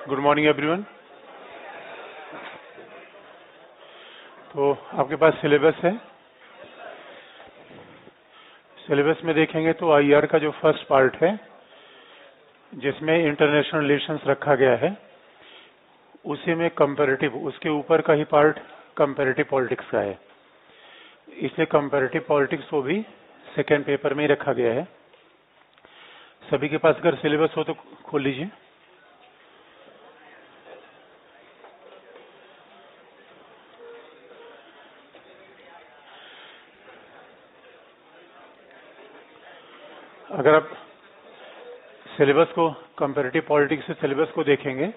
Good morning everyone. तो आपके पास syllabus है। सिलेबस में देखेंगे तो आईआर का जो फर्स्ट पार्ट है जिसमें इंटरनेशनल रिलेशंस रखा गया है उसी में कंपैरेटिव, उसके ऊपर का ही पार्ट कंपैरेटिव पॉलिटिक्स का है। इसलिए कंपैरेटिव पॉलिटिक्स को भी सेकेंड पेपर में ही रखा गया है। सभी के पास अगर सिलेबस हो तो खोल लीजिए। अगर आप सिलेबस को, कंपैरेटिव पॉलिटिक्स से सिलेबस को देखेंगे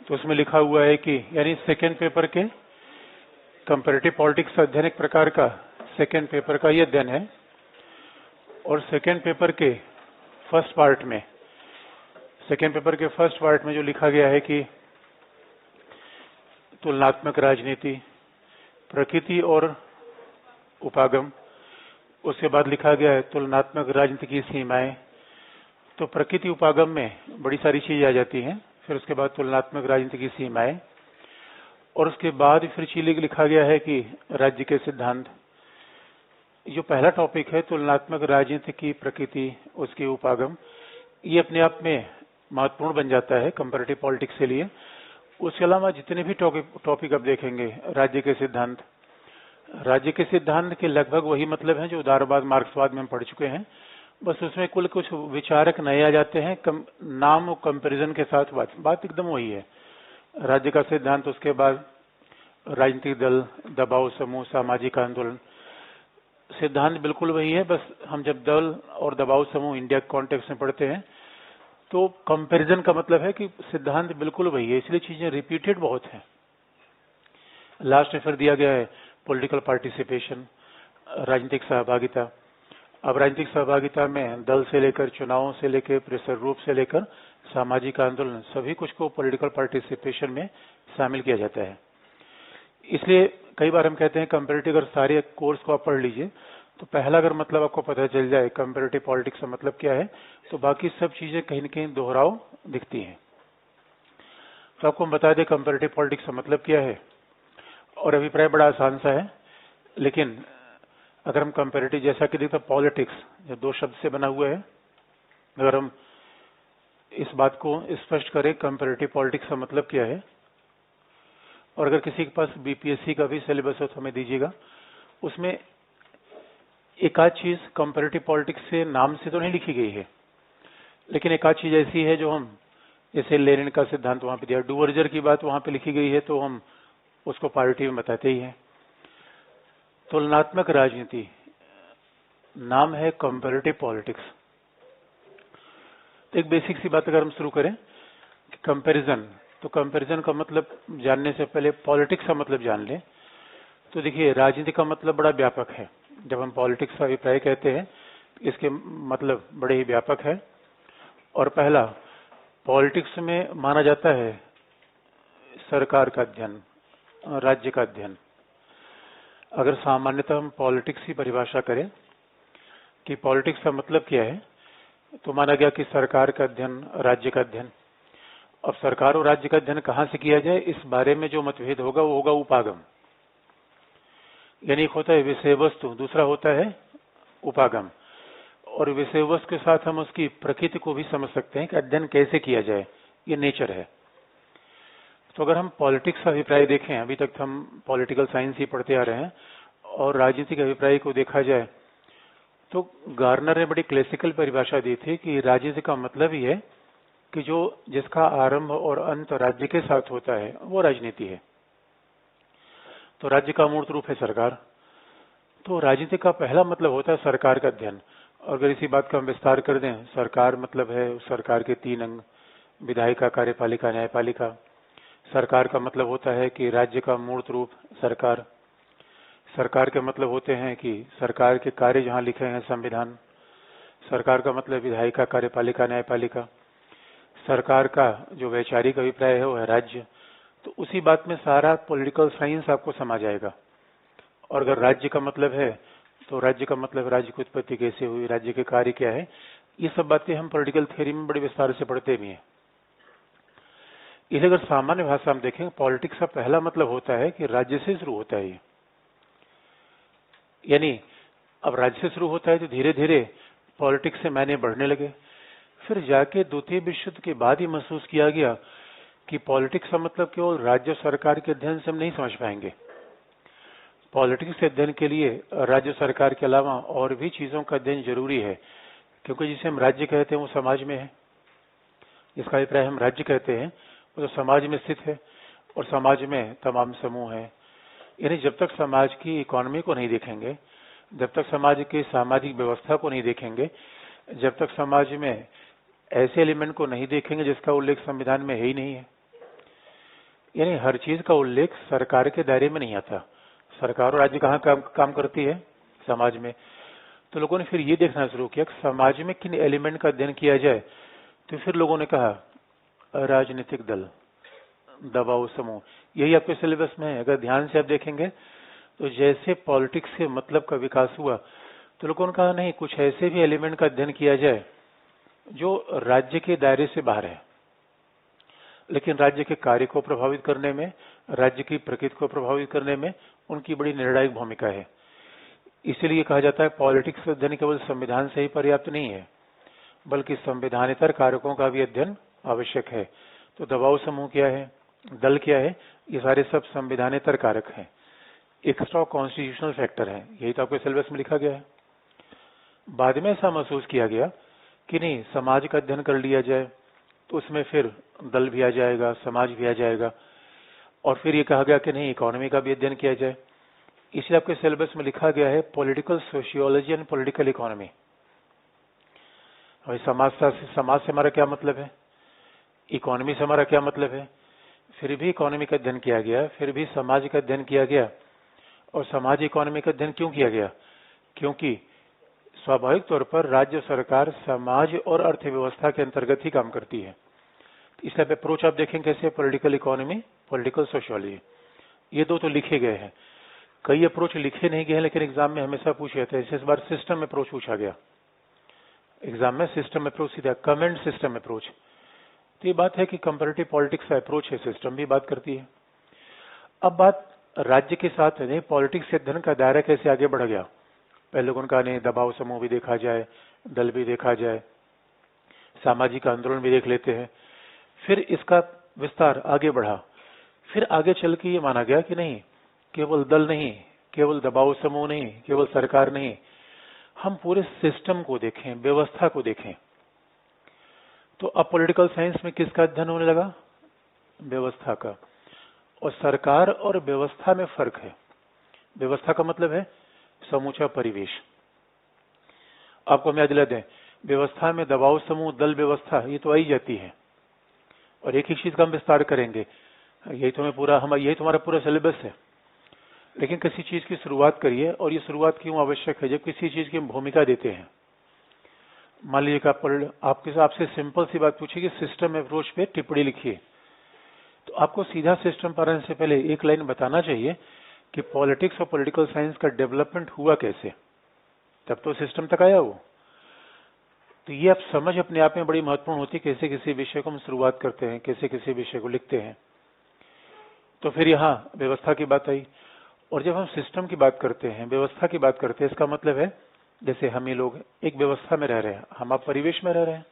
तो उसमें लिखा हुआ है कि यानी सेकेंड पेपर के कंपैरेटिव पॉलिटिक्स अध्ययन एक प्रकार का सेकेंड पेपर का ही अध्ययन है। और सेकेंड पेपर के फर्स्ट पार्ट में, जो लिखा गया है कि तुलनात्मक राजनीति, प्रकृति और उपागम। उसके बाद लिखा गया है तुलनात्मक राजनीति की सीमाएं। तो प्रकृति उपागम में बड़ी सारी चीजें आ जाती हैं। फिर उसके बाद तुलनात्मक राजनीति की सीमाएं, और उसके बाद फिर चीजें लिखा गया है कि राज्य के सिद्धांत। जो पहला टॉपिक है तुलनात्मक राजनीति की प्रकृति, उसकी उपागम, ये अपने आप में महत्वपूर्ण बन जाता है कंपैरेटिव पॉलिटिक्स के लिए। उसके अलावा जितने भी टॉपिक आप देखेंगे, राज्य के सिद्धांत के लगभग वही मतलब है जो उदारवाद मार्क्सवाद में हम पढ़ चुके हैं। बस उसमें कुछ विचारक नए आ जाते हैं, नाम और कंपैरिजन के साथ बात एकदम वही है। राज्य का सिद्धांत, उसके बाद राजनीतिक दल, दबाव समूह, सामाजिक आंदोलन, सिद्धांत बिल्कुल वही है। बस हम जब दल और दबाव समूह इंडिया के कॉन्टेक्स्ट में पढ़ते हैं तो कंपैरिजन का मतलब है कि सिद्धांत बिल्कुल वही है, इसलिए चीजें रिपीटेड बहुत हैं। लास्ट में फिर दिया गया है पॉलिटिकल पार्टिसिपेशन, राजनीतिक सहभागिता। अब राजनीतिक सहभागिता में दल से लेकर, चुनावों से लेकर, प्रेशर ग्रुप से लेकर सामाजिक आंदोलन, सभी कुछ को पॉलिटिकल पार्टिसिपेशन में शामिल किया जाता है। इसलिए कई बार हम कहते हैं कंपैरेटिव, अगर सारे कोर्स को आप पढ़ लीजिए तो पहला अगर मतलब आपको पता चल जाए कंपैरेटिव पॉलिटिक्स का मतलब क्या है, तो बाकी सब चीजें कहीं न कहीं दोहराव दिखती हैं। तो आपको हम बता दें कंपैरेटिव पॉलिटिक्स का मतलब क्या है। और अभिप्राय बड़ा आसान सा है, लेकिन अगर हम कंपैरेटिव, जैसा कि देखते पॉलिटिक्स जो दो शब्द से बना हुआ है, अगर हम इस बात को स्पष्ट करें कंपैरेटिव पॉलिटिक्स का मतलब क्या है, और अगर किसी के पास बीपीएससी का भी सिलेबस हो तो हमें दीजिएगा। उसमें एक आध चीज कंपैरेटिव पॉलिटिक्स से नाम से तो नहीं लिखी गई है, लेकिन एक आध चीज ऐसी है जो हम, जैसे लेनिन का सिद्धांत वहां पे दिया, डुवर्जर की बात वहां पे लिखी गई है तो हम उसको पार्टी में बताते ही हैं। तुलनात्मक राजनीति नाम है कंपैरेटिव पॉलिटिक्स। तो एक बेसिक सी बात अगर हम शुरू करें कि कंपैरिजन, तो कंपैरिजन का मतलब जानने से पहले पॉलिटिक्स का मतलब जान लें। तो देखिए, राजनीति का मतलब बड़ा व्यापक है। जब हम पॉलिटिक्स का अभिप्राय कहते हैं इसके मतलब बड़े ही व्यापक है। और पहला, पॉलिटिक्स में माना जाता है सरकार का अध्ययन, राज्य का अध्ययन। अगर सामान्यतः हम पॉलिटिक्स की परिभाषा करें कि पॉलिटिक्स का मतलब क्या है, तो माना गया कि सरकार का अध्ययन, राज्य का अध्ययन। अब सरकार और राज्य का अध्ययन कहां से किया जाए, इस बारे में जो मतभेद होगा वो होगा उपागम। यानी एक होता है विषय वस्तु, दूसरा होता है उपागम। और विषय वस्तु के साथ हम उसकी प्रकृति को भी समझ सकते हैं कि अध्ययन कैसे किया जाए, ये नेचर है। तो अगर हम पॉलिटिक्स का अभिप्राय देखें, अभी तक हम पॉलिटिकल साइंस ही पढ़ते आ रहे हैं, और राजनीतिक अभिप्राय को देखा जाए तो गार्नर ने बड़ी क्लासिकल परिभाषा दी थी कि राजनीति का मतलब ही है कि जिसका आरंभ और अंत राज्य के साथ होता है वो राजनीति है। तो राज्य का मूर्त रूप है सरकार। तो राजनीति का पहला मतलब होता है सरकार का अध्ययन। और अगर इसी बात का हम विस्तार कर दें, सरकार मतलब है सरकार के 3 अंग, विधायिका, कार्यपालिका, न्यायपालिका। सरकार का मतलब होता है कि राज्य का मूर्त रूप सरकार। सरकार के मतलब होते हैं कि सरकार के कार्य जहां लिखे हैं संविधान। सरकार का मतलब विधायिका, कार्यपालिका, न्यायपालिका। सरकार का जो वैचारिक अभिप्राय है वो है राज्य। तो उसी बात में सारा पॉलिटिकल साइंस आपको समा जाएगा। और अगर राज्य का मतलब है तो राज्य का मतलब राज्य की उत्पत्ति कैसे हुई, राज्य के कार्य क्या है, ये सब बातें हम पॉलिटिकल थ्योरी में बड़े विस्तार से पढ़ते भी हैं। इसलिए अगर सामान्य भाषा में देखें, पॉलिटिक्स का पहला मतलब होता है कि राज्य से शुरू होता है ये। यानी अब राज्य से शुरू होता है तो धीरे धीरे पॉलिटिक्स से मायने बढ़ने लगे। फिर जाके द्वितीय विश्व युद्ध के बाद ही महसूस किया गया कि पॉलिटिक्स का मतलब केवल राज्य सरकार के अध्ययन से हम नहीं समझ पाएंगे। पॉलिटिक्स के अध्ययन के लिए राज्य सरकार के अलावा और भी चीजों का अध्ययन जरूरी है, क्योंकि जिसे हम राज्य कहते हैं वो समाज में है। जिसका अभिप्राय हम राज्य कहते हैं वो तो समाज में स्थित है, और समाज में तमाम समूह है। यानी जब तक समाज की इकोनॉमी को नहीं देखेंगे, जब तक समाज की सामाजिक व्यवस्था को नहीं देखेंगे, जब तक समाज में ऐसे एलिमेंट को नहीं देखेंगे जिसका उल्लेख संविधान में है ही नहीं है। यानी हर चीज का उल्लेख सरकार के दायरे में नहीं आता। सरकार और राज्य कहाँ काम करती है? समाज में। तो लोगों ने फिर ये देखना शुरू किया कि समाज में किन एलिमेंट का अध्ययन किया जाए। तो फिर लोगों ने कहा राजनीतिक दल, दबाव समूह, यही आपके सिलेबस में है। अगर ध्यान से आप देखेंगे तो जैसे पॉलिटिक्स के मतलब का विकास हुआ तो लोगों ने कहा नहीं, कुछ ऐसे भी एलिमेंट का अध्ययन किया जाए जो राज्य के दायरे से बाहर है, लेकिन राज्य के कार्य को प्रभावित करने में, राज्य की प्रकृति को प्रभावित करने में उनकी बड़ी निर्णायक भूमिका है। इसीलिए कहा जाता है पॉलिटिक्स का अध्ययन केवल संविधान से ही पर्याप्त नहीं है, बल्कि संविधानेतर कारकों का भी अध्ययन आवश्यक है। तो दबाव समूह क्या है, दल क्या है, ये सारे सब संविधानेतर कारक हैं, एक्स्ट्रा कॉन्स्टिट्यूशनल फैक्टर है। यही तो आपके सिलेबस में लिखा गया है। बाद में ऐसा महसूस किया गया कि नहीं, समाज का अध्ययन कर लिया जाए तो उसमें फिर दल भी आ जाएगा, समाज भी आ जाएगा, और फिर ये कहा गया कि नहीं, इकोनॉमी का भी अध्ययन किया जाए। इसलिए आपके सिलेबस में लिखा गया है political sociology and political economy. और समाज से हमारा क्या मतलब है, इकोनॉमी से हमारा क्या मतलब है। फिर भी इकोनॉमी का अध्ययन किया गया, फिर भी समाज का अध्ययन किया गया। और समाज इकोनॉमी का अध्ययन क्यों किया गया? क्योंकि स्वाभाविक तौर पर राज्य सरकार समाज और अर्थव्यवस्था के अंतर्गत ही काम करती है। इसलिए अप्रोच आप देखें कैसे, पॉलिटिकल इकोनॉमी, पॉलिटिकल सोशियोलॉजी, ये दो तो लिखे गए हैं। कई अप्रोच लिखे नहीं गए हैं, लेकिन एग्जाम में हमेशा पूछे जाते हैं। इस बार सिस्टम अप्रोच पूछा गया एग्जाम में, सिस्टम अप्रोच सीधा, कमेंट सिस्टम अप्रोच। तो ये बात है कि कंपैरेटिव पॉलिटिक्स का अप्रोच है, सिस्टम भी बात करती है। अब बात राज्य के साथ नहीं, पॉलिटिक्स के अध्ययन का दायरा कैसे आगे बढ़ गया। पहले लोगों ने कहा नहीं, दबाव समूह भी देखा जाए, दल भी देखा जाए, सामाजिक आंदोलन भी देख लेते हैं। फिर इसका विस्तार आगे बढ़ा। फिर आगे चल के ये माना गया कि नहीं, केवल दल नहीं, केवल दबाव समूह नहीं, केवल सरकार नहीं, हम पूरे सिस्टम को देखें, व्यवस्था को देखें। तो अब पॉलिटिकल साइंस में किसका अध्ययन होने लगा? व्यवस्था का। और सरकार और व्यवस्था में फर्क है। व्यवस्था का मतलब है समूचा परिवेश। आपको हम याद दिला दें, व्यवस्था में दबाव समूह, दल, व्यवस्था, ये तो आई जाती है, और एक ही चीज का हम विस्तार करेंगे। यही तुम्हारा पूरा सिलेबस है। लेकिन किसी चीज की शुरुआत करिए, और ये शुरुआत क्यों आवश्यक है? जब किसी चीज की हम भूमिका देते हैं, मान लीजिए कि आपसे सिंपल सी बात पूछी कि सिस्टम अप्रोच पे टिप्पणी लिखिए, तो आपको सीधा सिस्टम पर आने से पहले एक लाइन बताना चाहिए कि पॉलिटिक्स और पॉलिटिकल साइंस का डेवलपमेंट हुआ कैसे, तब तो सिस्टम तक आया वो। तो ये आप समझ अपने आप में बड़ी महत्वपूर्ण होती है, कैसे किसी विषय को हम शुरुआत करते हैं, कैसे किसी विषय को लिखते हैं। तो फिर यहाँ व्यवस्था की बात आई, और जब हम सिस्टम की बात करते हैं, व्यवस्था की बात करते हैं, इसका मतलब है जैसे हम ही लोग एक व्यवस्था में रह रहे हैं, हम आप परिवेश में रह रहे हैं,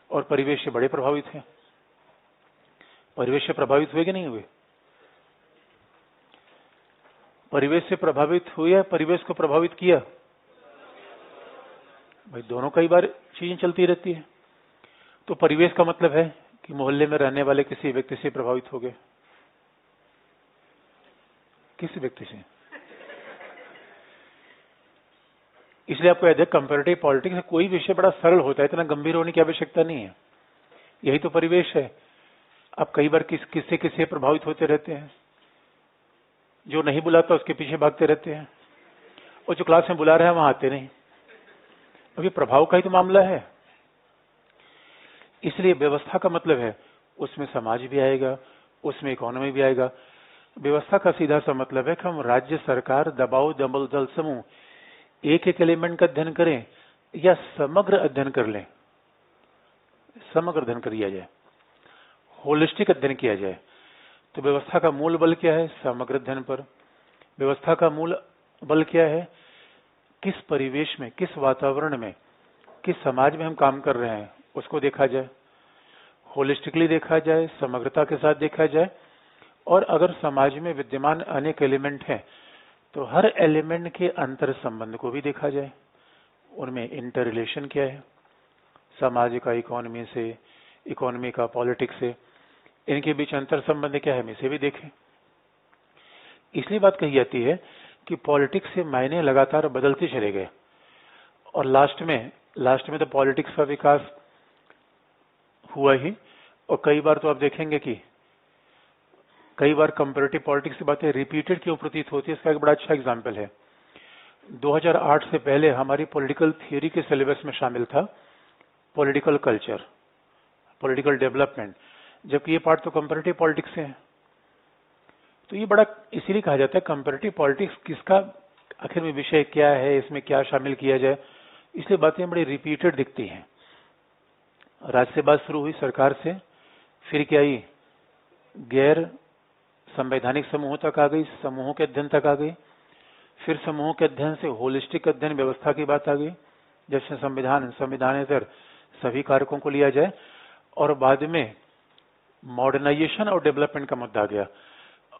और परिवेश से बड़े प्रभावित हैं। परिवेश से प्रभावित हुए कि नहीं हुए? परिवेश से प्रभावित हुए या परिवेश को प्रभावित किया? भाई दोनों कई बार चीजें चलती रहती है। तो परिवेश का मतलब है कि मोहल्ले में रहने वाले किसी व्यक्ति से प्रभावित हो गए। किसी व्यक्ति से। इसलिए आपको याद है, कंपैरेटिव पॉलिटिक्स में कोई विषय बड़ा सरल होता है, इतना गंभीर होने की आवश्यकता नहीं है। यही तो परिवेश है। आप कई बार किससे प्रभावित होते रहते हैं। जो नहीं बुलाता उसके पीछे भागते रहते हैं, और जो क्लास में बुला रहा है वहां आते नहीं। अभी प्रभाव का ही तो मामला है। इसलिए व्यवस्था का मतलब है उसमें समाज भी आएगा, उसमें इकोनॉमी भी आएगा। व्यवस्था का सीधा सा मतलब है कि हम राज्य सरकार, दबाव, दल समूह, एक एक एलिमेंट का अध्ययन करें या समग्र अध्ययन कर लें। समग्र अध्ययन कर लिया जाए। होलिस्टिक अध्ययन किया जाए। तो व्यवस्था का मूल बल क्या है? समग्र अध्ययन पर। व्यवस्था का मूल बल क्या है? किस परिवेश में, किस वातावरण में, किस समाज में हम काम कर रहे हैं उसको देखा जाए, होलिस्टिकली देखा जाए, समग्रता के साथ देखा जाए। और अगर समाज में विद्यमान अनेक एलिमेंट हैं तो हर एलिमेंट के अंतर संबंध को भी देखा जाए, उनमें इंटर रिलेशन क्या है, समाज का इकोनॉमी से, इकोनॉमी का पॉलिटिक्स से, इनके बीच अंतर संबंध क्या है, हम इसे भी देखें। इसलिए बात कही जाती है कि पॉलिटिक्स से मायने लगातार बदलते चले गए और लास्ट में तो पॉलिटिक्स का विकास हुआ ही। और कई बार तो आप देखेंगे कि कई बार कंपैरेटिव पॉलिटिक्स की बातें रिपीटेड क्यों प्रतीत होती है, इसका एक बड़ा अच्छा एग्जाम्पल है। 2008 से पहले हमारी पॉलिटिकल थियोरी के सिलेबस में शामिल था पॉलिटिकल कल्चर, पॉलिटिकल डेवलपमेंट, जबकि ये पार्ट तो कंपैरेटिव पॉलिटिक्स से है। तो ये बड़ा इसीलिए कहा जाता है कंपैरेटिव पॉलिटिक्स किसका आखिर में विषय क्या है, इसमें क्या शामिल किया जाए, इसलिए बातें बड़ी रिपीटेड दिखती हैं। राज्य से बात शुरू हुई सरकार से, फिर क्या आई, गैर संवैधानिक समूहों तक आ गई, समूहों के अध्ययन तक आ गई, फिर समूहों के अध्ययन से होलिस्टिक अध्ययन व्यवस्था की बात आ गई, जैसे संविधानेतर सभी कारकों को लिया जाए। और बाद में मॉडर्नाइजेशन और डेवलपमेंट का मुद्दा आ गया।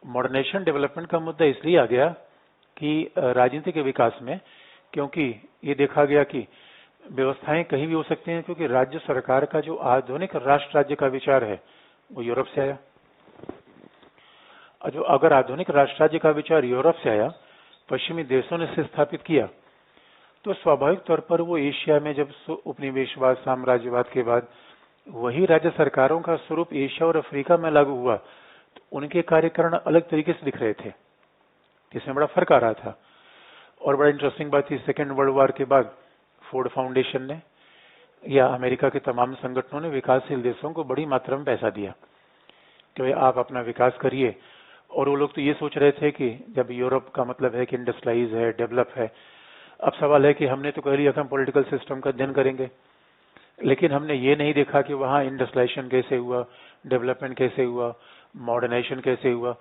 मॉडर्नाइजेशन डेवलपमेंट का मुद्दा इसलिए आ गया कि राजनीति के विकास में, क्योंकि ये देखा गया कि व्यवस्थाएं कहीं भी हो सकती हैं, क्योंकि राज्य सरकार का जो आधुनिक राष्ट्र राज्य का विचार है वो यूरोप से आया। जो अगर आधुनिक राष्ट्र राज्य का विचार यूरोप से आया, पश्चिमी देशों ने इसे स्थापित किया, तो स्वाभाविक तौर पर वो एशिया में जब उपनिवेशवाद, साम्राज्यवाद के बाद वही राज्य सरकारों का स्वरूप एशिया और अफ्रीका में लागू हुआ, तो उनके कार्यकरण अलग तरीके से दिख रहे थे, जिसमें बड़ा फर्क आ रहा था। और बड़ा इंटरेस्टिंग बात थी, सेकेंड वर्ल्ड वॉर के बाद फोर्ड फाउंडेशन ने या अमेरिका के तमाम संगठनों ने विकासशील देशों को बड़ी मात्रा में पैसा दिया कि भाई आप अपना विकास करिए। और वो लोग तो ये सोच रहे थे कि जब यूरोप का मतलब है कि इंडस्ट्रियलाइज है, डेवलप है, अब सवाल है कि हमने तो कह लिया था हम पॉलिटिकल सिस्टम का अध्ययन करेंगे, लेकिन हमने ये नहीं देखा कि वहाँ इंडस्ट्रियलाइजेशन कैसे हुआ, डेवलपमेंट कैसे हुआ, मॉडर्नाइजेशन कैसे हुआ।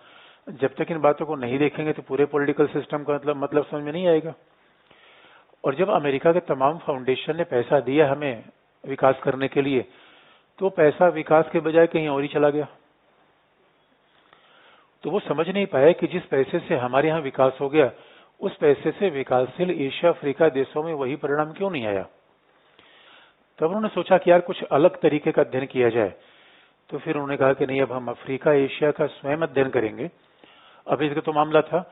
जब तक इन बातों को नहीं देखेंगे तो पूरे पॉलिटिकल सिस्टम का मतलब समझ में नहीं आएगा। और जब अमेरिका के तमाम फाउंडेशन ने पैसा दिया हमें विकास करने के लिए, तो पैसा विकास के बजाय कहीं और ही चला गया। तो वो समझ नहीं पाए कि जिस पैसे से हमारे यहाँ विकास हो गया, उस पैसे से विकासशील एशिया अफ्रीका देशों में वही परिणाम क्यों नहीं आया। तब उन्होंने सोचा कि यार कुछ अलग तरीके का अध्ययन किया जाए। तो फिर उन्होंने कहा कि नहीं, अब हम अफ्रीका एशिया का स्वयं अध्ययन करेंगे। अभी तक तो मामला था,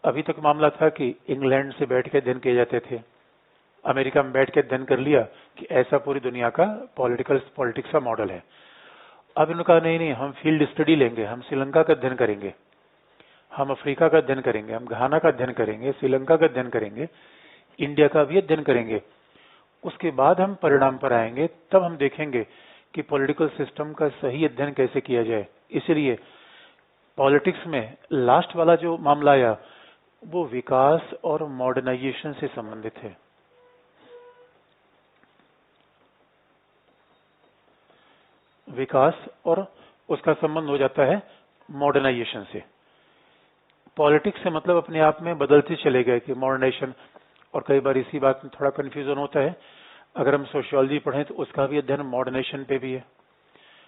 अभी तक मामला था कि इंग्लैंड से बैठ के अध्ययन किए जाते थे, अमेरिका में बैठ के अध्ययन कर लिया कि ऐसा पूरी दुनिया का पॉलिटिक्स का मॉडल है। अब इन्होंने कहा नहीं, हम फील्ड स्टडी लेंगे, हम श्रीलंका का अध्ययन करेंगे, हम अफ्रीका का अध्ययन करेंगे, हम घाना का अध्ययन करेंगे, श्रीलंका का अध्ययन करेंगे, इंडिया का भी अध्ययन करेंगे। उसके बाद हम परिणाम पर आएंगे, तब हम देखेंगे कि पॉलिटिकल सिस्टम का सही अध्ययन कैसे किया जाए। इसलिए पॉलिटिक्स में लास्ट वाला जो मामला आया वो विकास और मॉडर्नाइजेशन से संबंधित है। विकास और उसका संबंध हो जाता है मॉडर्नाइजेशन से। पॉलिटिक्स से मतलब अपने आप में बदलते चले गए कि मॉडर्नाइजेशन, और कई बार इसी बात में थोड़ा कंफ्यूजन होता है। अगर हम सोशियोलॉजी पढ़ें तो उसका भी अध्ययन मॉडर्नाइजेशन पे भी है,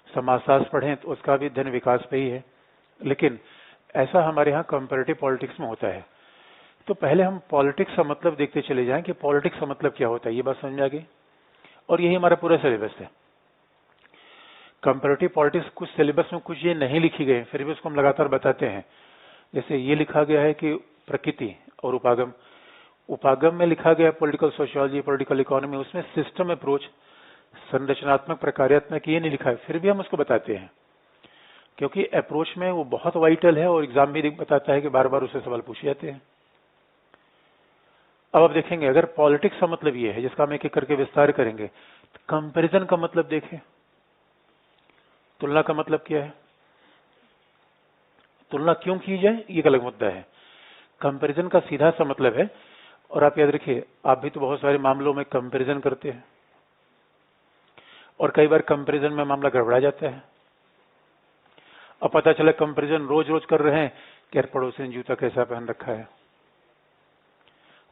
समाजशास्त्र पढ़ें तो उसका भी अध्ययन विकास पे ही है, लेकिन ऐसा हमारे यहाँ कंपैरेटिव पॉलिटिक्स में होता है। तो पहले हम पॉलिटिक्स का मतलब देखते चले जाएं कि पॉलिटिक्स का मतलब क्या होता है, ये बात समझ में आ गई। और यही हमारा पूरा सिलेबस है। कंपैरेटिव पॉलिटिक्स कुछ सिलेबस में कुछ ये नहीं लिखी गई, फिर भी उसको हम लगातार बताते हैं। जैसे ये लिखा गया है कि प्रकृति और उपागम, उपागम में लिखा गया पॉलिटिकल सोशियोलॉजी, पॉलिटिकल इकोनॉमी, उसमें सिस्टम अप्रोच, संरचनात्मक, प्रकार्यात्मक ये नहीं लिखा है, फिर भी हम उसको बताते हैं क्योंकि अप्रोच में वो बहुत वाइटल है और एग्जाम भी बताता है कि बार बार उससे सवाल पूछे जाते हैं। अब आप देखेंगे अगर पॉलिटिक्स का मतलब ये है, जिसका हम एक एक करके विस्तार करेंगे, तो कंपैरिजन का मतलब देखें, तुलना का मतलब क्या है, तुलना क्यों की जाए ये एक अलग मुद्दा है। कंपैरिजन का सीधा सा मतलब है, और आप याद रखिए आप भी तो बहुत सारे मामलों में कंपैरिजन करते हैं और कई बार कंपैरिजन में मामला गड़बड़ा जाता है। अब पता चला कंपैरिजन रोज रोज कर रहे हैं कि यार पड़ोसी ने जूता कैसा पहन रखा है।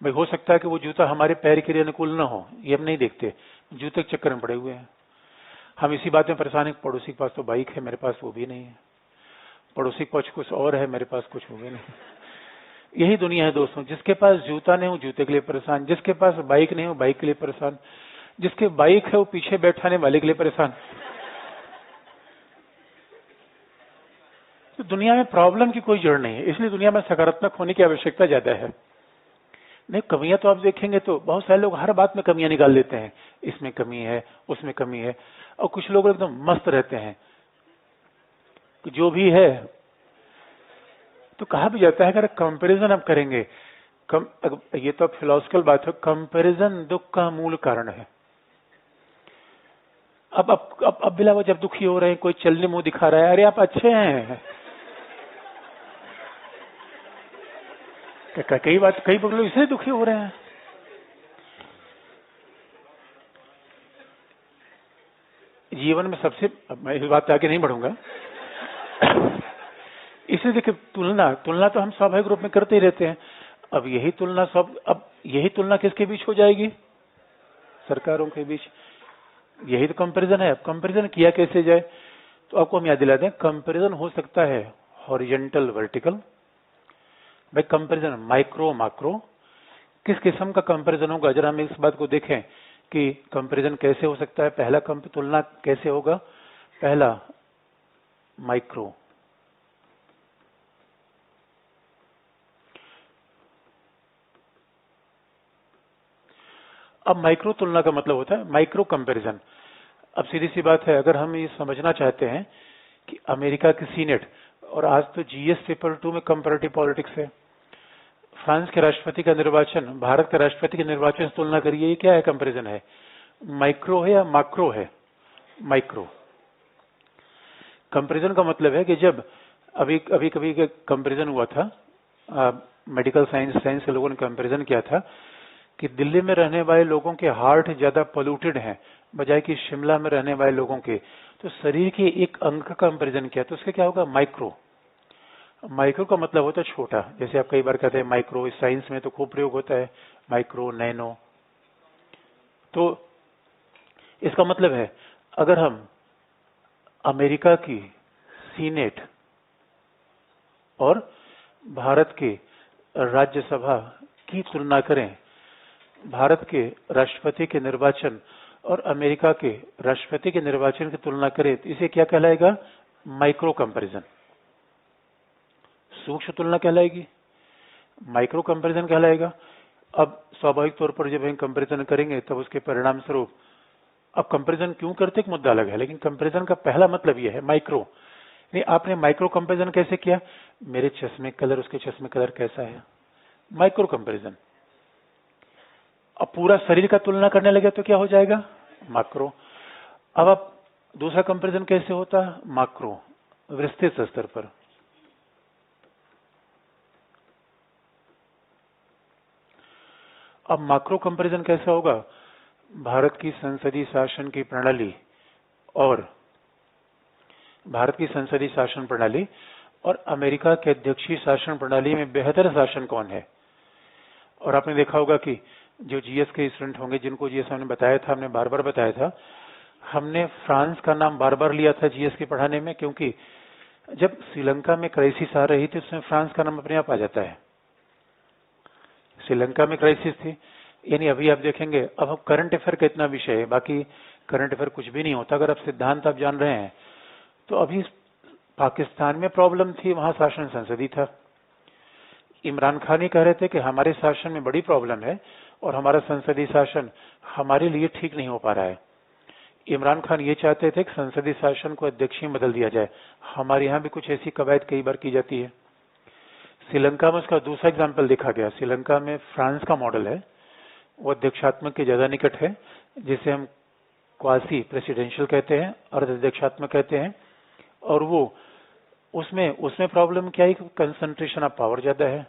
भाई हो सकता है कि वो जूता हमारे पैर के लिए अनुकूल ना हो, ये हम नहीं देखते, जूते के चक्कर में पड़े हुए हैं। हम इसी बात में परेशान है, पड़ोसी के पास तो बाइक है, मेरे पास वो भी नहीं है, पड़ोसी के पास कुछ और है, मेरे पास कुछ वो भी नहीं। यही दुनिया है दोस्तों, जिसके पास जूता नहीं हो जूते के लिए परेशान, जिसके पास बाइक नहीं हो बाइक के लिए परेशान, जिसके बाइक है वो पीछे बैठाने वाले के लिए परेशान। तो दुनिया में प्रॉब्लम की कोई जड़ नहीं है, इसलिए दुनिया में सकारात्मक होने की आवश्यकता ज्यादा है। नहीं, कमियां तो आप देखेंगे तो बहुत सारे लोग हर बात में कमियां निकाल देते हैं, इसमें कमी है, उसमें कमी है, और कुछ लोग एकदम मस्त रहते हैं कि जो भी है। तो कहा भी जाता है अगर कंपैरिजन आप करेंगे, ये तो फिलोसफिकल बात है, कंपैरिजन दुख का मूल कारण है। अब बिला वो जब दुखी हो रहे हैं, कोई चलने मुंह दिखा रहा है, अरे आप अच्छे हैं। कई लोग इसलिए दुखी हो रहे हैं। जीवन में सबसे, मैं इस बात पे आगे नहीं बढ़ूंगा, इसलिए देखिए तुलना तो हम स्वाभाविक रूप में करते ही रहते हैं। अब यही तुलना किसके बीच हो जाएगी? सरकारों के बीच। यही तो कंपैरिजन है। अब कंपैरिजन किया कैसे जाए? तो आपको हम याद दिलाते हैं, कंपैरिजन हो सकता है हॉरिजॉन्टल वर्टिकल, भाई कंपैरिजन माइक्रो मैक्रो। किस किस्म का कंपैरिजन होगा? जरा हम इस बात को देखें कि कंपैरिजन कैसे हो सकता है। पहला तुलना कैसे होगा? पहला माइक्रो, अब माइक्रो तुलना का मतलब होता है माइक्रो कंपैरिजन। अब सीधी सी बात है, अगर हम ये समझना चाहते हैं कि अमेरिका की सीनेट, और आज तो जीएस पेपर 2 में कंपैरेटिव पॉलिटिक्स है, फ्रांस के राष्ट्रपति का निर्वाचन भारत के राष्ट्रपति के निर्वाचन से तुलना करिए, ये क्या है? कंपैरिजन है। माइक्रो है या मैक्रो है? माइक्रो। कंपैरिजन का मतलब है कि जब अभी कभी कंपैरिजन हुआ था, मेडिकल साइंस के लोगों ने कंपैरिजन किया था कि दिल्ली में रहने वाले लोगों के हार्ट ज्यादा पोल्यूटेड हैं बजाय कि शिमला में रहने वाले लोगों के। तो शरीर के एक अंग का कंपैरिजन किया, तो उसका क्या होगा? माइक्रो। माइक्रो का मतलब होता है छोटा। जैसे आप कई बार कहते हैं माइक्रो, इस साइंस में तो खूब प्रयोग होता है, माइक्रो, नैनो। तो इसका मतलब है अगर हम अमेरिका की सीनेट और भारत के राज्यसभा की तुलना करें, भारत के राष्ट्रपति के निर्वाचन और अमेरिका के राष्ट्रपति के निर्वाचन की तुलना करें, तो इसे क्या कहलाएगा? Micro comparison. सूक्ष्म तुलना कहलाएगी, माइक्रो कंपैरिजन कहलाएगा। अब स्वाभाविक तौर पर जब हम कंपैरिजन करेंगे तब उसके परिणाम स्वरूप, अब कंपैरिजन क्यों करते एक मुद्दा अलग है, लेकिन कंपैरिजन का पहला मतलब यह है माइक्रो। नहीं, आपने माइक्रो कंपैरिजन कैसे किया? मेरे चश्मे कलर उसके चश्मे कलर कैसा है? Micro comparison. अब पूरा शरीर का तुलना करने लगे तो क्या हो जाएगा? मैक्रो। अब दूसरा कंपैरिजन कैसे होता है? मैक्रो, विस्तृत स्तर पर। अब मैक्रो कंपैरिजन कैसा होगा? भारत की संसदीय शासन की प्रणाली और अमेरिका के अध्यक्षीय शासन प्रणाली में बेहतर शासन कौन है? और आपने देखा होगा कि जो जीएस के स्टूडेंट होंगे, जिनको जीएस हमने बताया था, हमने बार बार बताया था, हमने फ्रांस का नाम बार बार लिया था जीएस के पढ़ाने में, क्योंकि जब श्रीलंका में क्राइसिस आ रही थी उसमें फ्रांस का नाम अपने आप आ जाता है। श्रीलंका में क्राइसिस थी, यानी अभी आप देखेंगे, अब करंट अफेयर का इतना विषय है, बाकी करंट अफेयर कुछ भी नहीं होता अगर आप सिद्धांत आप जान रहे हैं। तो अभी पाकिस्तान में प्रॉब्लम थी, वहां शासन संसदीय था। इमरान खान ही कह रहे थे कि हमारे शासन में बड़ी प्रॉब्लम है और हमारा संसदीय शासन हमारे लिए ठीक नहीं हो पा रहा है। इमरान खान ये चाहते थे कि संसदीय शासन को अध्यक्षीय में बदल दिया जाए। हमारे यहाँ भी कुछ ऐसी कवायद कई बार की जाती है। श्रीलंका में उसका दूसरा एग्जाम्पल देखा गया। श्रीलंका में फ्रांस का मॉडल है, वो अध्यक्षात्मक के ज्यादा निकट है, जिसे हम क्वासी प्रेसिडेंशियल कहते हैं, अर्ध अध्यक्षात्मक कहते हैं। और वो उसमें प्रॉब्लम क्या है कि कंसंट्रेशन ऑफ पावर ज्यादा है,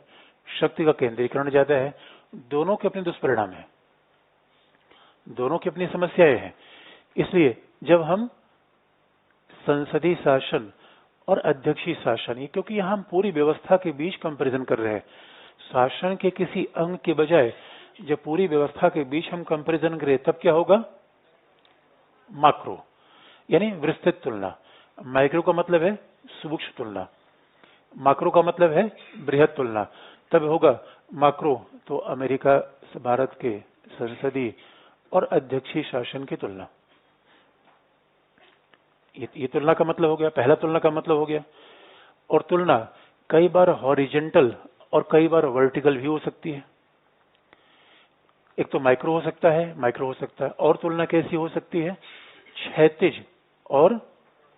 शक्ति का केंद्रीकरण ज्यादा है। दोनों के अपने दुष्परिणाम है, दोनों की अपनी समस्याएं हैं। इसलिए जब हम संसदीय शासन और अध्यक्षीय शासन। ये क्योंकि यहाँ हम पूरी व्यवस्था के बीच कंपैरिजन कर रहे हैं, शासन के किसी अंग के बजाय जब पूरी व्यवस्था के बीच हम कंपैरिजन करें तब क्या होगा? माक्रो, यानी विस्तृत तुलना। माइक्रो का मतलब है सूक्ष्म तुलना, माक्रो का मतलब है बृहद तुलना। तब होगा माक्रो तो अमेरिका भारत के संसदीय और अध्यक्षीय शासन की तुलना। ये तुलना का मतलब हो गया, पहला तुलना का मतलब हो गया। और तुलना कई बार हॉरिजेंटल और कई बार वर्टिकल भी हो सकती है। एक तो माइक्रो हो सकता है, और तुलना कैसी हो सकती है? क्षैतिज और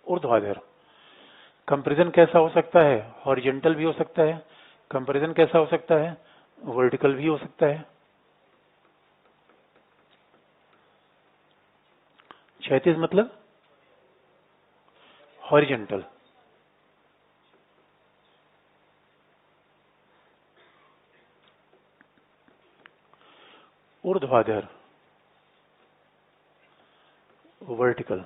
ऊर्ध्वाधर। कंपैरिजन कैसा हो सकता है? हॉरिजेंटल भी हो सकता है। कंपैरिजन कैसा हो सकता है? वर्टिकल भी हो सकता है। क्षैतिज मतलब हॉरिजेंटल, ऊर्ध्वाधर वर्टिकल।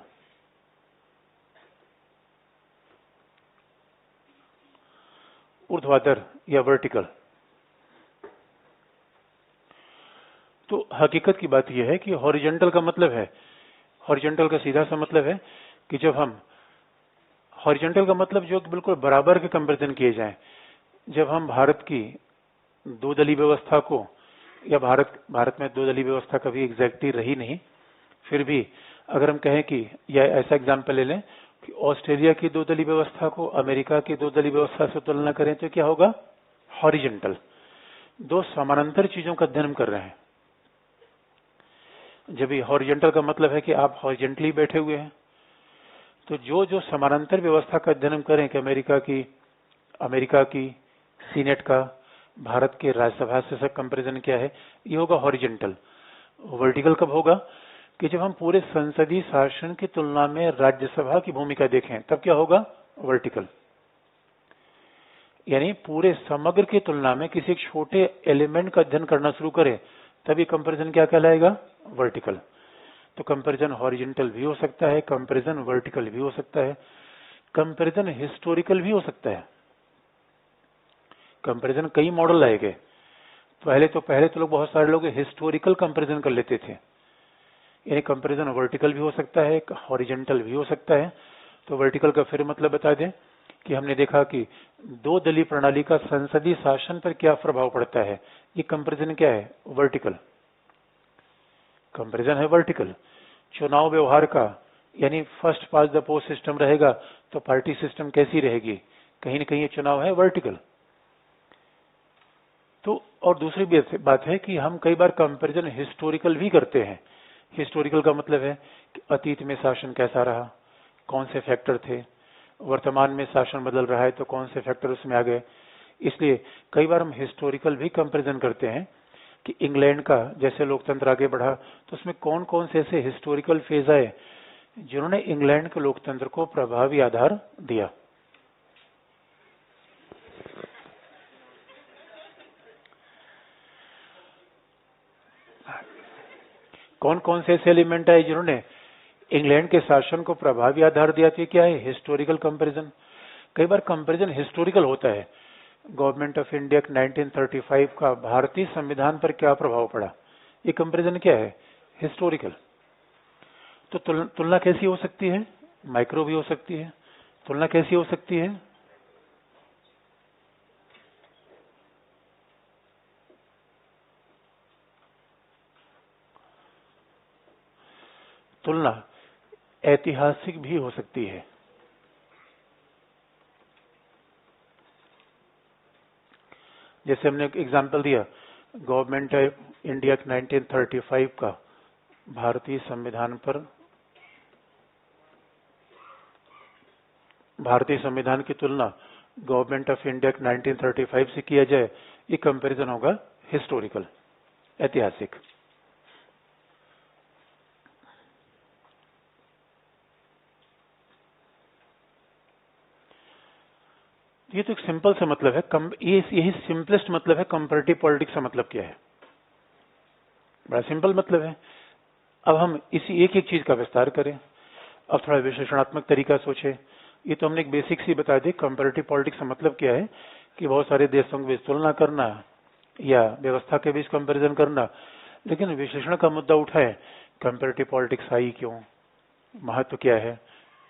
ऊर्ध्वाधर या वर्टिकल। तो हकीकत की बात यह है कि हॉरिजेंटल का मतलब है, हॉरिजेंटल का सीधा सा मतलब है कि जब हम हॉरिजेंटल का मतलब जो बिल्कुल बराबर के कंपैरिजन किए जाएं। जब हम भारत की दो दलीय व्यवस्था को, या भारत में दो दलीय व्यवस्था कभी एग्जैक्टली रही नहीं, फिर भी अगर हम कहें कि, या ऐसा एग्जाम्पल ले लें कि ऑस्ट्रेलिया की दो दलीय व्यवस्था को अमेरिका की दो दलीय व्यवस्था से तुलना करें तो क्या होगा? हॉरिजेंटल। दो समानांतर चीजों का अध्ययन कर रहे हैं। जब ये हॉरिजेंटल का मतलब है कि आप हॉरिजेंटली बैठे हुए हैं, तो जो जो समानांतर व्यवस्था का अध्ययन हम करें कि अमेरिका की सीनेट का भारत के राज्यसभा से कंपैरिजन क्या है, ये होगा हॉरिजेंटल। वर्टिकल कब होगा? कि जब हम पूरे संसदीय शासन की तुलना में राज्यसभा की भूमिका देखें तब क्या होगा? वर्टिकल। यानी पूरे समग्र की तुलना में किसी एक छोटे एलिमेंट का अध्ययन करना शुरू करें तभी कंपैरिजन क्या कहलाएगा? वर्टिकल। तो कंपैरिजन हॉरिजेंटल भी हो सकता है, कंपैरिजन वर्टिकल भी हो सकता है, कंपैरिजन हिस्टोरिकल भी हो सकता है। कंपैरिजन कई मॉडल आए गए। पहले तो लोग, बहुत सारे लोग हिस्टोरिकल कंपैरिजन कर लेते थे। यानी कंपैरिजन वर्टिकल भी हो सकता है, हॉरिजेंटल भी हो सकता है। तो वर्टिकल का फिर मतलब बता दें कि हमने देखा कि दो दलीय प्रणाली का संसदीय शासन पर क्या प्रभाव पड़ता है। ये कंपैरिजन क्या है? वर्टिकल। कंपैरिजन है वर्टिकल। चुनाव व्यवहार का, यानी first past the post system रहेगा तो पार्टी सिस्टम कैसी रहेगी, कहीं न कहीं ये चुनाव है वर्टिकल। तो और दूसरी बात है कि हम कई बार कंपैरिजन हिस्टोरिकल भी करते हैं। हिस्टोरिकल का मतलब है कि अतीत में शासन कैसा रहा, कौन से फैक्टर थे, वर्तमान में शासन बदल रहा है तो कौन से फैक्टर उसमें आ गए। इसलिए कई बार हम हिस्टोरिकल भी कंपैरिजन करते हैं कि इंग्लैंड का जैसे लोकतंत्र आगे बढ़ा तो उसमें कौन कौन से ऐसे हिस्टोरिकल फेज आए जिन्होंने इंग्लैंड के लोकतंत्र को प्रभावी आधार दिया। कौन कौन से ऐसे एलिमेंट आए जिन्होंने इंग्लैंड के शासन को प्रभावी आधार दिया। तो क्या है? Historical comparison. कई बार कंपैरिजन हिस्टोरिकल होता है। गवर्नमेंट ऑफ इंडिया 1935 का भारतीय संविधान पर क्या प्रभाव पड़ा, ये कंपैरिजन क्या है? हिस्टोरिकल। तो तुलना कैसी हो सकती है? माइक्रो भी हो सकती है। तुलना कैसी हो सकती है? तुलना ऐतिहासिक भी हो सकती है। जैसे हमने एक एग्जाम्पल दिया, गवर्नमेंट ऑफ इंडिया 1935 का भारतीय संविधान पर, भारतीय संविधान की तुलना गवर्नमेंट ऑफ इंडिया 1935 से किया जाए, ये कंपैरिजन होगा हिस्टोरिकल, ऐतिहासिक। ये तो एक सिंपल सा मतलब है। यही सिंपलेस्ट मतलब है कंपैरेटिव पॉलिटिक्स का मतलब क्या है। बड़ा सिंपल मतलब है। अब हम इसी एक एक चीज का विस्तार करें। अब थोड़ा विश्लेषणात्मक तरीका सोचे। ये तो हमने एक बेसिक सी बता दी। कंपैरेटिव पॉलिटिक्स का मतलब क्या है कि बहुत सारे देशों के बीच तुलना करना या व्यवस्था के बीच कंपैरिजन करना। लेकिन विश्लेषण का मुद्दा उठा है, कंपैरेटिव पॉलिटिक्स आई क्यों, महत्व क्या है,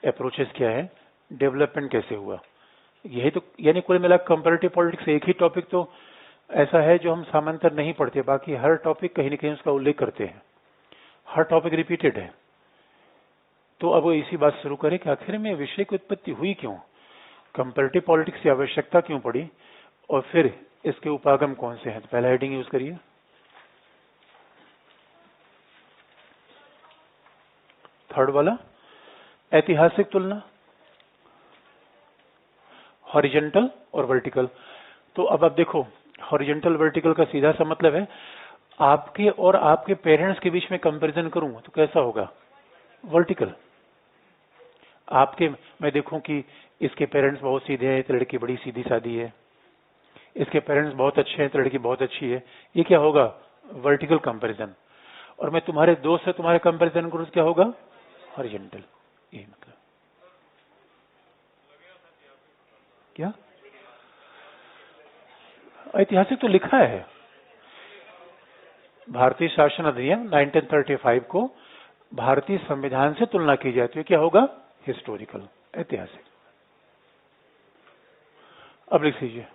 अप्रोचेस क्या है, डेवलपमेंट कैसे हुआ। यही तो, यानी कुल मिला कंपैरेटिव पॉलिटिक्स एक ही टॉपिक तो ऐसा है जो हम सामान्यतः नहीं पढ़ते, बाकी हर टॉपिक कहीं न कहीं उसका उल्लेख करते हैं, हर टॉपिक रिपीटेड है। तो अब इसी बात शुरू करें कि आखिर में विषय की उत्पत्ति हुई क्यों, कंपैरेटिव पॉलिटिक्स की आवश्यकता क्यों पड़ी, और फिर इसके उपागम कौन से हैं। तो पहला हेडिंग यूज करिए, थर्ड वाला, ऐतिहासिक तुलना, हॉरिजॉन्टल और वर्टिकल। तो अब आप देखो, हॉरिजॉन्टल वर्टिकल का सीधा सा मतलब है आपके और आपके पेरेंट्स के बीच में कंपैरिजन करूं तो कैसा होगा, वर्टिकल। आपके, मैं देखूं कि इसके पेरेंट्स बहुत सीधे हैं तो लड़की बड़ी सीधी सादी है, इसके पेरेंट्स बहुत अच्छे हैं तो लड़की बहुत अच्छी है, ये क्या होगा, वर्टिकल कंपैरिजन। और मैं तुम्हारे दोस्त से तुम्हारे कंपैरिजन करूं तो क्या होगा, हॉरिजॉन्टल। ये मतलब क्या, ऐतिहासिक तो लिखा है, भारतीय शासन अधिनियम 1935 को भारतीय संविधान से तुलना की जाती है, क्या होगा, हिस्टोरिकल, ऐतिहासिक। अब लिख लीजिए,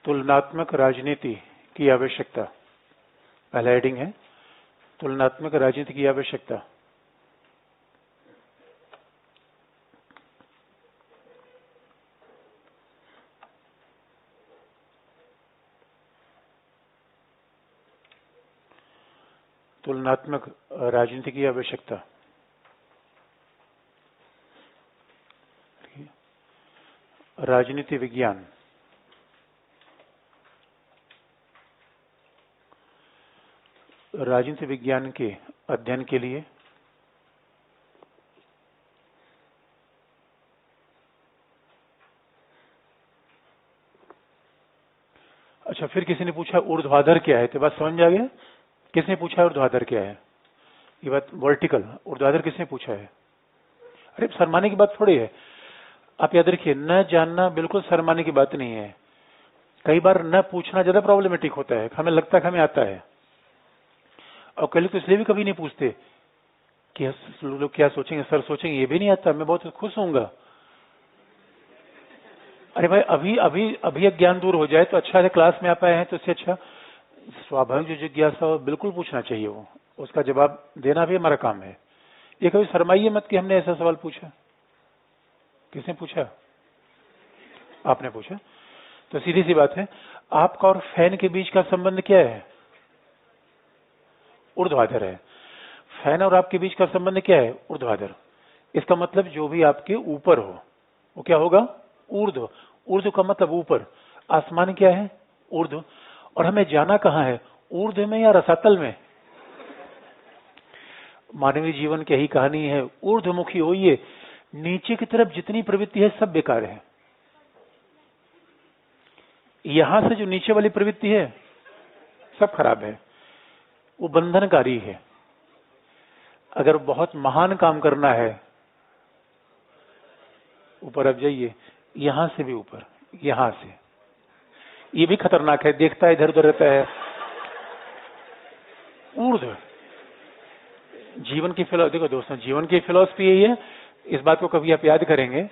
तुलनात्मक राजनीति की आवश्यकता, पहला हेडिंग है तुलनात्मक राजनीति की आवश्यकता। तुलनात्मक राजनीति की आवश्यकता, राजनीति विज्ञान, राजनीति विज्ञान के अध्ययन के लिए अच्छा, फिर किसी ने पूछा ऊर्ध्वाधर क्या है, तो बात समझ में आ गया, किसने पूछा ऊर्ध्वाधर क्या है, ये बात वर्टिकल, ऊर्ध्वाधर किसने पूछा है। अरे शर्माने की बात थोड़ी है, आप याद रखिए, न जानना बिल्कुल शर्माने की बात नहीं है। कई बार न पूछना ज्यादा प्रॉब्लमेटिक होता है, हमें लगता है कि हमें आता है, और कल तो इसलिए भी कभी नहीं पूछते कि लोग क्या सोचेंगे, सर सोचेंगे ये भी नहीं आता, मैं बहुत खुश होऊंगा। अरे भाई अभी अभी अभी ज्ञान दूर हो जाए तो अच्छा है, क्लास में आ पाए हैं तो इससे अच्छा स्वाभाविक जो जिज्ञासा हो बिल्कुल पूछना चाहिए, वो उसका जवाब देना भी हमारा काम है। ये कभी शर्माइए मत कि हमने ऐसा सवाल पूछा, किसने पूछा, आपने पूछा। तो सीधी सी बात है, आपका और फैन के बीच का संबंध क्या है, ऊर्ध्वाधर है। फैन और आपके बीच का संबंध क्या है, ऊर्ध्वाधर। इसका मतलब जो भी आपके ऊपर हो वो क्या होगा, ऊर्ध्व। ऊर्ध्व का मतलब ऊपर, आसमान क्या है, ऊर्ध्व। और हमें जाना कहां है, ऊर्ध्व में या रसातल में। मानवीय जीवन की यही कहानी है, ऊर्ध्वमुखी होइए, नीचे की तरफ जितनी प्रवृत्ति है सब बेकार है। यहां से जो नीचे वाली प्रवृत्ति है सब खराब है, वो बंधनकारी है। अगर बहुत महान काम करना है, ऊपर अब जाइए, यहां से भी ऊपर, यहां से, ये भी खतरनाक है, देखता है इधर उधर रहता है। ऊर्ध्व जीवन की फिलॉसफी, देखो दोस्तों, जीवन की फिलॉसफी यही है, इस बात को कभी आप याद करेंगे,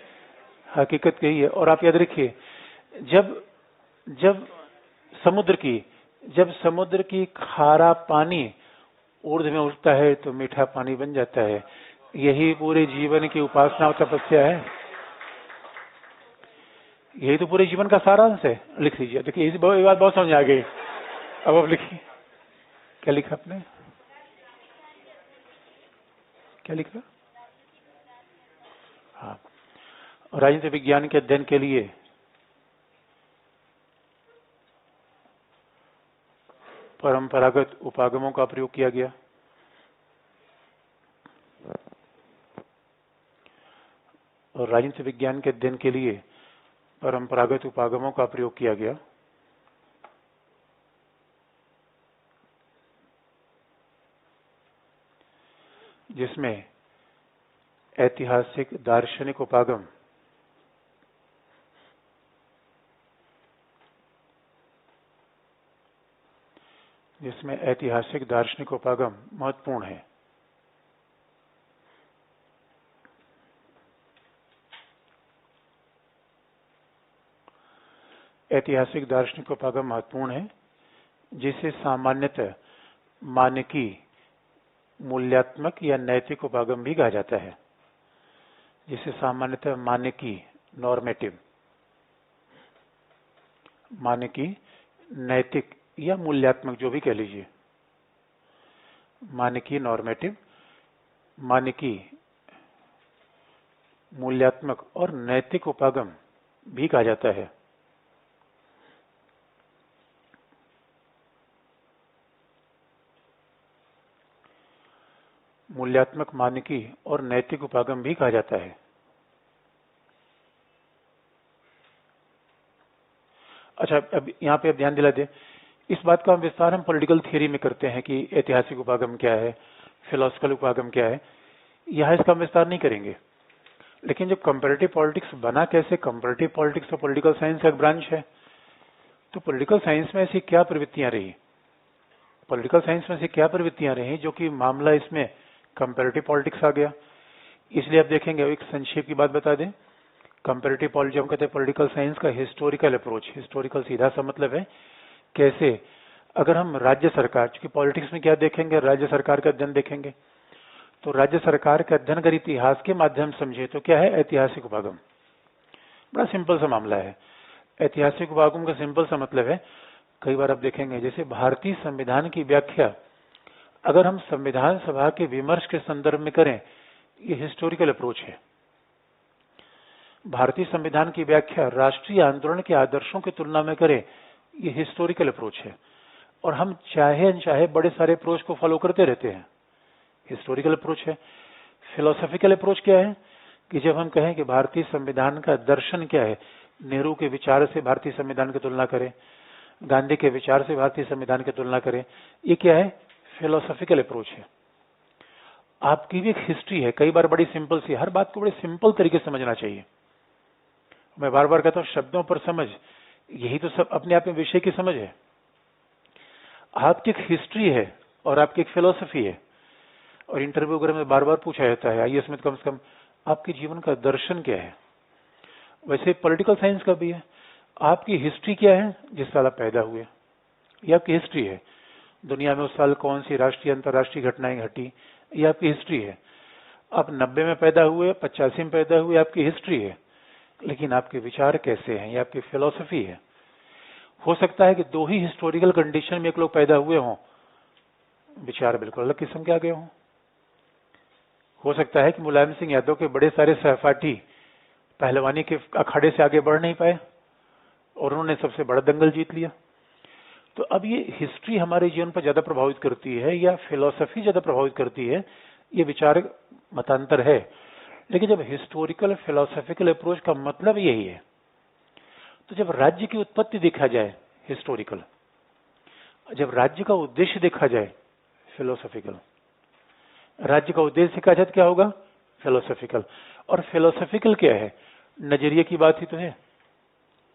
हकीकत यही है। और आप याद रखिए, जब जब समुद्र की खारा पानी ऊर्ध्व में उठता है तो मीठा पानी बन जाता है। यही पूरे जीवन की उपासना और तपस्या है, यही तो पूरे जीवन का सारांश है। लिख लीजिए, देखिए इस बात बहुत समझ आ गई। अब लिखिए, क्या लिखा आपने, क्या लिखा, हाँ, राजनीति विज्ञान के अध्ययन के लिए परंपरागत उपागमों का प्रयोग किया गया। और राजनीति विज्ञान के अध्ययन के लिए परंपरागत उपागमों का प्रयोग किया गया। जिसमें ऐतिहासिक दार्शनिक उपागम महत्वपूर्ण है। ऐतिहासिक दार्शनिक उपागम महत्वपूर्ण है, जिसे सामान्यतः मानकी, मूल्यात्मक या नैतिक उपागम भी कहा जाता है। जिसे सामान्यतः मानकी, नॉर्मेटिव, मानकी, नैतिक या मूल्यात्मक, जो भी कह लीजिए, मानकी, नॉर्मेटिव, मानकी, मूल्यात्मक और नैतिक उपागम भी कहा जाता है। मूल्यात्मक, मानकी और नैतिक उपागम भी कहा जाता है। अच्छा, अब यहाँ पे ध्यान दिला दे, इस बात का विस्तार हम पॉलिटिकल थियरी में करते हैं कि ऐतिहासिक उपागम क्या है, फिलोसफिकल उपागम क्या है। यहाँ इसका विस्तार नहीं करेंगे। लेकिन जब कंपैरेटिव पॉलिटिक्स बना कैसे, कंपैरेटिव पॉलिटिक्स तो पॉलिटिकल साइंस का एक ब्रांच है। तो पॉलिटिकल साइंस में ऐसी क्या प्रवृत्तियां रही, पॉलिटिकल साइंस में ऐसी क्या प्रवृत्तियां रही जो कि मामला इसमें कंपैरेटिव पॉलिटिक्स आ गया। इसलिए आप देखेंगे, एक संक्षेप की बात बता दें, कंपैरेटिव पॉलिटिक्स हम कहते हैं पॉलिटिकल साइंस का हिस्टोरिकल अप्रोच। हिस्टोरिकल सीधा सा मतलब है कैसे, अगर हम राज्य सरकार, क्योंकि पॉलिटिक्स में क्या देखेंगे, राज्य सरकार का अध्ययन देखेंगे, तो राज्य सरकार का अध्ययन अगर इतिहास के माध्यम समझे तो क्या है, ऐतिहासिक उपागम। बड़ा सिंपल सा मामला है। ऐतिहासिक उपागम का सिंपल सा मतलब है, कई बार आप देखेंगे जैसे भारतीय संविधान की व्याख्या अगर हम संविधान सभा के विमर्श के संदर्भ में करें, ये हिस्टोरिकल अप्रोच है। भारतीय संविधान की व्याख्या राष्ट्रीय आंदोलन के आदर्शों की तुलना में करें, ये हिस्टोरिकल अप्रोच है। और हम चाहे अनचाहे बड़े सारे अप्रोच को फॉलो करते रहते हैं, हिस्टोरिकल अप्रोच है। फिलोसॉफिकल अप्रोच क्या है कि जब हम कहें कि भारतीय संविधान का दर्शन क्या है, नेहरू के विचार से भारतीय संविधान की तुलना करें, गांधी के विचार से भारतीय संविधान की तुलना करें, ये क्या है, फिलोसॉफिकल अप्रोच है। आपकी भी एक हिस्ट्री है, कई बार बड़ी सिंपल सी, हर बात को बड़े सिंपल तरीके से समझना चाहिए। मैं बार बार कहता हूं, शब्दों पर समझ, यही तो सब अपने आप में विषय की समझ है। आपकी एक हिस्ट्री है और आपकी एक फिलोसफी है। और इंटरव्यू वगैरह में बार बार पूछा जाता है, आईएएस में कम से कम आपके जीवन का दर्शन क्या है। वैसे पॉलिटिकल साइंस का भी है, आपकी हिस्ट्री क्या है, जिस साल आप पैदा हुए, ये आपकी हिस्ट्री है। दुनिया में उस साल कौन सी राष्ट्रीय अंतर्राष्ट्रीय घटनाएं घटी, ये आपकी हिस्ट्री है। आप 90 में पैदा हुए, 85 में पैदा हुए, आपकी हिस्ट्री है। लेकिन आपके विचार कैसे हैं, ये आपकी फिलोसफी है। हो सकता है कि दो ही हिस्टोरिकल कंडीशन में एक लोग पैदा हुए हों, विचार बिल्कुल अलग किस्म के आ गए हों। हो सकता है कि मुलायम सिंह यादव के बड़े सारे सहपाठी पहलवानी के अखाड़े से आगे बढ़ नहीं पाए और उन्होंने सबसे बड़ा दंगल जीत लिया। तो अब ये हिस्ट्री हमारे जीवन पर ज्यादा प्रभावित करती है या फिलोसफी ज्यादा प्रभावित करती है, ये विचार मतांतर है। लेकिन जब हिस्टोरिकल फिलोसॉफिकल अप्रोच का मतलब यही है, तो जब राज्य की उत्पत्ति देखा जाए हिस्टोरिकल, जब राज्य का उद्देश्य देखा जाए फिलोसॉफिकल, राज्य का उद्देश्य देखा जाए तो क्या होगा, फिलोसॉफिकल। और फिलोसॉफिकल क्या है, नजरिए की बात ही तो है,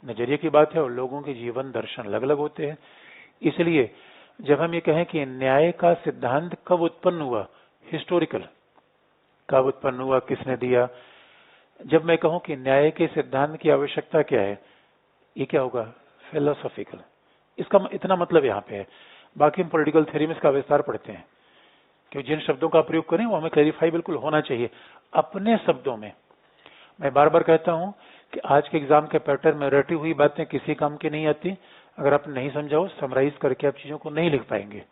नजरिए की बात है। और लोगों के जीवन दर्शन अलग अलग होते हैं। इसलिए जब हम ये कहें कि न्याय का सिद्धांत कब उत्पन्न हुआ, हिस्टोरिकल, कब उत्पन्न हुआ, किसने दिया। जब मैं कहूं कि न्याय के सिद्धांत की आवश्यकता क्या है, ये क्या होगा, फिलोसॉफिकल। इसका इतना मतलब यहाँ पे है। बाकी हम पॉलिटिकल थ्योरी में इसका विस्तार पढ़ते हैं, क्योंकि जिन शब्दों का प्रयोग करें वो हमें क्लैरिफाई बिल्कुल होना चाहिए अपने शब्दों में। मैं बार बार कहता हूं कि आज के एग्जाम के पैटर्न में रटी हुई बातें किसी काम की नहीं आती। अगर आप नहीं समझाओ, समराइज करके आप चीजों को नहीं लिख पाएंगे,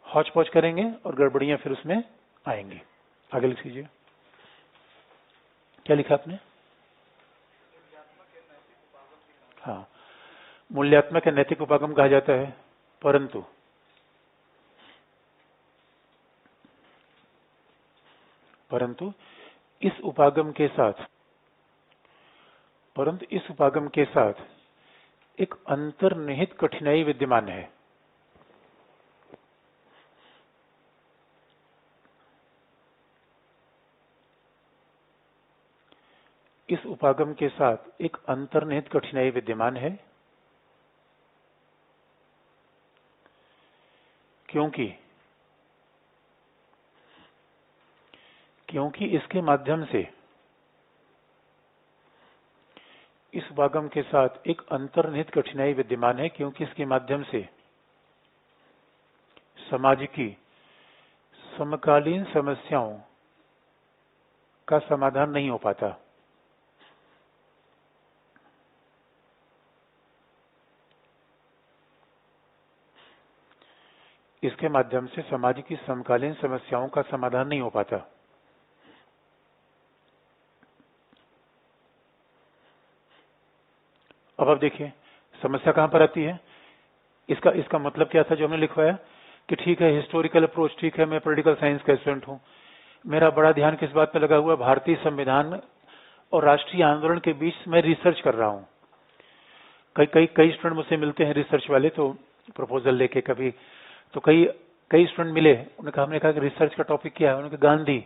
हौच पौच करेंगे और गड़बड़ियां फिर उसमें आएंगी। आगे लिख लीजिए, क्या लिखा आपने। हाँ, मूल्यात्मक या नैतिक उपागम कहा जाता है, परंतु इस उपागम के साथ एक अंतर्निहित कठिनाई विद्यमान है। इस उपागम के साथ एक अंतर्निहित कठिनाई विद्यमान है, क्योंकि इसके माध्यम से इस उपागम के साथ एक अंतर्निहित कठिनाई विद्यमान है, क्योंकि इसके माध्यम से समाज की समकालीन समस्याओं का समाधान नहीं हो पाता। इसके माध्यम से समाज की समकालीन समस्याओं का समाधान नहीं हो पाता। अब आप देखिए समस्या कहां पर आती है। इसका मतलब क्या था जो हमने लिखवाया कि ठीक है हिस्टोरिकल अप्रोच, ठीक है मैं पॉलिटिकल साइंस का स्टूडेंट हूं, मेरा बड़ा ध्यान किस बात पे लगा हुआ, भारतीय संविधान और राष्ट्रीय आंदोलन के बीच मैं रिसर्च कर रहा हूं। कई स्टूडेंट मुझसे मिलते हैं रिसर्च वाले, तो प्रपोजल लेके कभी, तो कई स्टूडेंट मिले, हमने कहा कि रिसर्च का टॉपिक क्या है, उन्होंने कहा गांधी।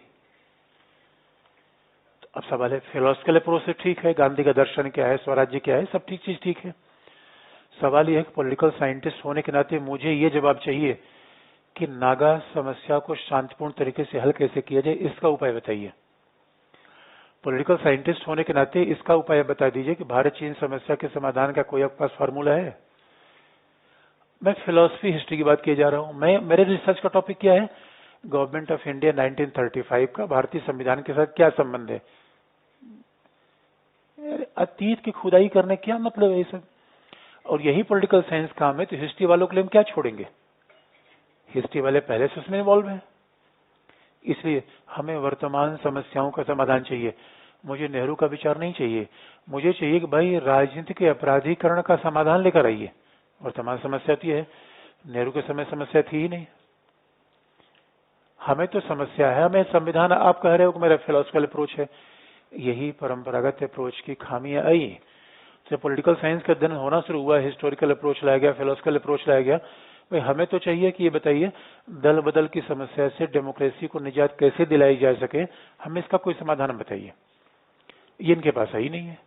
तो अब सवाल है फिलोसफिकल अप्रोच से ठीक है, गांधी का दर्शन क्या है, स्वराज्य क्या है, सब ठीक चीज है। सवाल यह है कि पॉलिटिकल साइंटिस्ट होने के नाते मुझे ये जवाब चाहिए कि नागा समस्या को शांतिपूर्ण तरीके से हल कैसे किया जाए, इसका उपाय बताइए। पॉलिटिकल साइंटिस्ट होने के नाते इसका उपाय बता दीजिए कि भारत चीन समस्या के समाधान का कोई आपके पास फार्मूला है। मैं फिलोसफी हिस्ट्री की बात किए जा रहा हूं। मेरे रिसर्च का टॉपिक क्या है, गवर्नमेंट ऑफ इंडिया 1935 का भारतीय संविधान के साथ क्या संबंध है। अतीत की खुदाई करने क्या मतलब है ये सब। और यही पॉलिटिकल साइंस काम है, तो हिस्ट्री वालों के लिए हम क्या छोड़ेंगे। हिस्ट्री वाले पहले से उसमें इन्वॉल्व है। इसलिए हमें वर्तमान समस्याओं का समाधान चाहिए। मुझे नेहरू का विचार नहीं चाहिए, मुझे चाहिए कि भाई राजनीति के अपराधीकरण का समाधान लेकर आइए। वर्तमान समस्या तो है, नेहरू के समय समस्या थी ही नहीं। हमें तो समस्या है, हमें संविधान, आप कह रहे हो कि मेरा फिलोसफिकल अप्रोच है, यही परंपरागत अप्रोच की खामियां आई। तो पॉलिटिकल साइंस का अध्ययन होना शुरू हुआ, हिस्टोरिकल अप्रोच लाया गया, फिलोसफिकल अप्रोच लाया गया। भाई हमें तो चाहिए कि ये बताइए दल बदल की समस्या से डेमोक्रेसी को निजात कैसे दिलाई जा सके, हमें इसका कोई समाधान बताइए। ये इनके पास ही नहीं है।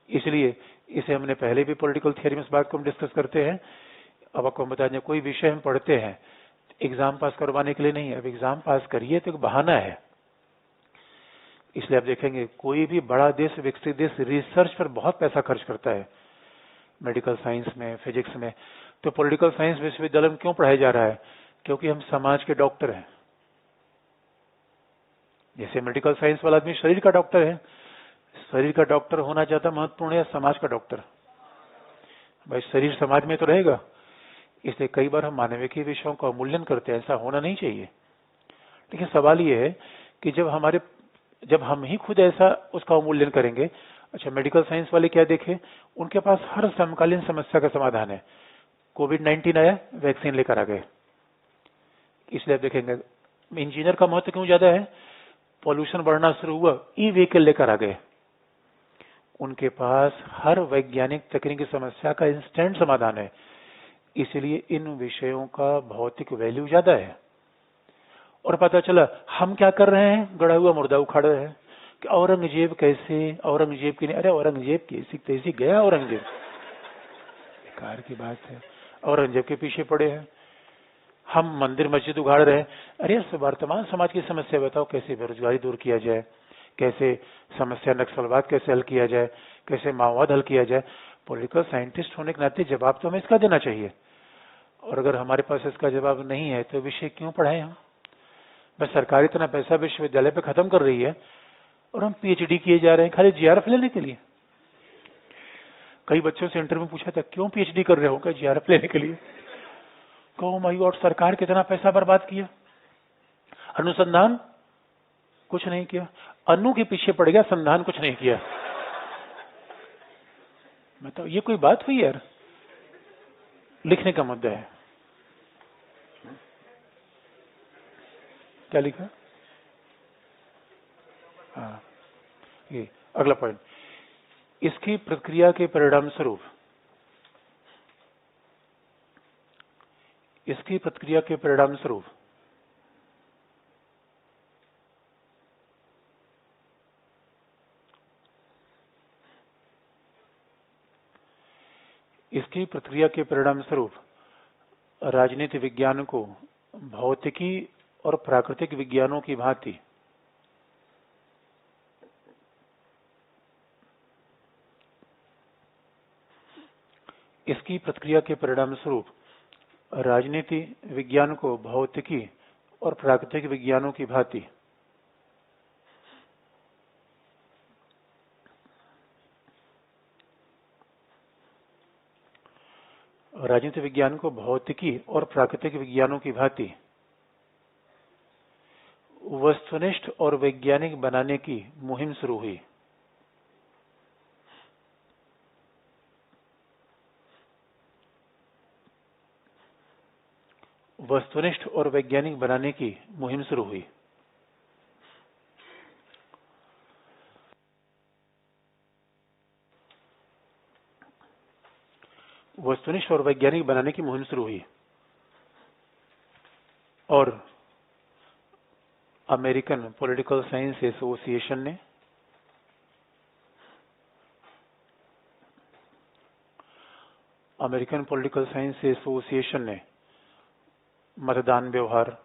इसलिए इसे हमने पहले भी पॉलिटिकल थियरी में इस बात को हम डिस्कस करते हैं। अब आपको हम बता दें, कोई विषय हम पढ़ते हैं एग्जाम पास करवाने के लिए नहीं है। अब एग्जाम पास करिए तो एक बहाना है। इसलिए आप देखेंगे कोई भी बड़ा देश, विकसित देश रिसर्च पर बहुत पैसा खर्च करता है, मेडिकल साइंस में, फिजिक्स में। तो पॉलिटिकल साइंस विश्वविद्यालय में क्यों पढ़ाया जा रहा है, क्योंकि हम समाज के डॉक्टर हैं। जैसे मेडिकल साइंस वाला आदमी शरीर का डॉक्टर है, शरीर का डॉक्टर होना ज्यादा महत्वपूर्ण है समाज का डॉक्टर। भाई शरीर समाज में तो रहेगा। इसलिए कई बार हम मानविकी विषयों का अवमूल्यन करते हैं, ऐसा होना नहीं चाहिए। लेकिन सवाल ये है कि जब हम ही खुद ऐसा उसका अवमूल्यन करेंगे। अच्छा, मेडिकल साइंस वाले क्या देखे, उनके पास हर समकालीन समस्या का समाधान है। कोविड-19 आया, वैक्सीन लेकर आ गए। इसलिए आप देखेंगे इंजीनियर का महत्व क्यों ज्यादा है, पॉल्यूशन बढ़ना शुरू हुआ, ई व्हीकल लेकर आ गए। उनके पास हर वैज्ञानिक तकनीकी समस्या का इंस्टेंट समाधान है। इसलिए इन विषयों का भौतिक वैल्यू ज्यादा है। और पता चला हम क्या कर रहे हैं, गड़ा हुआ मुर्दा उखाड़ रहे हैं कि औरंगजेब कैसे, औरंगजेब की नहीं, अरे औरंगजेब कैसी तैसी गया औरंगजेब, बेकार की बात है। औरंगजेब के पीछे पड़े हैं। हम मंदिर मस्जिद उगाड़ रहे हैं। अरे वर्तमान समाज की समस्या बताओ, कैसे बेरोजगारी दूर किया जाए, कैसे समस्या नक्सलवाद कैसे हल किया जाए, कैसे माओवाद हल किया जाए। पॉलिटिकल साइंटिस्ट होने के नाते जवाब तो हमें इसका देना चाहिए। और अगर हमारे पास इसका जवाब नहीं है तो विषय क्यों पढ़ाएं हम। बस सरकार इतना पैसा विश्वविद्यालय पे खत्म कर रही है और हम पीएचडी किए जा रहे हैं खाली जीआरएफ लेने के लिए। कई बच्चों से इंटरव्यू पूछा था, क्यों पीएचडी कर रहे हो, क्या जीआरएफ लेने के लिए। कहो माई और सरकार कितना पैसा बर्बाद किया, अनुसंधान कुछ नहीं किया, अनु के पीछे पड़ गया, संधान कुछ नहीं किया। मतलब ये कोई बात हुई यार। लिखने का मुद्दा है, क्या लिखा। हाँ, ये अगला पॉइंट, इसकी प्रक्रिया के परिणाम स्वरूप, इसकी प्रतिक्रिया के परिणाम स्वरूप इसकी प्रक्रिया के परिणाम स्वरूप राजनीति विज्ञान को भौतिकी और प्राकृतिक विज्ञानों की भांति इसकी प्रक्रिया के परिणाम स्वरूप राजनीति विज्ञान को भौतिकी और प्राकृतिक विज्ञानों की भांति राजनीति विज्ञान को भौतिकी और प्राकृतिक विज्ञानों की भांति वस्तुनिष्ठ और वैज्ञानिक बनाने की मुहिम शुरू हुई। वस्तुनिष्ठ और वैज्ञानिक बनाने की मुहिम शुरू हुई। वस्तुनिष्ठ और वैज्ञानिक बनाने की मुहिम शुरू हुई और अमेरिकन पॉलिटिकल साइंस एसोसिएशन ने मतदान व्यवहार,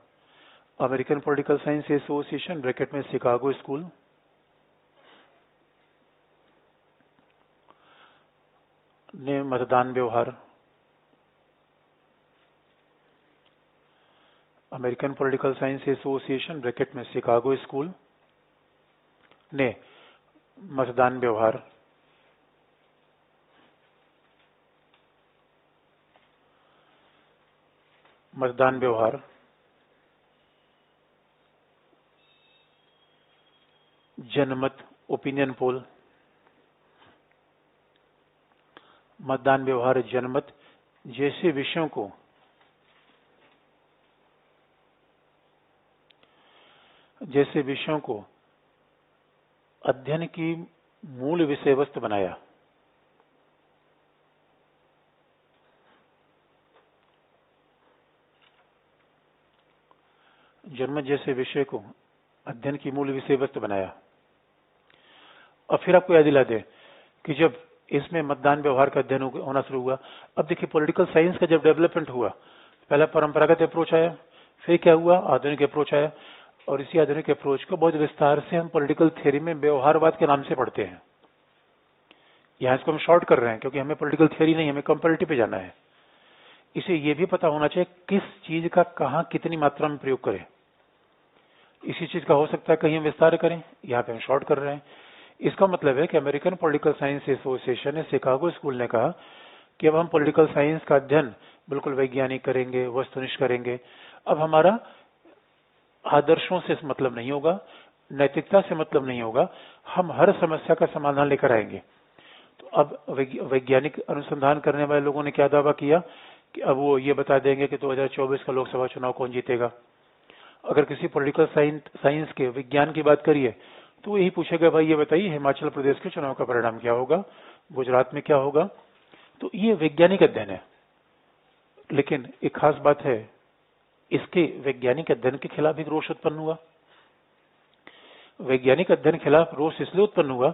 American political science association bracket में शिकागो स्कूल ने मतदान व्यवहार, American political science association bracket में शिकागो स्कूल ने मतदान व्यवहार, जनमत ओपिनियन पोल, मतदान व्यवहार जनमत जैसे विषयों को अध्ययन की मूल विषय वस्तु बनाया। जनमत जैसे विषय को अध्ययन की मूल विषय वस्तु बनाया। और फिर आपको याद दिला दे कि जब इसमें मतदान व्यवहार का अध्ययन होना शुरू हुआ, अब देखिए पॉलिटिकल साइंस का जब डेवलपमेंट हुआ, पहला परंपरागत अप्रोच आया, फिर क्या हुआ, आधुनिक अप्रोच आया। और इसी आधुनिक अप्रोच को बहुत विस्तार से हम पॉलिटिकल थ्योरी में व्यवहारवाद के नाम से पढ़ते हैं। यहाँ इसको हम शॉर्ट कर रहे हैं क्योंकि हमें पॉलिटिकल थ्योरी नहीं, हमें कंपैरेटिव पे जाना है। इसे ये भी पता होना चाहिए किस चीज का कहाँ कितनी मात्रा में प्रयोग करें। इसी चीज का हो सकता है कहीं हम विस्तार करें, यहाँ पे हम शॉर्ट कर रहे हैं। इसका मतलब है कि अमेरिकन पॉलिटिकल साइंस एसोसिएशन ने, शिकागो स्कूल ने कहा कि अब हम पॉलिटिकल साइंस का अध्ययन बिल्कुल वैज्ञानिक करेंगे, वस्तुनिष्ठ करेंगे। अब हमारा आदर्शों से मतलब नहीं होगा, नैतिकता से मतलब नहीं होगा, हम हर समस्या का समाधान लेकर आएंगे। तो अब वैज्ञानिक अनुसंधान करने वाले लोगों ने क्या दावा किया कि अब वो ये बता देंगे कि 2024 का लोकसभा चुनाव कौन जीतेगा। अगर किसी पॉलिटिकल साइंस के विज्ञान की बात करिए तो यही पूछेगा, भाई ये बताइए हिमाचल प्रदेश के चुनाव का परिणाम क्या होगा, गुजरात में क्या होगा। तो ये वैज्ञानिक अध्ययन है। लेकिन एक खास बात है, इसके वैज्ञानिक अध्ययन के खिलाफ एक रोष उत्पन्न हुआ। वैज्ञानिक अध्ययन के खिलाफ रोष इसलिए उत्पन्न हुआ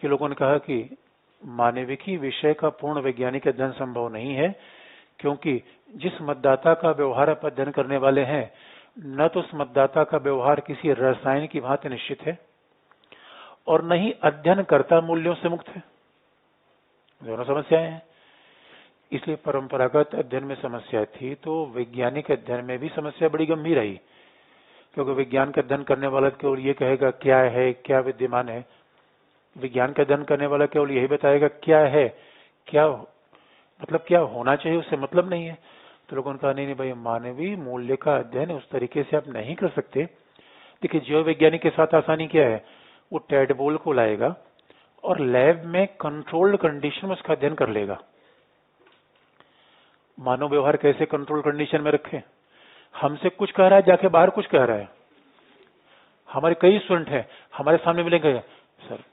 कि लोगों ने कहा कि मानविकी विषय का पूर्ण वैज्ञानिक अध्ययन संभव नहीं है, क्योंकि जिस मतदाता का व्यवहार आप अध्ययन करने वाले हैं, न तो उस मतदाता का व्यवहार किसी रसायन की भांति निश्चित है और न ही अध्ययनकर्ता मूल्यों से मुक्त है। दोनों समस्याएं हैं। इसलिए परंपरागत अध्ययन में समस्या थी तो वैज्ञानिक अध्ययन में भी समस्या बड़ी गंभीर आई, क्योंकि विज्ञान का अध्ययन करने वाला केवल ये कहेगा क्या है, क्या विद्यमान है। विज्ञान का अध्ययन करने वाला केवल यही बताएगा क्या है, क्या मतलब क्या होना चाहिए, उससे मतलब नहीं है। तो लोगों ने कहा नहीं भाई, मानवीय मूल्य का अध्ययन उस तरीके से आप नहीं कर सकते। देखिए जीव वैज्ञानिक के साथ आसानी क्या है, वो टैडपोल को लाएगा और लैब में कंट्रोल्ड कंडीशन में उसका अध्ययन कर लेगा। मानव व्यवहार कैसे कंट्रोल कंडीशन में रखे, हमसे कुछ कह रहा है, जाके बाहर कुछ कह रहा है। हमारे कई स्टूडेंट हैं, हमारे सामने मिलेंगे, सर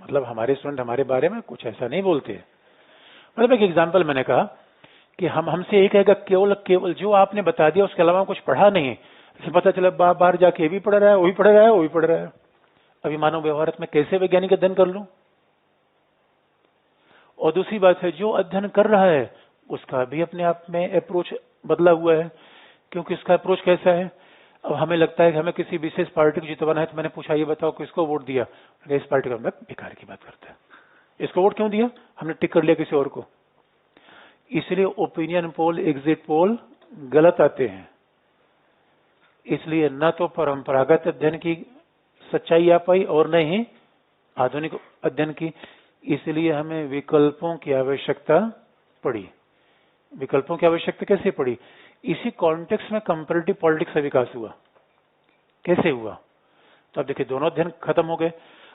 मतलब हमारे स्टूडेंट हमारे बारे में कुछ ऐसा नहीं बोलते। मतलब एक एग्जांपल मैंने कहा कि हमसे एक कहेगा केवल जो आपने बता दिया उसके अलावा कुछ पढ़ा नहीं है। पता चला बाहर जाके भी पढ़ रहा है, वो भी पढ़ रहा है, वो भी पढ़ रहा है। अभी मानव व्यवहार में कैसे वैज्ञानिक अध्ययन कर लूं? और दूसरी बात है, जो अध्ययन कर रहा है उसका भी अपने आप में अप्रोच बदला हुआ है, क्योंकि इसका अप्रोच कैसा है? अब हमें लगता है कि हमें किसी विशेष पार्टी को जितवाना है, तो मैंने पूछा ये बताओ किसको वोट दिया? इस पार्टी का। मैं बेकार की बात करता है, इसको वोट क्यों दिया? हमने टिक कर लिया किसी और को। इसलिए ओपिनियन पोल, एग्जिट पोल गलत आते हैं। इसलिए न तो परंपरागत अध्ययन की सच्चाई आ पाई और न ही आधुनिक अध्ययन की। इसलिए हमें विकल्पों की आवश्यकता पड़ी। विकल्पों की आवश्यकता कैसे पड़ी? इसी कॉन्टेक्स्ट में कंपैरेटिव पॉलिटिक्स का विकास हुआ। कैसे हुआ? तो अब देखिए, दोनों अध्ययन खत्म हो गए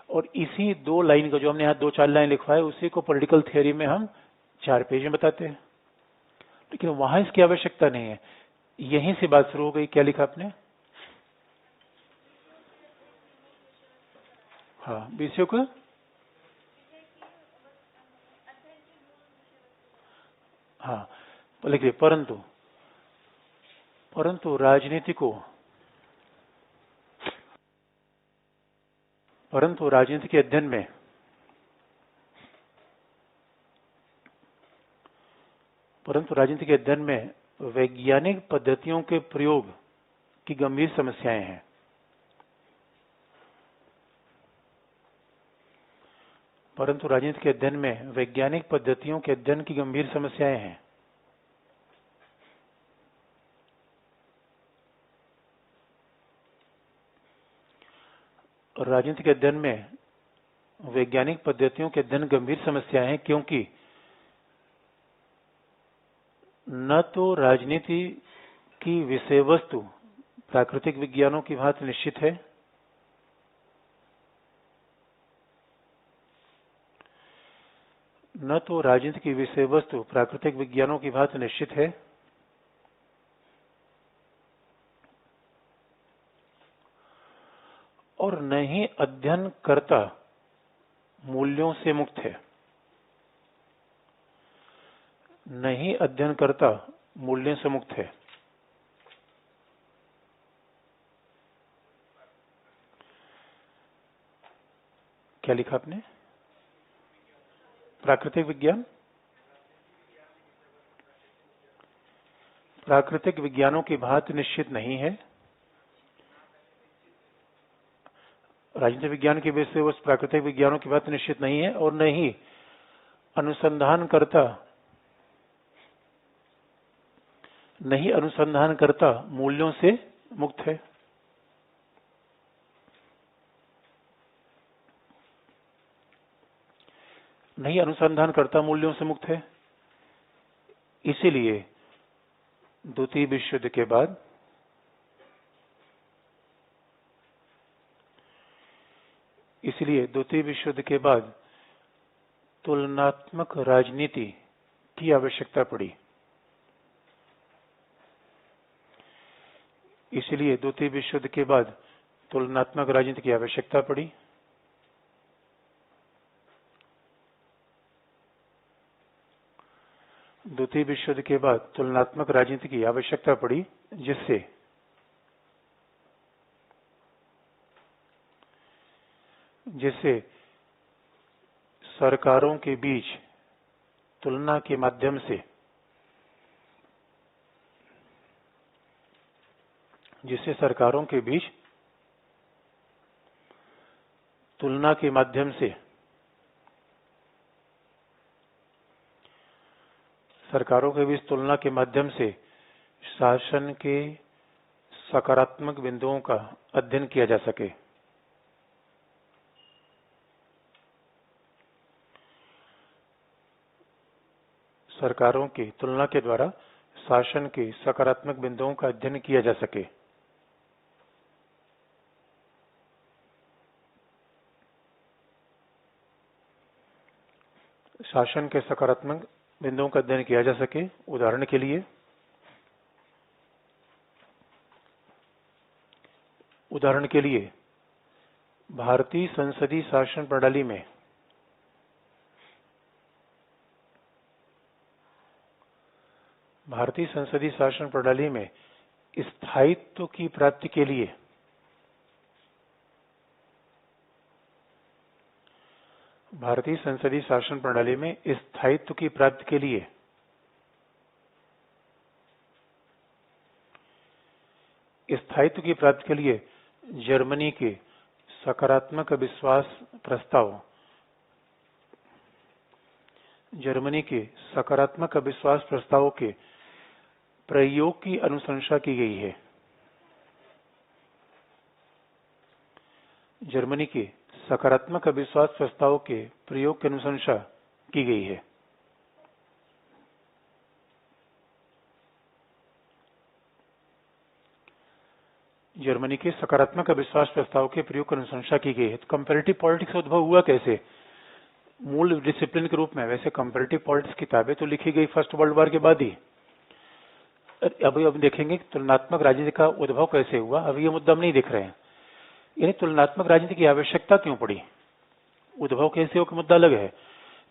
और इसी 2 लाइन का, जो हमने यहाँ 2-4 लाइन लिखवा है, उसी को पॉलिटिकल थियोरी में हम 4 पेज में बताते हैं। लेकिन वहां इसकी आवश्यकता नहीं है। यहीं से बात शुरू हो गई। क्या लिखा आपने? हाँ, विषयों का। हाँ, तो लिखिए, परंतु राजनीति के अध्ययन में वैज्ञानिक पद्धतियों के प्रयोग की गंभीर समस्याएं हैं। परंतु राजनीति के अध्ययन में वैज्ञानिक पद्धतियों के अध्ययन की गंभीर समस्याएं हैं। और राजनीति के अध्ययन में वैज्ञानिक पद्धतियों के अध्ययन गंभीर समस्याएं हैं, क्योंकि न तो राजनीति की विषय वस्तु प्राकृतिक विज्ञानों की भांति निश्चित है, न तो राजनीति की विषय वस्तु प्राकृतिक विज्ञानों की भांति निश्चित है, और न ही अध्ययनकर्ता मूल्यों से मुक्त है। न ही अध्ययनकर्ता मूल्यों से मुक्त है। क्या लिखा आपने? प्राकृतिक विज्ञान, प्राकृतिक विज्ञानों की भांति निश्चित नहीं है। राजनीतिक विज्ञान की विषय वस्तु प्राकृतिक विज्ञानों की भांति निश्चित नहीं है, और न ही अनुसंधानकर्ता मूल्यों से मुक्त है। नहीं अनुसंधानकर्ता मूल्यों से मुक्त है। इसीलिए द्वितीय विश्व युद्ध के बाद तुलनात्मक राजनीति की आवश्यकता पड़ी। इसलिए द्वितीय विश्व युद्ध के बाद तुलनात्मक राजनीति की आवश्यकता पड़ी। द्वितीय विश्व युद्ध के बाद तुलनात्मक राजनीति की आवश्यकता पड़ी, जिससे सरकारों के बीच तुलना के माध्यम से शासन के सकारात्मक बिंदुओं का अध्ययन किया जा सके। सरकारों की तुलना के द्वारा शासन के सकारात्मक बिंदुओं का अध्ययन किया जा सके। शासन के सकारात्मक बिंदुओं का अध्ययन किया जा सके। उदाहरण के लिए भारतीय संसदीय शासन प्रणाली में स्थायित्व की प्राप्ति के लिए भारतीय संसदीय शासन प्रणाली में स्थायित्व की प्राप्ति के लिए जर्मनी के सकारात्मक अविश्वास प्रस्तावों के प्रयोग की अनुशंसा की गई है। जर्मनी के सकारात्मक अविश्वास प्रस्तावों के प्रयोग की अनुशंसा की गई है। जर्मनी के सकारात्मक अविश्वास प्रस्ताव के प्रयोग की अनुशंसा की गई है। तो कंपैरेटिव पॉलिटिक्स उद्भव हुआ कैसे? मूल डिसिप्लिन के रूप में। वैसे कंपैरेटिव पॉलिटिक्स किताबें तो लिखी गई फर्स्ट वर्ल्ड वॉर के बाद ही। अब देखेंगे तुलनात्मक राजनीति का उद्भव कैसे हुआ। अभी ये मुद्दा हम नहीं देख रहे हैं। यानी तुलनात्मक राजनीति की आवश्यकता क्यों पड़ी? उद्भव कैसे हो का मुद्दा अलग है।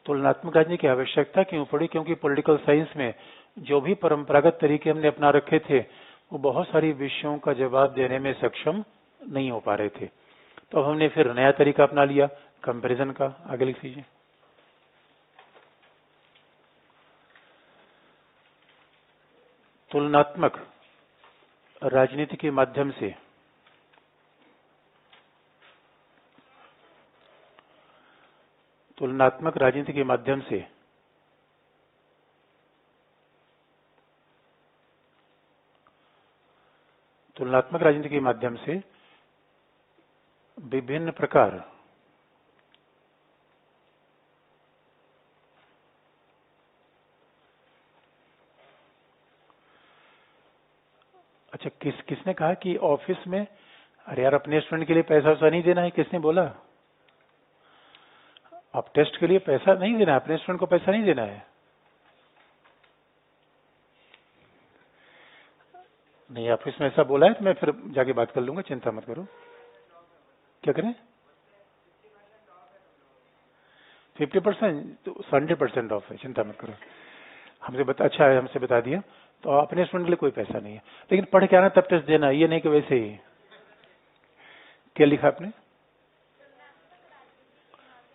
तुलनात्मक राजनीति की आवश्यकता क्यों पड़ी? क्योंकि पॉलिटिकल साइंस में जो भी परंपरागत तरीके हमने अपना रखे थे वो बहुत सारी विषयों का जवाब देने में सक्षम नहीं हो पा रहे थे। तो अब हमने फिर नया तरीका अपना लिया कंपैरिजन का। आगे लिख लीजिए। तुलनात्मक राजनीति के माध्यम से तुलनात्मक राजनीति के माध्यम से विभिन्न प्रकार अच्छा किसने कहा कि ऑफिस में अरे यार अपने स्टूडेंट के लिए पैसा वैसा नहीं देना है? किसने बोला? आप टेस्ट के लिए पैसा नहीं देना है, अपने स्टूडेंट को पैसा नहीं देना है? नहीं, ऑफिस में ऐसा बोला है तो मैं फिर जाके बात कर लूंगा, चिंता मत करो। क्या करें? 50% तो 100% ऑफ है, चिंता मत करो। अच्छा है हमसे बता दिया। तो अपने स्टूडेंट के लिए कोई पैसा नहीं है, लेकिन पढ़ के आना तब टेस्ट देना, ये नहीं कि वैसे ही। क्या लिखा आपने?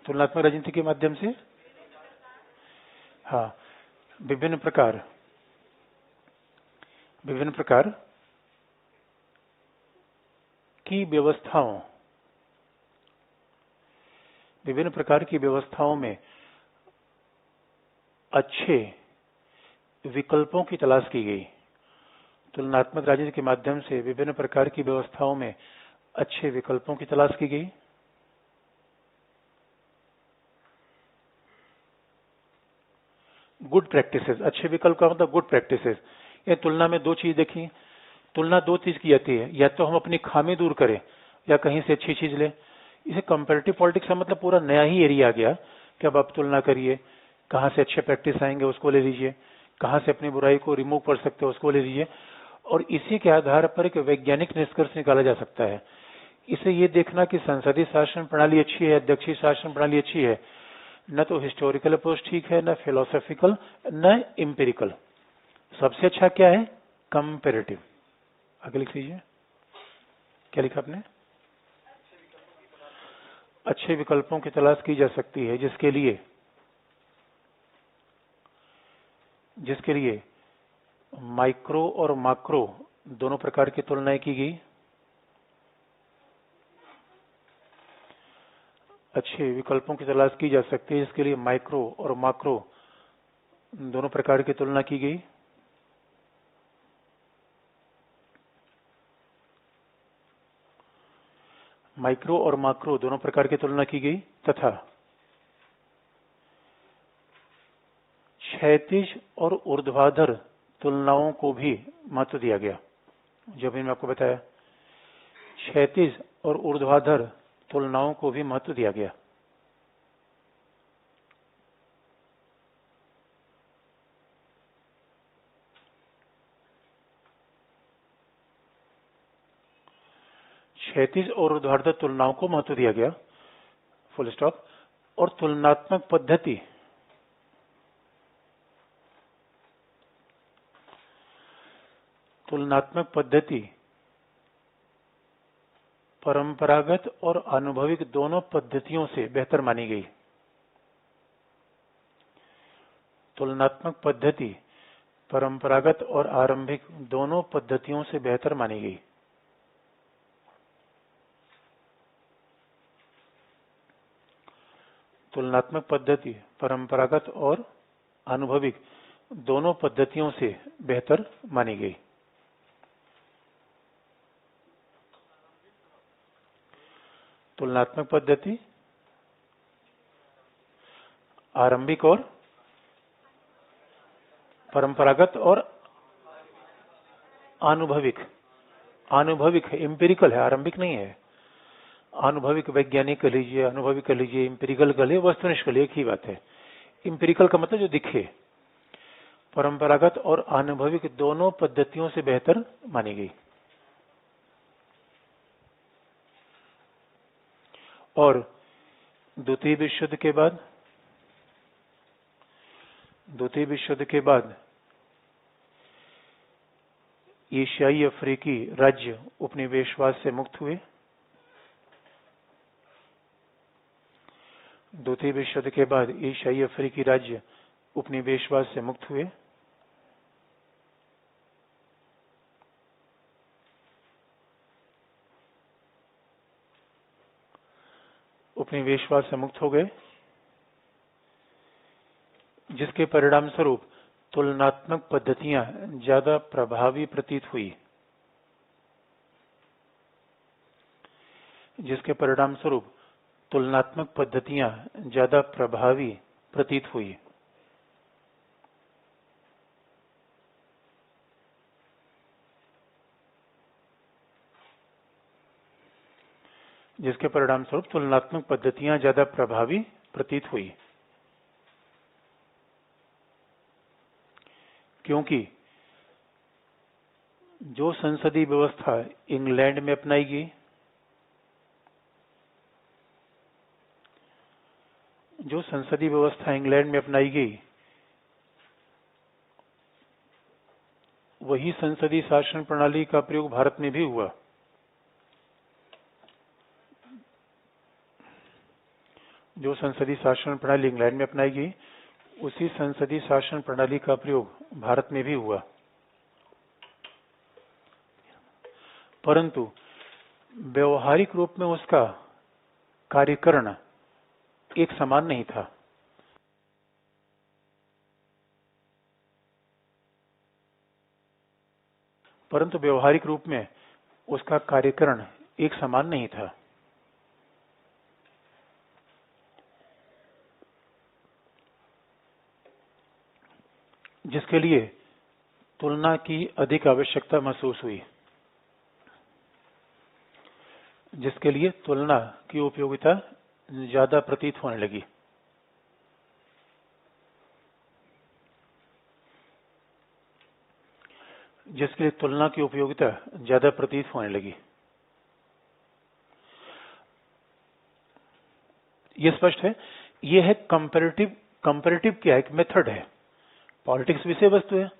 तुलनात्मक राजनीति के माध्यम से हाँ विभिन्न प्रकार की व्यवस्थाओं में अच्छे विकल्पों की तलाश की गई। तुलनात्मक राजनीति के माध्यम से विभिन्न प्रकार की व्यवस्थाओं में अच्छे विकल्पों की तलाश की गई। गुड प्रैक्टिसेस, अच्छे विकल्प का मतलब गुड प्रैक्टिसेस। ये तुलना में दो चीज देखी। तुलना दो चीज की जाती है, या तो हम अपनी खामी दूर करें या कहीं से अच्छी चीज लें। इसे कंपैरेटिव पॉलिटिक्स का मतलब पूरा नया ही एरिया आ गया कि अब आप तुलना करिए, कहां से अच्छे प्रैक्टिस आएंगे उसको ले लीजिए, कहां से अपनी बुराई को रिमूव कर सकते हो उसको ले लीजिए, और इसी के आधार पर एक वैज्ञानिक निष्कर्ष निकाला जा सकता है। इसे ये देखना कि संसदीय शासन प्रणाली अच्छी है, अध्यक्षीय शासन प्रणाली अच्छी है, न तो हिस्टोरिकल अप्रोच ठीक है, न फिलोसॉफिकल, न एम्पिरिकल। सबसे अच्छा क्या है? कंपैरेटिव। आगे लिख लीजिए। क्या लिखा आपने? अच्छे विकल्पों की तलाश की जा सकती है जिसके लिए माइक्रो और माक्रो दोनों प्रकार की तुलनाएं की गई। अच्छे विकल्पों की तलाश की जा सकती है जिसके लिए माइक्रो और माक्रो दोनों प्रकार की तुलना की गई। माइक्रो और माक्रो दोनों प्रकार की तुलना की गई तथा क्षैतिज और ऊर्ध्वाधर तुलनाओं को भी महत्व दिया गया। जो भी मैं आपको बताया, क्षैतिज और ऊर्ध्वाधर तुलनाओं को भी महत्व दिया गया। क्षैतिज और ऊर्ध्वाधर तुलनाओं को महत्व दिया गया, फुल स्टॉप। और तुलनात्मक पद्धति परंपरागत और अनुभविक दोनों पद्धतियों से बेहतर मानी गई। तुलनात्मक पद्धति परंपरागत और आरंभिक दोनों पद्धतियों से बेहतर मानी गई। तुलनात्मक पद्धति परंपरागत और अनुभविक दोनों पद्धतियों से बेहतर मानी गई। तुलनात्मक पद्धति आरंभिक और परंपरागत और अनुभविक। अनुभविक है, एम्पिरिकल है, आरंभिक नहीं है। अनुभविक वैज्ञानिक कह लीजिए, अनुभविक कह लीजिए, एम्पिरिकल कह लीजिए, वस्तुनिष्ठ कह लीजिए, एक ही बात है। एम्पिरिकल का मतलब जो दिखे। परंपरागत और अनुभविक दोनों पद्धतियों से बेहतर मानी गई। और द्वितीय विश्व युद्ध के बाद एशियाई अफ्रीकी राज्य उपनिवेशवाद से मुक्त हुए। द्वितीय विश्व युद्ध के बाद एशियाई अफ्रीकी राज्य उपनिवेशवाद से मुक्त हुए। उपनिवेशवाद से मुक्त हो गए, जिसके परिणाम स्वरूप तुलनात्मक पद्धतियां ज्यादा प्रभावी प्रतीत हुई। जिसके परिणाम स्वरूप तुलनात्मक पद्धतियां ज्यादा प्रभावी प्रतीत हुई। जिसके परिणाम स्वरूप तुलनात्मक पद्धतियां ज्यादा प्रभावी प्रतीत हुई। क्योंकि जो संसदीय व्यवस्था इंग्लैंड में अपनाई गई, वही संसदीय शासन प्रणाली का प्रयोग भारत में भी हुआ। जो संसदीय शासन प्रणाली इंग्लैंड में अपनाई गई, उसी संसदीय शासन प्रणाली का प्रयोग भारत में भी हुआ। परंतु व्यवहारिक रूप में उसका कार्यकरण एक समान नहीं था। परंतु व्यवहारिक रूप में उसका कार्यकरण एक समान नहीं था। जिसके लिए तुलना की अधिक आवश्यकता महसूस हुई। जिसके लिए तुलना की उपयोगिता ज्यादा प्रतीत होने लगी। जिसके लिए तुलना की उपयोगिता ज्यादा प्रतीत होने लगी। यह स्पष्ट है। यह है कंपैरेटिव क्या है? एक मेथड है। पॉलिटिक्स विषय वस्तु है,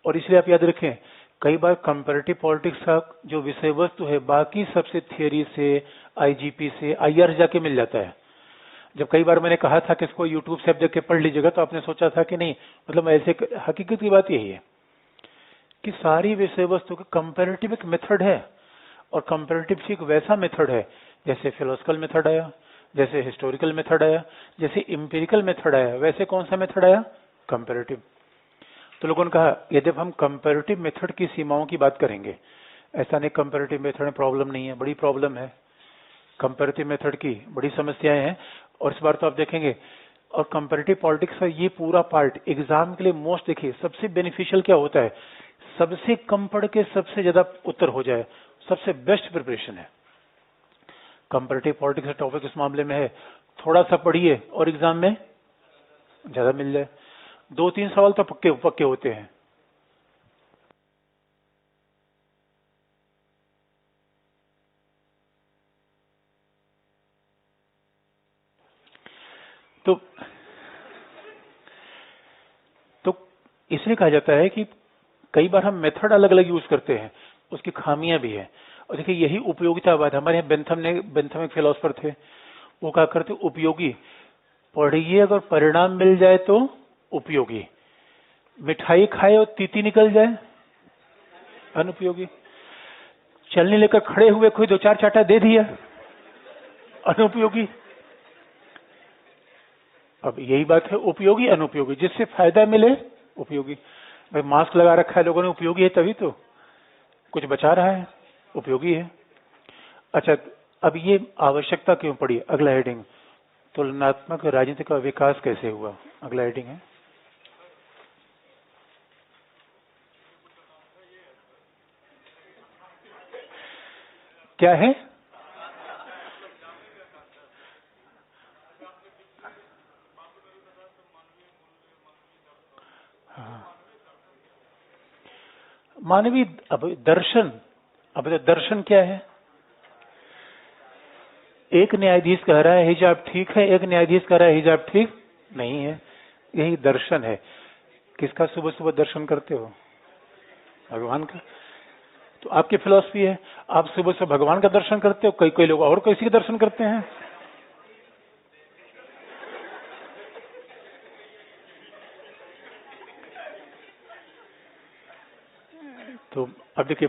और इसलिए आप याद रखें, कई बार कंपैरेटिव पॉलिटिक्स का जो विषय वस्तु है बाकी सबसे थियरी से, आईजीपी से, आईआर जाके मिल जाता है। जब कई बार मैंने कहा था कि इसको यूट्यूब से आप जाके पढ़ लीजिएगा, तो आपने सोचा था कि नहीं, मतलब ऐसे हकीकत की बात यही है कि सारी विषय वस्तु का कंपैरेटिव एक मेथड है। और कंपैरेटिव एक वैसा मेथड है जैसे फिलोसॉफिकल मेथड आया, जैसे हिस्टोरिकल मेथड आया, जैसे एम्पिरिकल मेथड आया, वैसे कौन सा मेथड आया? कंपैरेटिव। तो लोगों ने कहा यदि हम कंपैरेटिव मेथड की सीमाओं की बात करेंगे, ऐसा नहीं कंपैरेटिव मेथड में प्रॉब्लम नहीं है, बड़ी प्रॉब्लम है। कंपैरेटिव मेथड की बड़ी समस्याएं हैं, और इस बार तो आप देखेंगे। और कंपैरेटिव पॉलिटिक्स का ये पूरा पार्ट एग्जाम के लिए मोस्ट, देखिए सबसे बेनिफिशियल क्या होता है? सबसे कम पढ़ के सबसे ज्यादा उत्तर हो जाए, सबसे बेस्ट प्रिपरेशन है। कंपैरेटिव पॉलिटिक्स का टॉपिक इस मामले में है, थोड़ा सा पढ़िए और एग्जाम में ज्यादा मिल जाए। 2-3 सवाल तो पक्के होते हैं। तो इसलिए कहा जाता है कि कई बार हम मेथड अलग अलग यूज करते हैं, उसकी खामियां भी है। और देखिए यही उपयोगितावाद, हमारे यहाँ बेंथम एक फिलोसफर थे, वो कहा करते उपयोगी पढ़िए, अगर परिणाम मिल जाए तो उपयोगी। मिठाई खाए और तीती निकल जाए, अनुपयोगी। चलने लेकर खड़े हुए कोई 2-4 चाटा दे दिया, अनुपयोगी। अब यही बात है, उपयोगी अनुपयोगी, जिससे फायदा मिले उपयोगी। भाई मास्क लगा रखा है लोगों ने, उपयोगी है तभी तो, कुछ बचा रहा है, उपयोगी है। अच्छा, अब ये आवश्यकता क्यों पड़ी? अगला हेडिंग, तुलनात्मक राजनीति का विकास कैसे हुआ, अगला हेडिंग है। क्या है? मानवीय, अब दर्शन, अब दर्शन क्या है? एक न्यायाधीश कह रहा है हिजाब ठीक है, एक न्यायाधीश कह रहा है हिजाब ठीक नहीं है, यही दर्शन है। किसका सुबह सुबह दर्शन करते हो? भगवान का। तो आपकी फिलॉसफी है, आप सुबह से भगवान का दर्शन करते हो, कई कई लोग और किसी का दर्शन करते हैं। तो अब देखिए,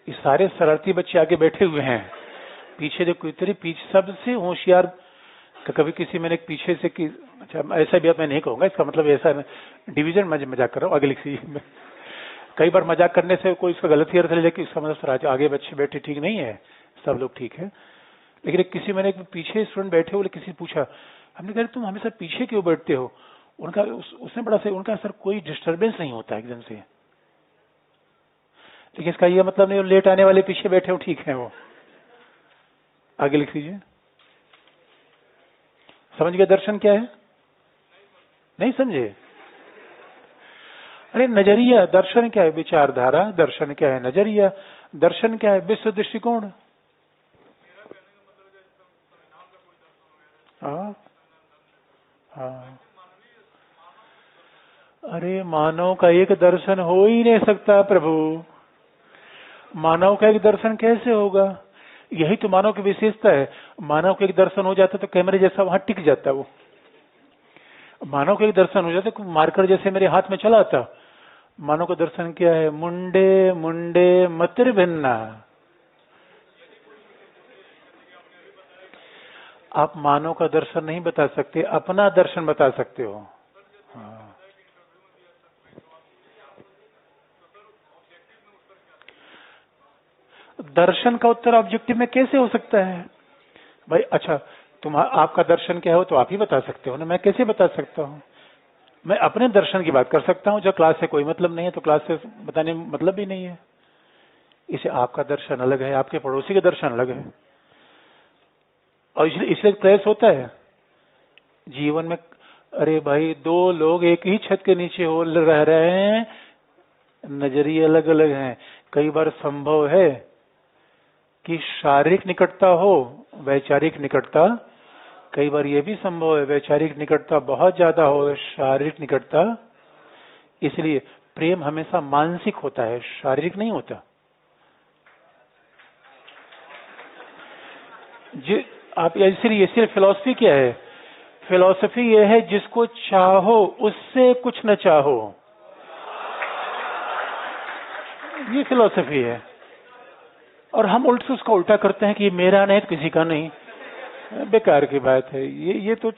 ये सारे शरारती बच्चे आगे बैठे हुए हैं, पीछे देखो इतने पीछे सबसे होशियार। कभी किसी मैंने पीछे से कि, अच्छा ऐसा भी मैं नहीं कहूंगा, इसका मतलब ऐसा डिवीजन मजाक कर रहा हूँ, आगे लिख लीजिए। कई बार मजाक करने से कोई इसका गलत ही अर्थ ले लेकिन इसका मतलब आगे बच्चे बैठे ठीक नहीं है, सब लोग ठीक है। लेकिन किसी मैंने पीछे स्टूडेंट बैठे हुए, किसी पूछा, हमने कहा तुम हमेशा पीछे क्यों बैठते हो? उनका उसने बड़ा से उनका सर कोई डिस्टर्बेंस नहीं होता एकदम से। लेकिन इसका यह मतलब नहीं लेट आने वाले पीछे बैठे हो ठीक है वो। आगे लिख लीजिए। समझ गए दर्शन क्या है? नहीं समझे? अरे नजरिया, दर्शन क्या है? विचारधारा। दर्शन क्या है? नजरिया। दर्शन क्या है? विश्व दृष्टिकोण। हाँ हाँ। अरे मानव का एक दर्शन हो ही नहीं सकता प्रभु, मानव का एक दर्शन कैसे होगा? यही तो मानव की विशेषता है। मानव का एक दर्शन हो जाता तो कैमरे जैसा वहां टिक जाता वो। मानव का एक दर्शन हो जाता, मार्कर जैसे मेरे हाथ में चला आता। मानव का दर्शन क्या है? मुंडे मुंडे मतिर भिन्ना। आप मानव का दर्शन नहीं बता सकते, अपना दर्शन बता सकते हो। हाँ। दर्शन का उत्तर ऑब्जेक्टिव में कैसे हो सकता है भाई? अच्छा, आपका दर्शन क्या हो तो आप ही बता सकते हो ना, मैं कैसे बता सकता हूँ? मैं अपने दर्शन की बात कर सकता हूँ, जब क्लास से कोई मतलब नहीं है तो क्लास से बताने में मतलब भी नहीं है। इसे आपका दर्शन अलग है, आपके पड़ोसी का दर्शन अलग है, और इसलिए क्लेश होता है जीवन में। अरे भाई, दो लोग एक ही छत के नीचे हो रह रहे हैं, नजरिए अलग अलग हैं। कई बार संभव है कि शारीरिक निकटता हो, वैचारिक निकटता। कई बार यह भी संभव है वैचारिक निकटता बहुत ज्यादा हो, शारीरिक निकटता। इसलिए प्रेम हमेशा मानसिक होता है, शारीरिक नहीं होता। जी, आप इसलिए फिलॉसफी क्या है? फिलॉसफी यह है जिसको चाहो उससे कुछ न चाहो, ये फिलॉसफी है। और हम उल्ट उसका उल्टा करते हैं कि ये मेरा नहीं तो किसी का नहीं, बेकार की बात है। ये तो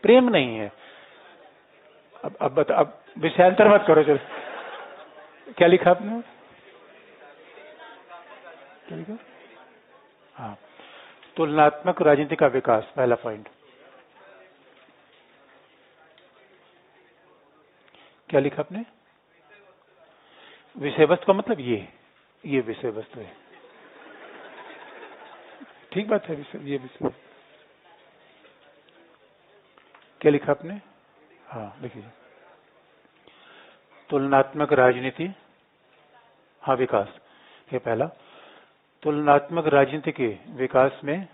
प्रेम नहीं है। अब विषयांतर मत करो। चलो, क्या लिखा आपने? क्या लिखा? हाँ, तुलनात्मक राजनीति का विकास, पहला पॉइंट। क्या लिखा आपने? विषय वस्तु का मतलब ये विषय वस्तु है, ठीक बात है। ये विषय। क्या लिखा आपने? हाँ देखिए, तुलनात्मक राजनीति, हाँ विकास, ये पहला। तुलनात्मक राजनीति के विकास में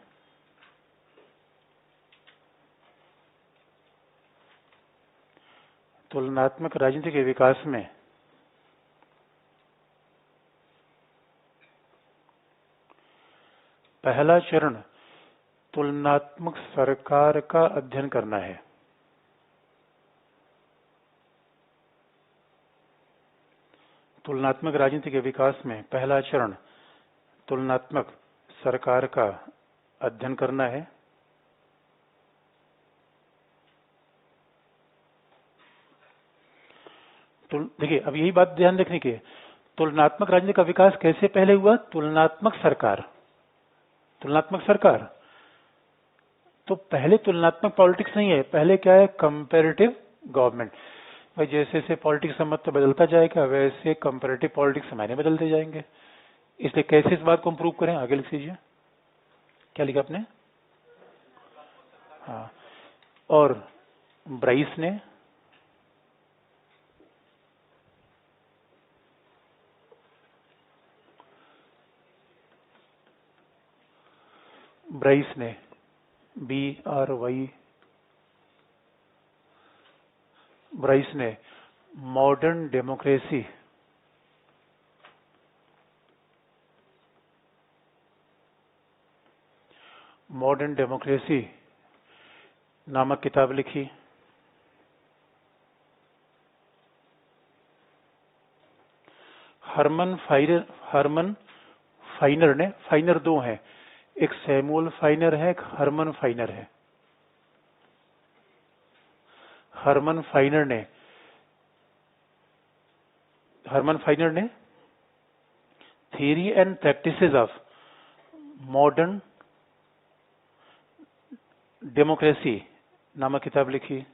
तुलनात्मक राजनीति के विकास में पहला चरण तुलनात्मक सरकार का अध्ययन करना है। तुलनात्मक राजनीति के विकास में पहला चरण तुलनात्मक सरकार का अध्ययन करना है। देखिए, अब यही बात ध्यान रखने की है, तुलनात्मक राजनीति का विकास कैसे पहले हुआ? तुलनात्मक सरकार, तुलनात्मक सरकार। तो पहले तुलनात्मक पॉलिटिक्स नहीं है, पहले क्या है? Comparative government. भाई जैसे जैसे पॉलिटिक्स का मत बदलता जाएगा वैसे कंपैरेटिव पॉलिटिक्स हमारे बदलते जाएंगे। इसलिए कैसे इस बात को प्रूव करें? आगे लिख लीजिए, क्या लिखा आपने? हाँ, और ब्राइस ने ब्राइस ने मॉडर्न डेमोक्रेसी नामक किताब लिखी। हरमन फाइनर ने, फाइनर दो हैं, एक सैमुअल फाइनर है, एक हरमन फाइनर है। हरमन फाइनर ने theory and practices of modern democracy नामक किताब लिखी।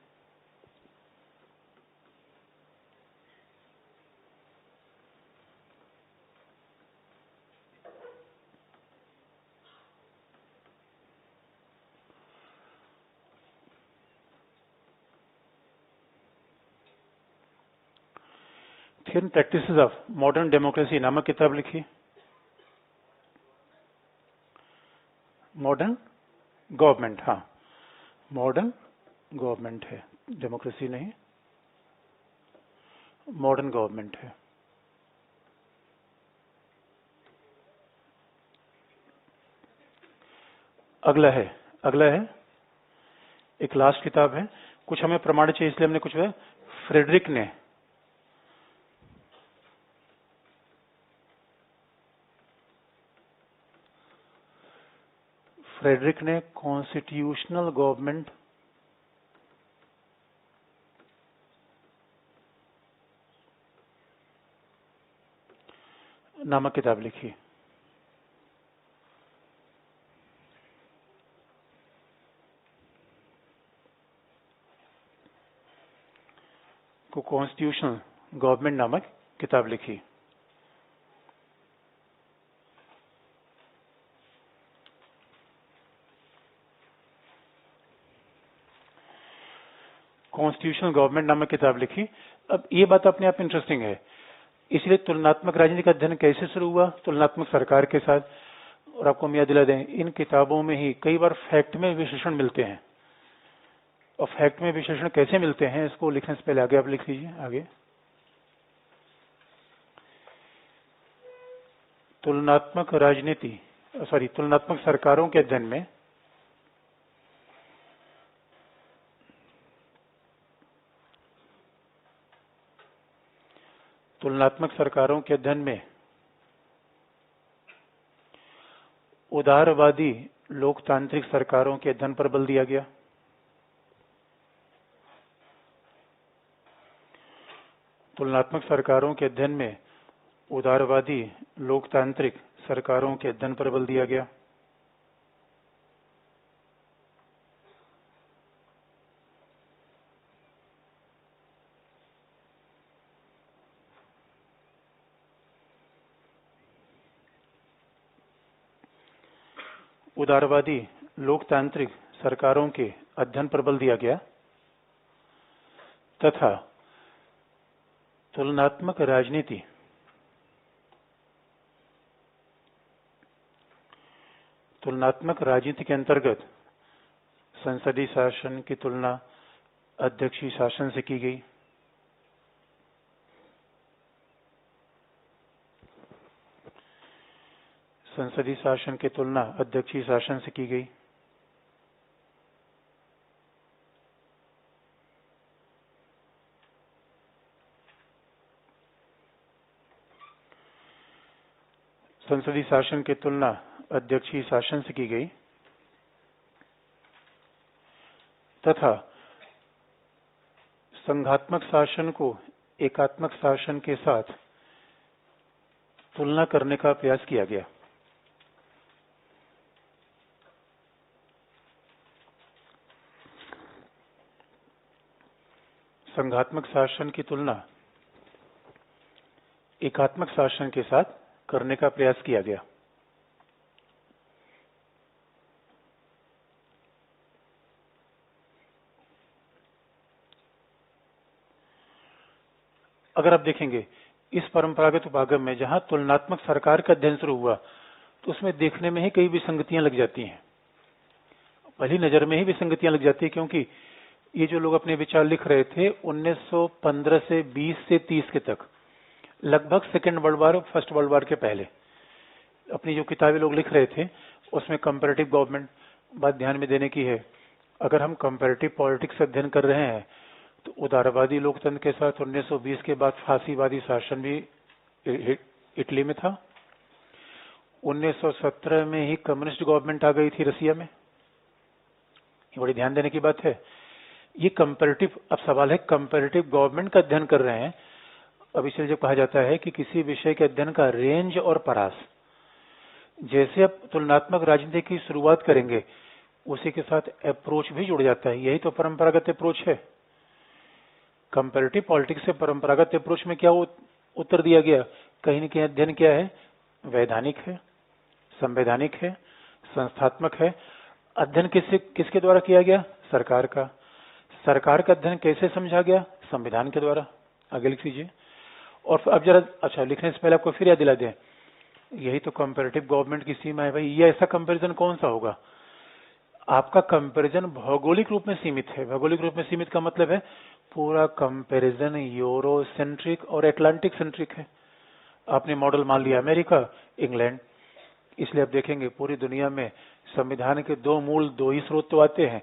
Theory and practices of modern democracy नामक किताब लिखी। मॉडर्न गवर्नमेंट, हाँ, मॉडर्न गवर्नमेंट है, डेमोक्रेसी नहीं, मॉडर्न गवर्नमेंट है। अगला है एक लास्ट किताब है, कुछ हमें प्रमाण चाहिए इसलिए हमने कुछ है। फ्रेडरिक ने कॉन्स्टिट्यूशनल गवर्नमेंट नामक किताब लिखी। को कॉन्स्टिट्यूशनल गवर्नमेंट नामक किताब लिखी। कॉन्स्टिट्यूशनल गवर्नमेंट नामक किताब लिखी। अब ये बात अपने आप इंटरेस्टिंग है, इसलिए तुलनात्मक राजनीति का अध्ययन कैसे शुरू हुआ? तुलनात्मक सरकार के साथ। और आपको हम याद दिला दें, इन किताबों में ही कई बार फैक्ट में विशेषण मिलते हैं, और फैक्ट में विशेषण कैसे मिलते हैं इसको लिखने से पहले आगे आप लिख लीजिए। आगे तुलनात्मक सरकारों के अध्ययन में उदारवादी लोकतांत्रिक सरकारों के अध्ययन पर बल दिया गया। तुलनात्मक सरकारों के अध्ययन में उदारवादी लोकतांत्रिक सरकारों के अध्ययन पर बल दिया गया। उदारवादी लोकतांत्रिक सरकारों के अध्ययन पर बल दिया गया तथा तुलनात्मक राजनीति के अंतर्गत संसदीय शासन की तुलना अध्यक्षीय शासन से की गई। संसदीय शासन की तुलना अध्यक्षीय शासन से की गई। संसदीय शासन की तुलना अध्यक्षीय शासन से की गई तथा संघात्मक शासन को एकात्मक शासन के साथ तुलना करने का प्रयास किया गया। संघात्मक शासन की तुलना एकात्मक शासन के साथ करने का प्रयास किया गया। अगर आप देखेंगे इस परंपरागत उपागम में जहां तुलनात्मक सरकार का अध्ययन शुरू हुआ तो उसमें देखने में ही कई विसंगतियां लग जाती हैं। पहली नजर में ही विसंगतियां लग जाती है, क्योंकि ये जो लोग अपने विचार लिख रहे थे 1915 से 20 से 30 के तक, लगभग सेकेंड वर्ल्ड वार और फर्स्ट वर्ल्ड वार के पहले अपनी जो किताबें लोग लिख रहे थे उसमें कंपैरेटिव गवर्नमेंट बात ध्यान में देने की है। अगर हम कंपैरेटिव पॉलिटिक्स अध्ययन कर रहे हैं तो उदारवादी लोकतंत्र के साथ 1920 के बाद फांसीवादी शासन भी इटली में था। 1917 में ही कम्युनिस्ट गवर्नमेंट आ गई थी रसिया में। ये बड़ी ध्यान देने की बात है। ये कंपैरेटिव, अब सवाल है कंपैरेटिव गवर्नमेंट का अध्ययन कर रहे हैं। अब इसलिए जब कहा जाता है कि किसी विषय के अध्ययन का रेंज और परास, जैसे आप तुलनात्मक राजनीति की शुरुआत करेंगे उसी के साथ अप्रोच भी जुड़ जाता है। यही तो परंपरागत अप्रोच है। कंपैरेटिव पॉलिटिक्स से परंपरागत अप्रोच में क्या उत्तर दिया गया? कहीं न कहीं अध्ययन क्या है? वैधानिक है, संवैधानिक है, संस्थात्मक है। अध्ययन किसके द्वारा किया गया? सरकार का। सरकार का अध्ययन कैसे समझा गया? संविधान के द्वारा। आगे लिख लीजिए। और अब जरा अच्छा लिखने से पहले आपको फिर याद दिला दें, यही तो कंपैरेटिव गवर्नमेंट की सीमा है भाई। ये ऐसा कंपैरिजन कौन सा होगा? आपका कंपैरिजन भौगोलिक रूप में सीमित है। भौगोलिक रूप में सीमित का मतलब है पूरा कंपैरिजन यूरो सेंट्रिक और एटलांटिक सेंट्रिक है। आपने मॉडल मान लिया अमेरिका, इंग्लैंड। इसलिए आप देखेंगे पूरी दुनिया में संविधान के दो ही स्रोत तो आते हैं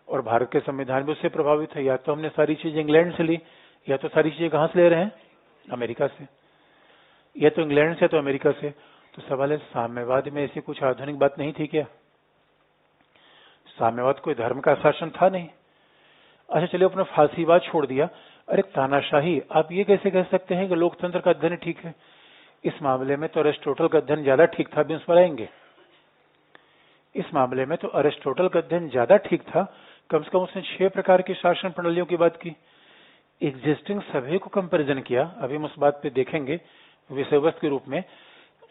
और भारत के संविधान भी उससे प्रभावित है। या तो हमने सारी चीजें इंग्लैंड से ली, या तो सारी चीजें कहां से ले रहे हैं? अमेरिका से। या तो इंग्लैंड से तो अमेरिका से। तो सवाल है साम्यवाद में ऐसी कुछ आधुनिक बात नहीं थी क्या? साम्यवाद कोई धर्म का शासन था नहीं। अच्छा चलिए अपना फांसीवाद छोड़ दिया। अरे तानाशाही, आप ये कैसे कह सकते हैं कि लोकतंत्र का अध्ययन ठीक है? इस मामले में तो अरिस्टोटल का अध्ययन ज्यादा ठीक था। अभी उस पर आएंगे। इस मामले में तो अरिस्टोटल का अध्ययन ज्यादा ठीक था। कम से कम उसने 6 प्रकार की शासन प्रणालियों की बात की, एग्जिस्टिंग सभी को कंपैरिजन किया। अभी हम उस बात पे देखेंगे विषय वस्तु के रूप में।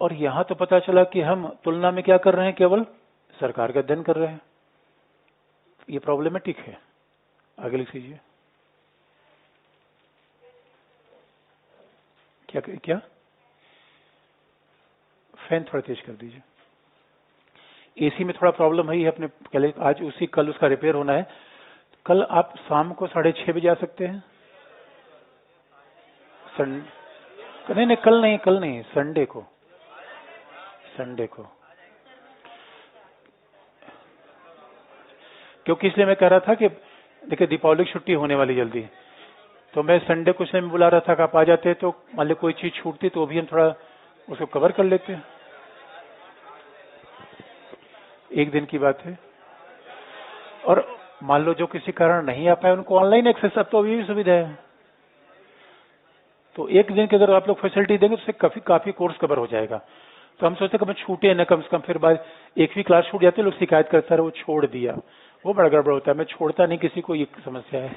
और यहां तो पता चला कि हम तुलना में क्या कर रहे हैं? केवल सरकार का अध्ययन कर रहे हैं। ये प्रॉब्लमेटिक है। आगे लिख लीजिए। क्या फैन थोड़ा तेज कर दीजिए। एसी में थोड़ा प्रॉब्लम है अपने पहले, आज कल उसका रिपेयर होना है। कल आप शाम को 6:30 बजे आ सकते हैं। नहीं, कल नहीं, संडे को। क्योंकि इसलिए मैं कह रहा था कि देखिए दीपावली की छुट्टी होने वाली जल्दी, तो मैं संडे को इसलिए बुला रहा था कि आप आ जाते तो मान ली कोई चीज छूटती तो भी हम थोड़ा उसको कवर कर लेते। एक दिन की बात है। और मान लो जो किसी कारण नहीं आ पाए उनको ऑनलाइन एक्सेस, अब तो ये भी सुविधा है। तो एक दिन की अगर आप लोग फैसिलिटी देंगे तो उससे काफी कोर्स कवर हो जाएगा। तो हम सोचते कभी छूटे न, कम से कम फिर बाद एक भी क्लास छूट जाती है, लोग शिकायत करता है वो छोड़ दिया। वो बड़ा गड़बड़ होता है। मैं छोड़ता नहीं किसी को, ये समस्या है।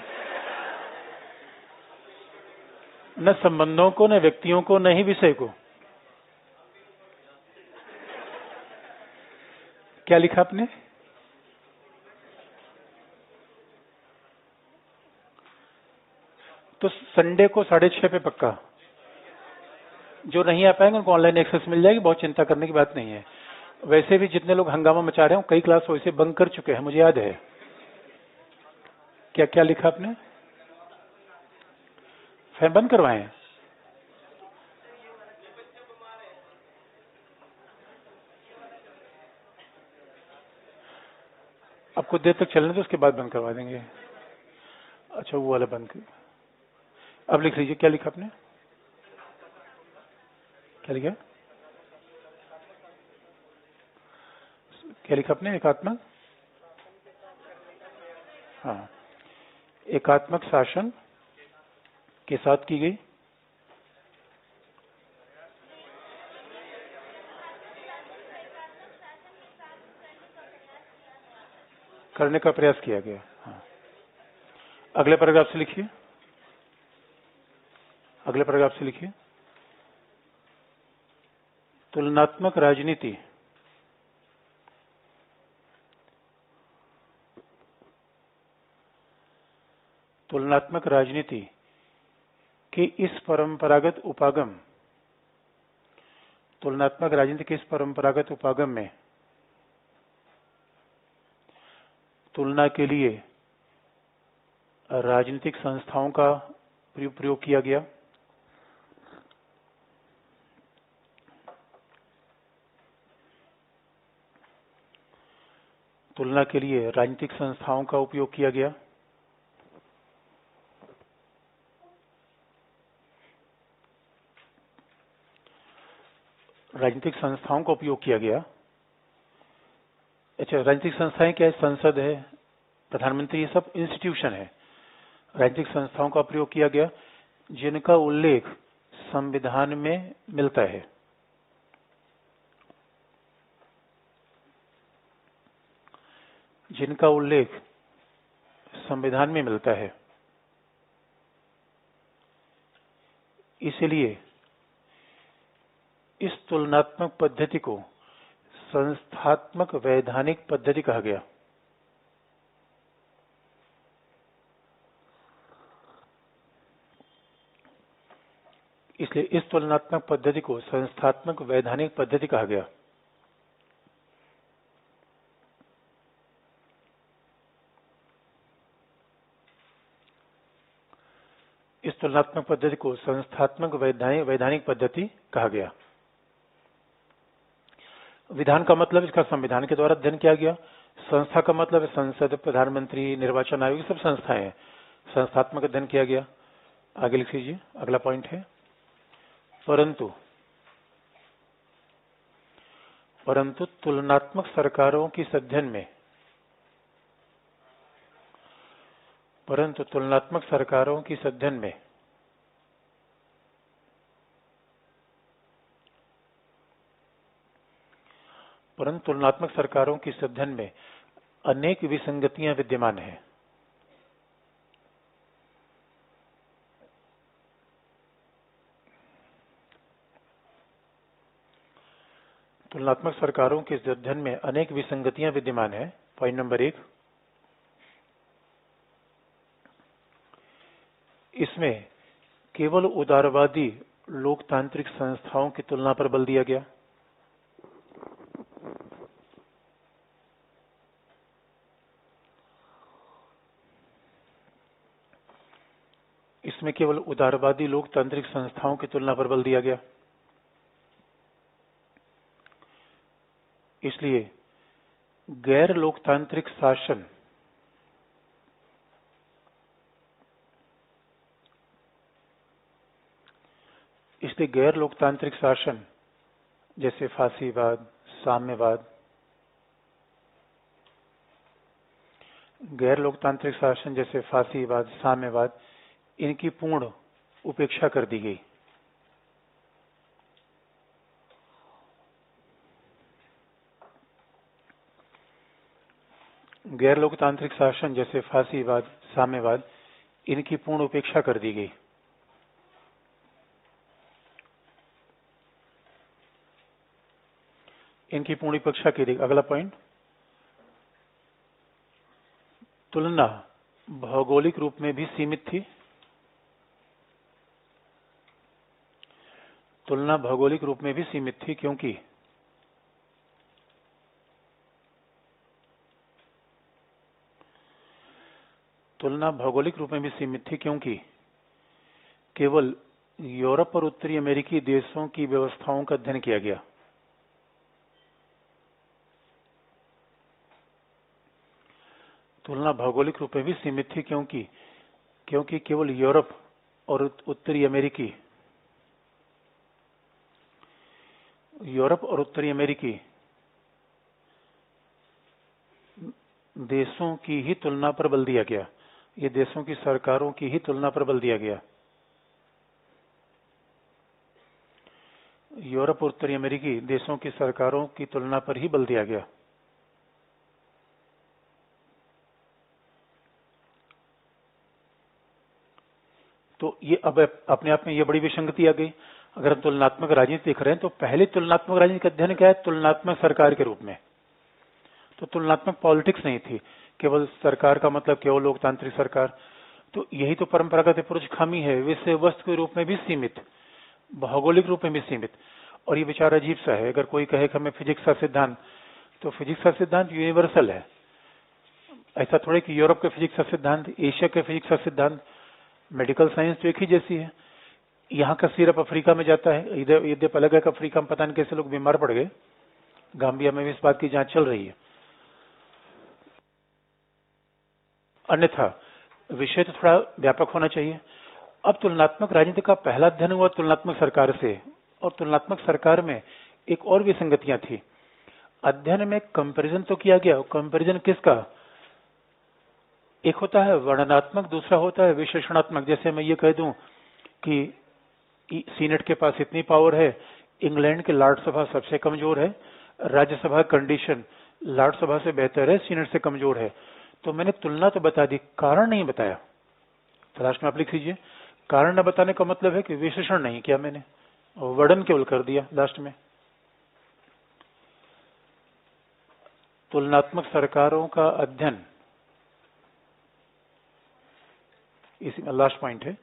न संबंधों को, न व्यक्तियों को, न ही विषय को। क्या लिखा आपने? तो संडे को 6:30 पे पक्का। जो नहीं आ पाएंगे उनको ऑनलाइन एक्सेस मिल जाएगी, बहुत चिंता करने की बात नहीं है। वैसे भी जितने लोग हंगामा मचा रहे हो, कई क्लास वैसे बंक कर चुके हैं, मुझे याद है। क्या क्या लिखा आपने? फैन बंद करवाएं? अब कुछ देर तक चलने दो, उसके बाद बंद करवा देंगे। अच्छा वो वाला बंद कर। अब लिख लीजिए। क्या लिखा आपने? क्या लिखा? क्या लिखा आपने? एकात्मक, हाँ, एकात्मक शासन के साथ की गई करने का प्रयास किया गया। हाँ, अगले पैराग्राफ से लिखिए, अगले पैराग्राफ से लिखिए। तुलनात्मक राजनीति तुलनात्मक राजनीति के इस परंपरागत उपागम तुलनात्मक राजनीति के इस परंपरागत उपागम में तुलना के लिए राजनीतिक संस्थाओं का प्रयोग किया गया। तुलना के लिए राजनीतिक संस्थाओं का उपयोग किया गया। राजनीतिक संस्थाओं का उपयोग किया गया। अच्छा, राजनीतिक संस्थाएं क्या है? संसद है, प्रधानमंत्री, ये सब इंस्टीट्यूशन है। राजनीतिक संस्थाओं का प्रयोग किया गया जिनका उल्लेख संविधान में मिलता है। जिनका उल्लेख संविधान में मिलता है। इसलिए इस तुलनात्मक पद्धति को संस्थात्मक वैधानिक पद्धति कहा गया। इसलिए इस तुलनात्मक पद्धति को संस्थात्मक वैधानिक पद्धति कहा गया। इस तुलनात्मक पद्धति को संस्थात्मक वैधानिक पद्धति कहा गया। विधान का मतलब इसका संविधान के द्वारा अध्ययन किया गया। संस्था का मतलब है संसद, प्रधानमंत्री, निर्वाचन आयोग, सब संस्थाएं हैं। संस्थात्मक अध्ययन किया गया। आगे लिख लीजिए, अगला पॉइंट है परंतु तुलनात्मक सरकारों के इस अध्ययन में परंतु तुलनात्मक सरकारों के इस अध्ययन में परंतु तुलनात्मक सरकारों के इस अध्ययन में अनेक विसंगतियां विद्यमान हैं। तुलनात्मक सरकारों के इस अध्ययन में अनेक विसंगतियां विद्यमान हैं। पॉइंट नंबर 1, इसमें केवल उदारवादी लोकतांत्रिक संस्थाओं की तुलना पर बल दिया गया। इसमें केवल उदारवादी लोकतांत्रिक संस्थाओं की तुलना पर बल दिया गया। इसलिए गैर लोकतांत्रिक शासन जैसे फांसीवाद, साम्यवाद, गैर लोकतांत्रिक शासन जैसे फांसीवाद, साम्यवाद, इनकी पूर्ण उपेक्षा कर दी गई। गैर लोकतांत्रिक शासन जैसे फांसीवाद, साम्यवाद, इनकी पूर्ण उपेक्षा कर दी गई। इनकी पूर्ण उपेक्षा की गई। अगला पॉइंट, तुलना भौगोलिक रूप में भी सीमित थी। तुलना भौगोलिक रूप में भी सीमित थी क्योंकि केवल यूरोप और उत्तरी अमेरिकी देशों की व्यवस्थाओं का अध्ययन किया गया। तुलना भौगोलिक रूप में भी सीमित थी क्योंकि केवल यूरोप और उत्तरी अमेरिकी देशों की ही तुलना पर बल दिया गया, ये देशों की सरकारों की ही तुलना पर बल दिया गया। यूरोप और उत्तरी अमेरिकी देशों की सरकारों की तुलना पर ही बल दिया गया। तो ये अब अपने आप में ये बड़ी विसंगति आ गई। अगर हम तुलनात्मक राजनीति देख रहे हैं तो पहले तुलनात्मक राजनीति का अध्ययन क्या है? तुलनात्मक सरकार के रूप में। तो तुलनात्मक पॉलिटिक्स नहीं थी, केवल सरकार का मतलब केवल लोकतांत्रिक सरकार। तो यही तो परंपरागत पुरुष खामी है, विषय वस्तु के रूप में भी सीमित, भौगोलिक रूप में भी सीमित। और ये विचार अजीब सा है, अगर कोई कहे कि हमें फिजिक्स का सिद्धांत, तो फिजिक्स का सिद्धांत यूनिवर्सल है। ऐसा थोड़े कि यूरोप के फिजिक्स का सिद्धांत, एशिया के फिजिक्स का सिद्धांत, मेडिकल साइंस तो एक ही जैसी है। यहाँ का सिरप अफ्रीका में जाता है, इधर यद्यप अलग है कि अफ्रीका में पता नहीं कैसे लोग बीमार पड़ गए, गाम्बिया में भी इस बात की जांच चल रही है। अन्यथा विषय तो थोड़ा व्यापक होना चाहिए। अब तुलनात्मक राजनीति का पहला अध्ययन हुआ तुलनात्मक सरकार से, और तुलनात्मक सरकार में एक और विसंगतियां थी। अध्ययन में कंपैरिजन तो किया गया, कंपैरिजन किसका? एक होता है वर्णनात्मक, दूसरा होता है विश्लेषणात्मक। जैसे मैं ये कह दूं कि सीनेट के पास इतनी पावर है, इंग्लैंड की लॉर्ड सभा सबसे कमजोर है, राज्यसभा कंडीशन लॉर्ड सभा से बेहतर है, सीनेट से कमजोर है, तो मैंने तुलना तो बता दी, कारण नहीं बताया। तो लास्ट में आप लिख लीजिए, कारण न बताने का मतलब है कि विश्लेषण नहीं किया मैंने, वर्णन केवल कर दिया लास्ट में। तुलनात्मक सरकारों का अध्ययन, इसी में लास्ट पॉइंट है,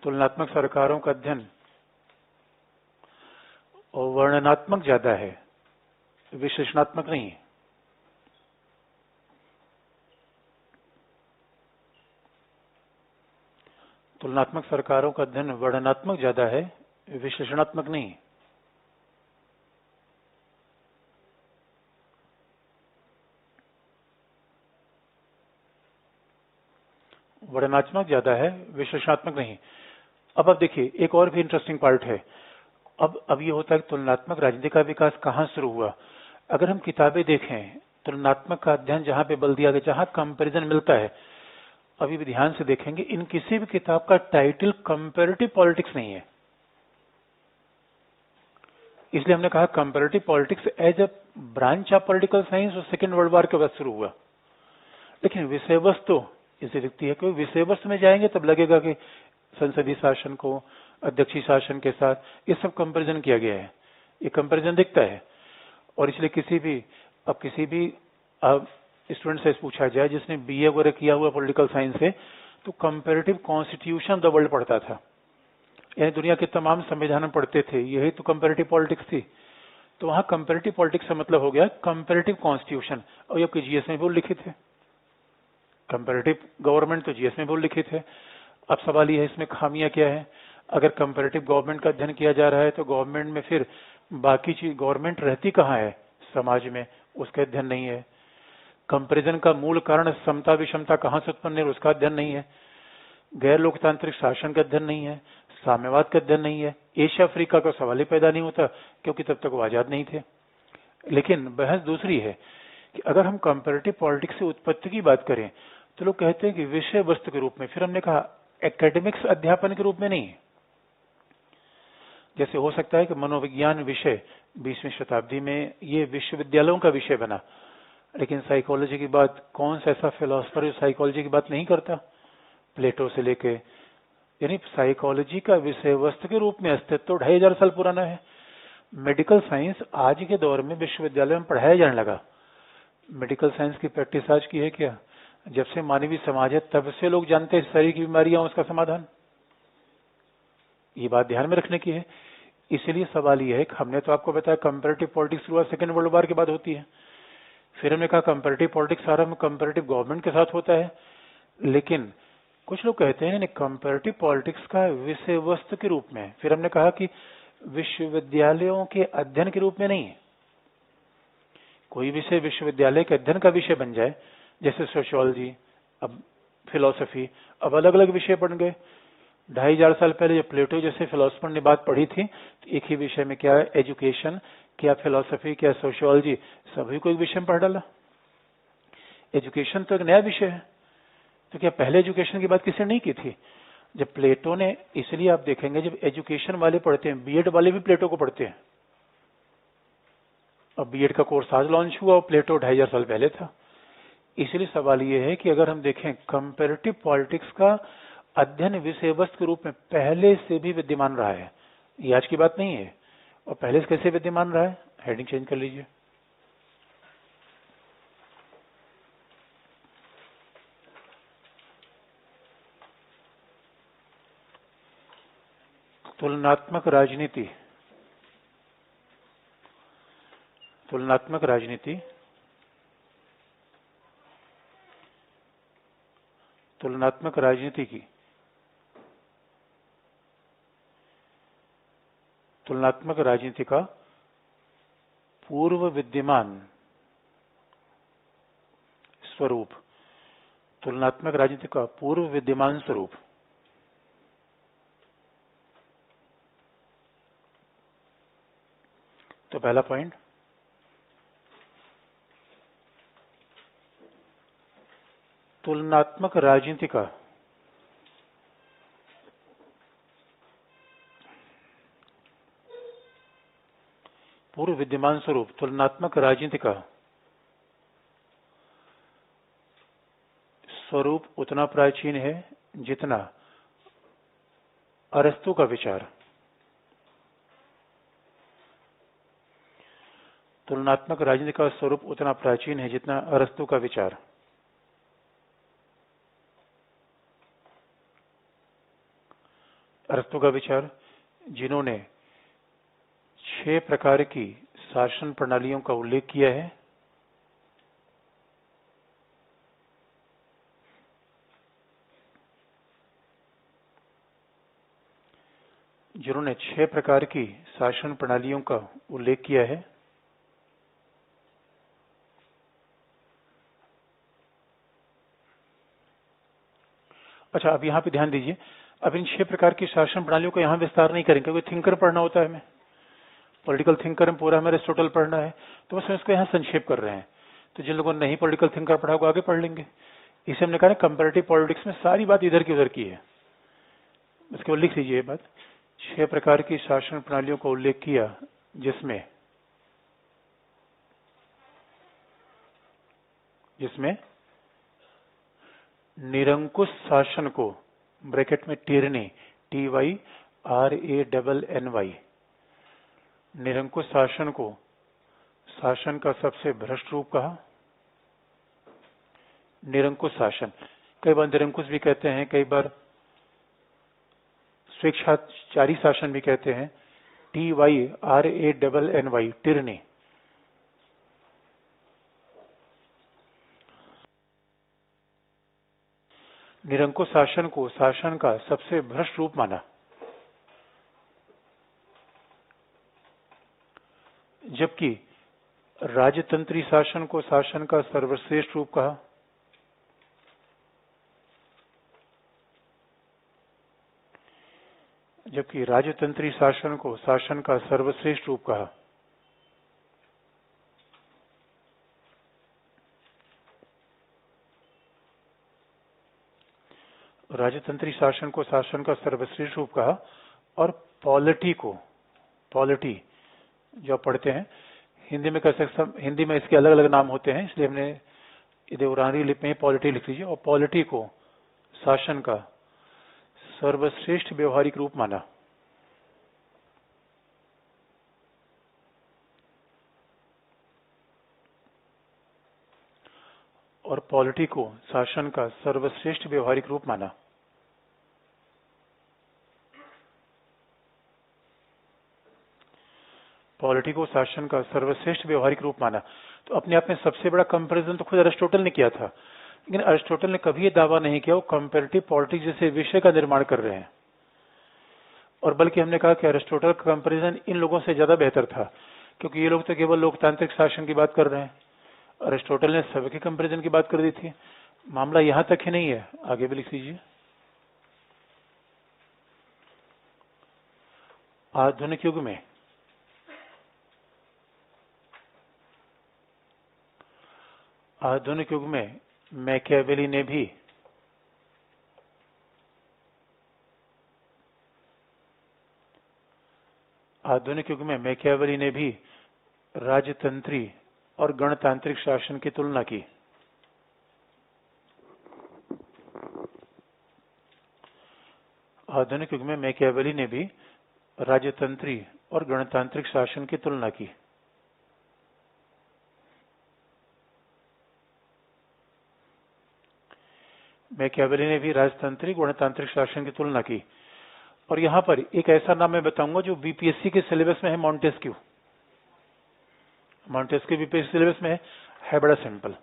तुलनात्मक सरकारों का अध्ययन और वर्णनात्मक ज्यादा है, विश्लेषणात्मक नहीं है। तुलनात्मक सरकारों का अध्ययन वर्णनात्मक ज्यादा है, विश्लेषणात्मक नहीं। वर्णनात्मक ज्यादा है, विश्लेषणात्मक नहीं। अब आप देखिए एक और भी इंटरेस्टिंग पार्ट है। अब ये होता है कि तुलनात्मक राजनीति का विकास कहां शुरू हुआ। अगर हम किताबें देखें, तुलनात्मक का अध्ययन जहां पे बल दिया गया, जहां कंपैरिजन मिलता है, अभी भी ध्यान से देखेंगे, इन किसी भी किताब का टाइटल कंपैरेटिव पॉलिटिक्स नहीं है। इसलिए हमने कहा comparative politics as a branch of political science और सेकेंड वर्ल्ड वॉर के बाद शुरू हुआ। लेकिन विषय वस्तु इसे दिखती है, क्योंकि विषय वस्तु में जाएंगे तब लगेगा कि संसदीय शासन को अध्यक्षीय शासन के साथ ये सब कंपैरिजन किया गया है, ये कंपैरिजन दिखता है। और इसलिए किसी भी स्टूडेंट से पूछा जाए जिसने बीए वगैरह किया हुआ पॉलिटिकल साइंस से, तो comparative constitution of the world पढ़ता था, यानी दुनिया के तमाम संविधान पढ़ते थे, यही तो कंपैरेटिव पॉलिटिक्स थी। तो वहां कंपैरेटिव पॉलिटिक्स का मतलब हो गया कंपैरेटिव कॉन्स्टिट्यूशन, और ये जीएस में भी लिखित है, कंपैरेटिव गवर्नमेंट तो जीएस में भी लिखित है। अब सवाल यह है इसमें खामियां क्या है। अगर कंपैरेटिव गवर्नमेंट का अध्ययन किया जा रहा है तो गवर्नमेंट में फिर बाकी चीज, गवर्नमेंट रहती कहाँ है समाज में, उसका अध्ययन नहीं है। कंपैरिजन का मूल कारण समता विषमता कहां से उत्पन्न है, उसका अध्ययन नहीं है। गैर लोकतांत्रिक शासन का अध्ययन नहीं है, साम्यवाद का अध्ययन नहीं है। एशिया अफ्रीका का सवाल ही पैदा नहीं होता, क्योंकि तब तक वो आजाद नहीं थे। लेकिन बहस दूसरी है कि अगर हम कंपैरेटिव पॉलिटिक्स से उत्पत्ति की बात करें तो लोग कहते हैं कि विषय वस्तु के रूप में। फिर हमने कहा एकेडमिक्स अध्यापन के रूप में नहीं। जैसे हो सकता है कि मनोविज्ञान विषय 20वीं शताब्दी में ये विश्वविद्यालयों का विषय बना, लेकिन साइकोलॉजी की बात, कौन सा ऐसा फिलोसफर जो साइकोलॉजी की बात नहीं करता, प्लेटो से लेके, यानी साइकोलॉजी का विषय वस्तु के रूप में अस्तित्व 2500 साल पुराना है। मेडिकल साइंस आज के दौर में विश्वविद्यालय में पढ़ाया जाने लगा। मेडिकल साइंस की प्रैक्टिस आज की है क्या? जब से मानवीय समाज है तब से लोग जानते हैं शरीर की बीमारियां, उसका समाधान। ये बात ध्यान में रखने की है। इसलिए सवाल यह है कि हमने तो आपको बताया कंपैरेटिव पॉलिटिक्स शुरुआत सेकेंड वर्ल्ड वॉर के बाद होती है। फिर हमने कहा कंपैरेटिव पॉलिटिक्स आरंभ कंपैरेटिव गवर्नमेंट के साथ होता है। लेकिन कुछ लोग कहते हैं कंपैरेटिव पॉलिटिक्स का विषय वस्तु के रूप में। फिर हमने कहा कि विश्वविद्यालयों के अध्ययन के रूप में नहीं। कोई विषय विश्वविद्यालय के अध्ययन का विषय बन जाए, जैसे सोशियोलॉजी, अब फिलोसफी, अब अलग अलग विषय बन गए। 2500 साल पहले जब प्लेटो जैसे फिलोसफर ने बात पढ़ी थी तो एक ही विषय में, क्या एजुकेशन, क्या फिलोसफी, क्या सोशियोलॉजी, सभी को एक विषय में पढ़ डाला। एजुकेशन तो एक नया विषय है, तो क्या पहले एजुकेशन की बात किसी ने नहीं की थी? जब प्लेटो ने, इसलिए आप देखेंगे जब एजुकेशन वाले पढ़ते हैं, बीएड वाले भी प्लेटो को पढ़ते हैं। अब बीएड का कोर्स आज लॉन्च हुआ और प्लेटो 2500 साल पहले था। इसलिए सवाल ये है कि अगर हम देखें कंपैरेटिव पॉलिटिक्स का अध्ययन विषय वस्तु के रूप में पहले से भी विद्यमान रहा है, ये आज की बात नहीं है। और पहले से कैसे विद्यमान रहा है? हेडिंग चेंज कर लीजिए। तुलनात्मक राजनीति, तुलनात्मक राजनीति, तुलनात्मक राजनीति की, तुलनात्मक राजनीति का पूर्व विद्यमान स्वरूप, तुलनात्मक राजनीति का पूर्व विद्यमान स्वरूप। तो पहला पॉइंट, तुलनात्मक राजनीति का पूर्व विद्यमान स्वरूप, तुलनात्मक राजनीति का स्वरूप उतना प्राचीन है जितना अरस्तु का विचार। तुलनात्मक राजनीति का स्वरूप उतना प्राचीन है जितना अरस्तु का विचार। अरस्तु का विचार, जिन्होंने 6 प्रकार की शासन प्रणालियों का उल्लेख किया है। जिन्होंने 6 प्रकार की शासन प्रणालियों का उल्लेख किया है। अच्छा, अब यहाँ पे ध्यान दीजिए, अब इन 6 प्रकार की शासन प्रणालियों को यहाँ विस्तार नहीं करेंगे क्योंकि थिंकर पढ़ना होता है हमें, पॉलिटिकल थिंकर में पूरा हमें अरिस्टोटल पढ़ना है, तो बस हम इसको यहाँ संक्षेप कर रहे हैं। तो जिन लोगों ने नहीं पॉलिटिकल थिंकर पढ़ा वो आगे पढ़ लेंगे। इसे हमने कहा कंपैरेटिव पॉलिटिक्स में सारी बात इधर की उधर की है, इसके बाद लिख लीजिए ये बात। 6 प्रकार की शासन प्रणालियों का उल्लेख किया जिसमें निरंकुश शासन को, ब्रैकेट में टिरनी, TYRANNY, निरंकुश शासन को शासन का सबसे भ्रष्ट रूप कहा। निरंकुश शासन, कई बार निरंकुश भी कहते हैं, कई बार स्वेच्छाचारी शासन भी कहते हैं। TYRANNY, tyranny. निरंकुश शासन को शासन का सबसे भ्रष्ट रूप माना, जबकि राजतंत्री शासन को शासन का सर्वश्रेष्ठ रूप कहा। जबकि राजतंत्री शासन को शासन का सर्वश्रेष्ठ रूप कहा। राजतंत्री शासन को शासन का सर्वश्रेष्ठ रूप कहा। और पॉलिटी को, पॉलिटी जो आप पढ़ते हैं हिंदी में, कह सकते, हिंदी में इसके अलग अलग नाम होते हैं, इसलिए हमने देवनागरी लिपि में पॉलिटी लिख लीजिए। और पॉलिटी को शासन का सर्वश्रेष्ठ व्यवहारिक रूप माना। और पॉलिटी को शासन का सर्वश्रेष्ठ व्यवहारिक रूप माना। पॉलिटी को शासन का सर्वश्रेष्ठ व्यवहारिक रूप माना। तो अपने आप में सबसे बड़ा कंपैरिजन तो खुद अरिस्टोटल ने किया था, लेकिन अरिस्टोटल ने कभी ये दावा नहीं किया वो कंपैरेटिव पॉलिटिक्स जैसे विषय का निर्माण कर रहे हैं। और बल्कि हमने कहा कि अरिस्टोटल का कंपैरिजन इन लोगों से ज्यादा बेहतर था, क्योंकि ये लोग तो केवल लोकतांत्रिक शासन की बात कर रहे हैं। अरिस्टोटल ने सबके कंपैरिजन की बात कर दी थी। मामला यहां तक ही नहीं है, आगे भी लिख लीजिए। आधुनिक युग में आधुनिक युग में मैकियावेली ने भी राजतंत्री और गणतांत्रिक शासन की तुलना की। आधुनिक युग में मैकियावेली ने भी राजतंत्री और गणतांत्रिक शासन की तुलना की। मैकियावेली ने भी राजतांत्रिक गणतांत्रिक शासन की तुलना की। और यहां पर एक ऐसा नाम मैं बताऊंगा जो बीपीएससी के सिलेबस में है, मॉन्टेस्क्यू। मॉन्टेस्क्यू बीपीएससी सिलेबस में है बड़ा सिंपल।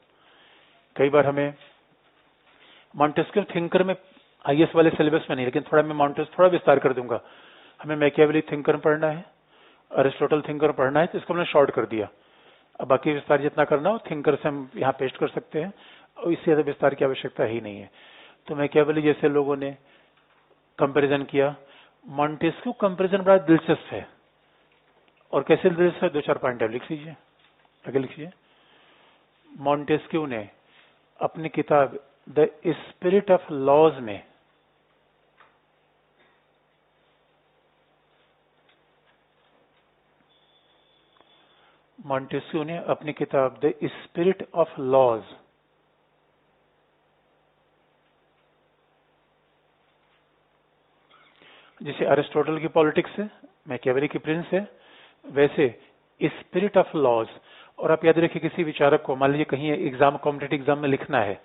कई बार हमें मॉन्टेस्क्यू थिंकर में आईएएस वाले सिलेबस में नहीं, लेकिन थोड़ा मैं मॉन्टेस्क्यू थोड़ा विस्तार कर दूंगा। हमें मैकियावेली थिंकर पढ़ना है, अरिस्टोटल थिंकर पढ़ना है, तो इसको हमने शॉर्ट कर दिया। अब बाकी विस्तार जितना करना हो थिंकर से हम यहाँ पेस्ट कर सकते हैं, और इससे ज्यादा विस्तार की आवश्यकता ही नहीं है। तो मैकियावेली जैसे लोगों ने कंपैरिजन किया। मॉन्टेस्क्यू कंपैरिजन बड़ा दिलचस्प है। और कैसे दिलचस्प है, 2-4 पॉइंट लिख लीजिए, आगे लिखिए। मॉन्टेस्क्यू ने अपनी किताब द स्पिरिट ऑफ लॉज में द स्पिरिट ऑफ लॉज जैसे अरिस्टोटल की पॉलिटिक्स है, मैकियावेली की प्रिंस है, वैसे स्पिरिट ऑफ लॉज। और आप याद रखिए, किसी विचारक को मान लीजिए कहीं एग्जाम, कॉम्पिटेटिव एग्जाम में लिखना है,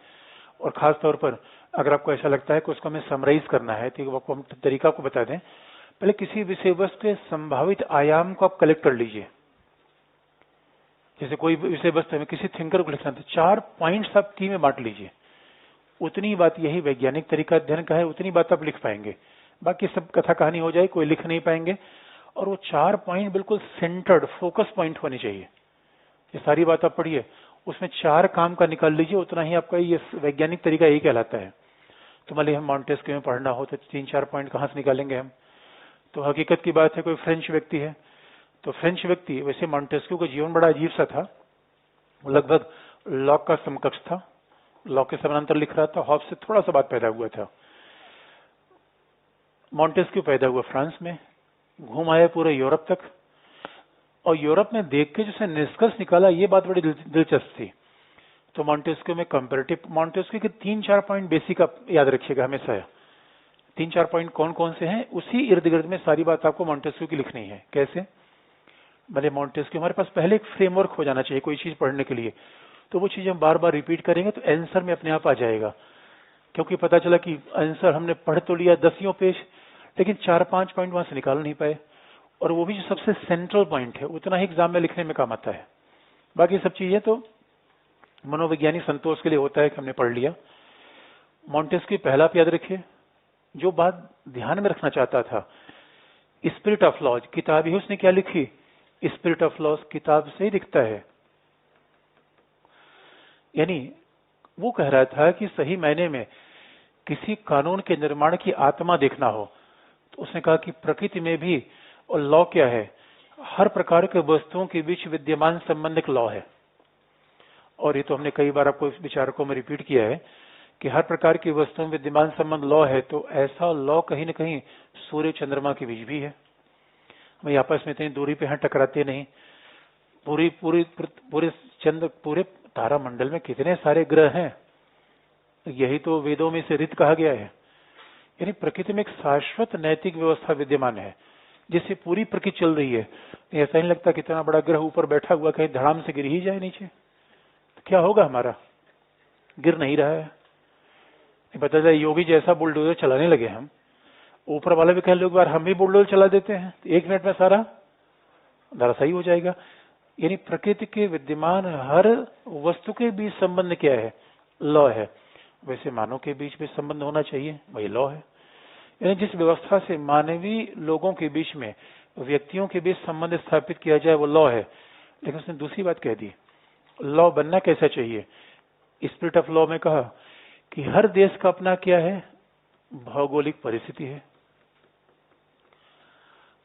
और खास तौर पर अगर आपको ऐसा लगता है कि उसको हमें समराइज करना है, तो आपको हम तरीका को बता दें। पहले किसी विषय वस्तु के संभावित आयाम को आप कलेक्ट कर लीजिए। जैसे कोई विषय वस्तु में किसी थिंकर को लिखना, तो 4 पॉइंट्स आप की में बांट लीजिए। उतनी बात, यही वैज्ञानिक तरीका अध्ययन का है, उतनी बात आप लिख पाएंगे। बाकी सब कथा कहानी हो जाए, कोई लिख नहीं पाएंगे। और वो 4 पॉइंट बिल्कुल सेंटर्ड, फोकस पॉइंट होने चाहिए। ये सारी बात आप पढ़िए, उसमें 4 काम का निकाल लीजिए, उतना ही आपका ये वैज्ञानिक तरीका यही कहलाता है। तो मान लीजिए हम मॉन्टेस्क्यू में पढ़ना हो तो 3-4 पॉइंट कहां से निकालेंगे हम? तो हकीकत की बात है, कोई फ्रेंच व्यक्ति है, तो फ्रेंच व्यक्ति, वैसे मॉन्टेस्क्यू का जीवन बड़ा अजीब सा था। वो लगभग लॉक का समकक्ष था, लॉक के समानांतर लिख रहा था, हॉब्स से थोड़ा सा बाद पैदा हुआ था। मॉन्टेस्क्यू पैदा हुआ फ्रांस में, घूम आया पूरे यूरोप तक, और यूरोप में देख के जिसने निष्कर्ष निकाला, ये बात बड़ी दिलचस्प थी। तो मॉन्टेस्क्यू में कंपैरेटिव, मॉन्टेस्क्यू के 3-4 पॉइंट बेसिक आप याद रखिएगा हमेशा। 3-4 पॉइंट कौन कौन से हैं, उसी इर्द गिर्द में सारी बात आपको मॉन्टेस्क्यू की लिखनी है। कैसे? भले मॉन्टेस्क्यू, हमारे पास पहले एक फ्रेमवर्क हो जाना चाहिए कोई चीज पढ़ने के लिए, तो वो चीज हम बार बार रिपीट करेंगे तो आंसर में अपने आप आ जाएगा। क्योंकि पता चला कि आंसर हमने पढ़ तो लिया 10 पेज, लेकिन 4-5 पॉइंट वहां से निकाल नहीं पाए, और वो भी जो सबसे सेंट्रल पॉइंट है उतना ही एग्जाम में लिखने में काम आता है। बाकी सब चीजें तो मनोवैज्ञानिक संतोष के लिए होता है कि हमने पढ़ लिया। मॉन्टेस्क्यू पहला आप याद रखिए, जो बात ध्यान में रखना चाहता था, स्पिरिट ऑफ लॉज, किताब ही उसने क्या लिखी, स्पिरिट ऑफ लॉज किताब से ही दिखता है। यानी वो कह रहा था कि सही मायने में किसी कानून के निर्माण की आत्मा देखना हो, तो उसने कहा कि प्रकृति में भी, और लॉ क्या है, हर प्रकार के वस्तुओं के बीच विद्यमान संबंध एक लॉ है। और ये तो हमने कई बार आपको इस विचारकों में रिपीट किया है कि हर प्रकार की वस्तुओं में विद्यमान संबंध लॉ है, तो ऐसा लॉ कहीं न कहीं सूर्य चंद्रमा के बीच भी है। वही आपस में इतनी दूरी पे हैं, टकराते नहीं। पूरे तारामंडल में कितने सारे ग्रह हैं, यही तो वेदों में से ऋत कहा गया है। यानी प्रकृति में एक शाश्वत नैतिक व्यवस्था विद्यमान है, जिससे पूरी प्रकृति चल रही है। ऐसा नहीं लगता कितना बड़ा ग्रह ऊपर बैठा हुआ कहीं धड़ाम से गिर ही जाए नीचे, तो क्या होगा हमारा? गिर नहीं रहा है। पता चला योगी जैसा बुलडोजर चलाने लगे हम, ऊपर वाला भी कह लो एक बार हम भी बुलडोजर चला देते हैं, तो 1 मिनट में सारा धराशायी हो जाएगा। यानी प्रकृति के विद्यमान हर वस्तु के बीच संबंध क्या है, लॉ है। वैसे मानव के बीच भी संबंध होना चाहिए, वही लॉ है। यानी जिस व्यवस्था से मानवीय लोगों के बीच में, व्यक्तियों के बीच संबंध स्थापित किया जाए, वो लॉ है। लेकिन उसने दूसरी बात कह दी, लॉ बनना कैसा चाहिए। स्पिरिट ऑफ लॉ में कहा कि हर देश का अपना क्या है, भौगोलिक परिस्थिति है।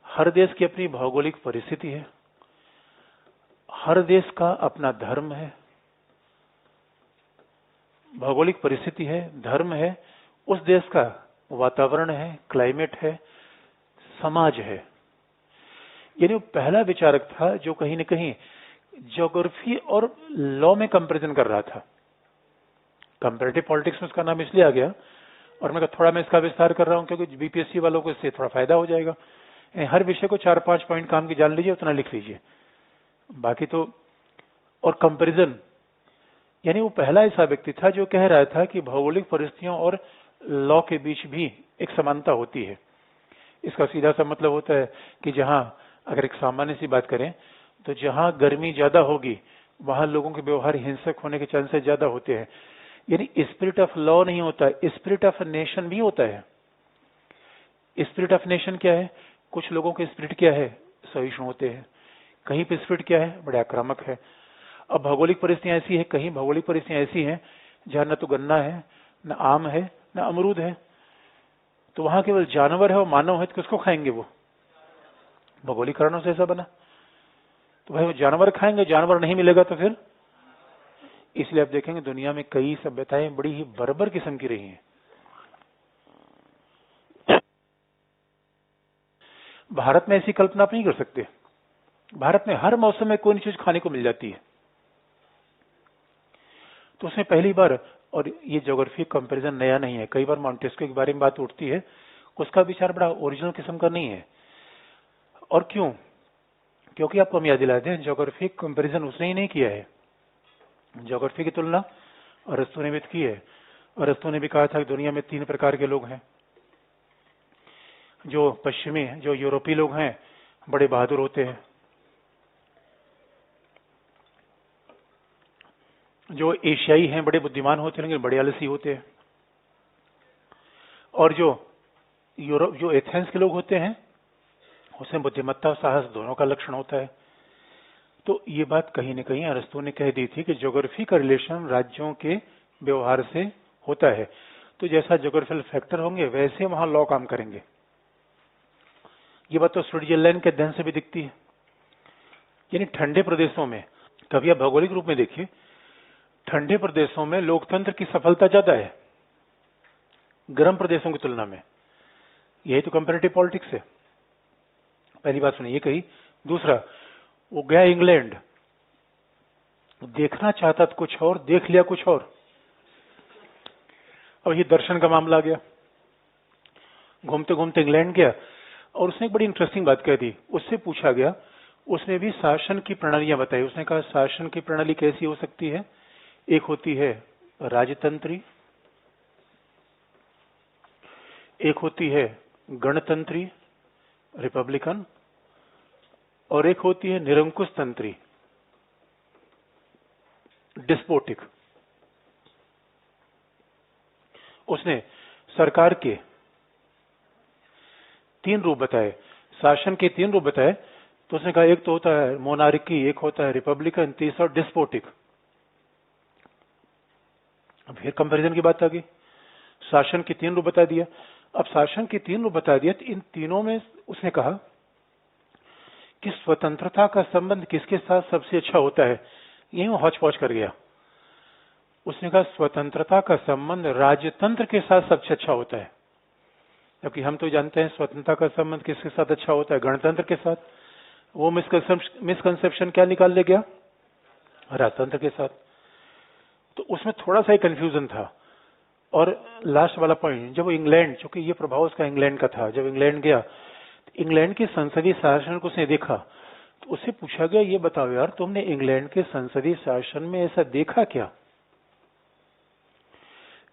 हर देश की अपनी भौगोलिक परिस्थिति है, हर देश का अपना धर्म है, भौगोलिक परिस्थिति है, धर्म है, उस देश का वातावरण है, क्लाइमेट है, समाज है। यानी वो पहला विचारक था जो कहीं न कहीं ज्योग्राफी और लॉ में कंपैरिजन कर रहा था। कंपैरेटिव पॉलिटिक्स में उसका नाम इसलिए आ गया, और मैं थोड़ा मैं इसका विस्तार कर रहा हूं क्योंकि बीपीएससी वालों को इससे थोड़ा फायदा हो जाएगा। हर विषय को 4-5 पॉइंट काम की जान लीजिए, उतना लिख लीजिए, बाकी तो। और कंपैरिजन यानी वो पहला ऐसा व्यक्ति था जो कह रहा था कि भौगोलिक परिस्थितियों और लॉ के बीच भी एक समानता होती है। इसका सीधा सा मतलब होता है कि जहां, अगर एक सामान्य सी बात करें तो जहां गर्मी ज्यादा होगी वहां लोगों के व्यवहार हिंसक होने के चांसेस ज्यादा होते हैं। यानी स्पिरिट ऑफ लॉ नहीं होता, स्पिरिट ऑफ नेशन भी होता है। स्पिरिट ऑफ नेशन क्या है? कुछ लोगों के स्पिरिट क्या है? सहिष्णु होते हैं। कहीं पे स्पिरिट क्या है? बड़े आक्रामक है। अब भौगोलिक परिस्थितियां ऐसी है, कहीं भौगोलिक परिस्थितियां ऐसी हैं जहां न तो गन्ना है, न आम है, न अमरूद है, तो वहां केवल जानवर है और मानव है, तो किसको खाएंगे? वो भौगोलिक कारणों से ऐसा बना। तो भाई वो जानवर खाएंगे, जानवर नहीं मिलेगा तो फिर? इसलिए आप देखेंगे दुनिया में कई सभ्यताएं बड़ी ही बर्बर किस्म की रही हैं। भारत में ऐसी कल्पना आप नहीं कर सकते। भारत में हर मौसम में कोई चीज खाने को मिल जाती है। तो उसमें पहली बार, और ये ज्योग्राफी कंपैरिजन नया नहीं है, कई बार मॉन्टेस्क्यू के बारे में बात उठती है, उसका विचार बड़ा ओरिजिनल किस्म का नहीं है। और क्यों? क्योंकि आपको हम याद दिला दें, ज्योग्राफी कंपैरिजन उसने ही नहीं किया है। ज्योग्राफी की तुलना अरस्तु ने भी की है। अरस्तु ने भी कहा था कि दुनिया में 3 प्रकार के लोग हैं। जो पश्चिमी, जो यूरोपीय लोग हैं, बड़े बहादुर होते हैं। जो एशियाई हैं, बड़े बुद्धिमान होते हैं लेकिन बड़े आलसी होते हैं। और जो एथेंस के लोग होते हैं, उसमें बुद्धिमत्ता और साहस दोनों का लक्षण होता है। तो ये बात कहीं न कहीं अरस्तु ने कह दी थी कि ज्योग्राफी का रिलेशन राज्यों के व्यवहार से होता है। तो जैसा ज्योग्राफिकल फैक्टर होंगे वैसे वहां लॉ काम करेंगे। ये बात तो स्विट्जरलैंड के अध्ययन से भी दिखती है। यानी ठंडे प्रदेशों में, कभी आप भौगोलिक रूप में देखिए, ठंडे प्रदेशों में लोकतंत्र की सफलता ज्यादा है गर्म प्रदेशों की तुलना में। यही तो कंपैरेटिव पॉलिटिक्स है। पहली बात सुनिए, ये कही। दूसरा, वो गया इंग्लैंड, देखना चाहता था कुछ और, देख लिया कुछ और। अब ये दर्शन का मामला आ गया। घूमते घूमते इंग्लैंड गया और उसने एक बड़ी इंटरेस्टिंग बात कह दी। उससे पूछा गया, उसने भी शासन की प्रणालियां बताई। उसने कहा शासन की प्रणाली कैसी हो सकती है? एक होती है राजतंत्री, एक होती है गणतंत्री रिपब्लिकन, और एक होती है निरंकुश तंत्री डिस्पोटिक। उसने सरकार के 3 रूप बताए, शासन के 3 रूप बताए। तो उसने कहा एक तो होता है मोनार्की, एक होता है रिपब्लिकन, तीसरा डिस्पोटिक। अब फिर कंपैरिजन की बात आ गई। शासन के 3 रूप बता दिया। अब शासन के 3 रूप बता दिया तो इन तीनों में उसने कहा कि स्वतंत्रता का संबंध किसके साथ सबसे अच्छा होता है? यही वो हौच पौच कर गया। उसने कहा स्वतंत्रता का संबंध राजतंत्र के साथ सबसे अच्छा होता है। जबकि हम तो जानते हैं स्वतंत्रता का संबंध किसके साथ अच्छा होता है? गणतंत्र के साथ। वो मिसकंसेप्शन क्या निकाल ले गया? राजतंत्र के साथ। तो उसमें थोड़ा सा ही कंफ्यूजन था। और लास्ट वाला पॉइंट, जब वो इंग्लैंड, चूंकि ये प्रभाव उसका इंग्लैंड का था, जब इंग्लैंड गया, इंग्लैंड के संसदीय शासन को उसने देखा, तो उससे पूछा गया ये बताओ यार, तुमने इंग्लैंड के संसदीय शासन में ऐसा देखा क्या?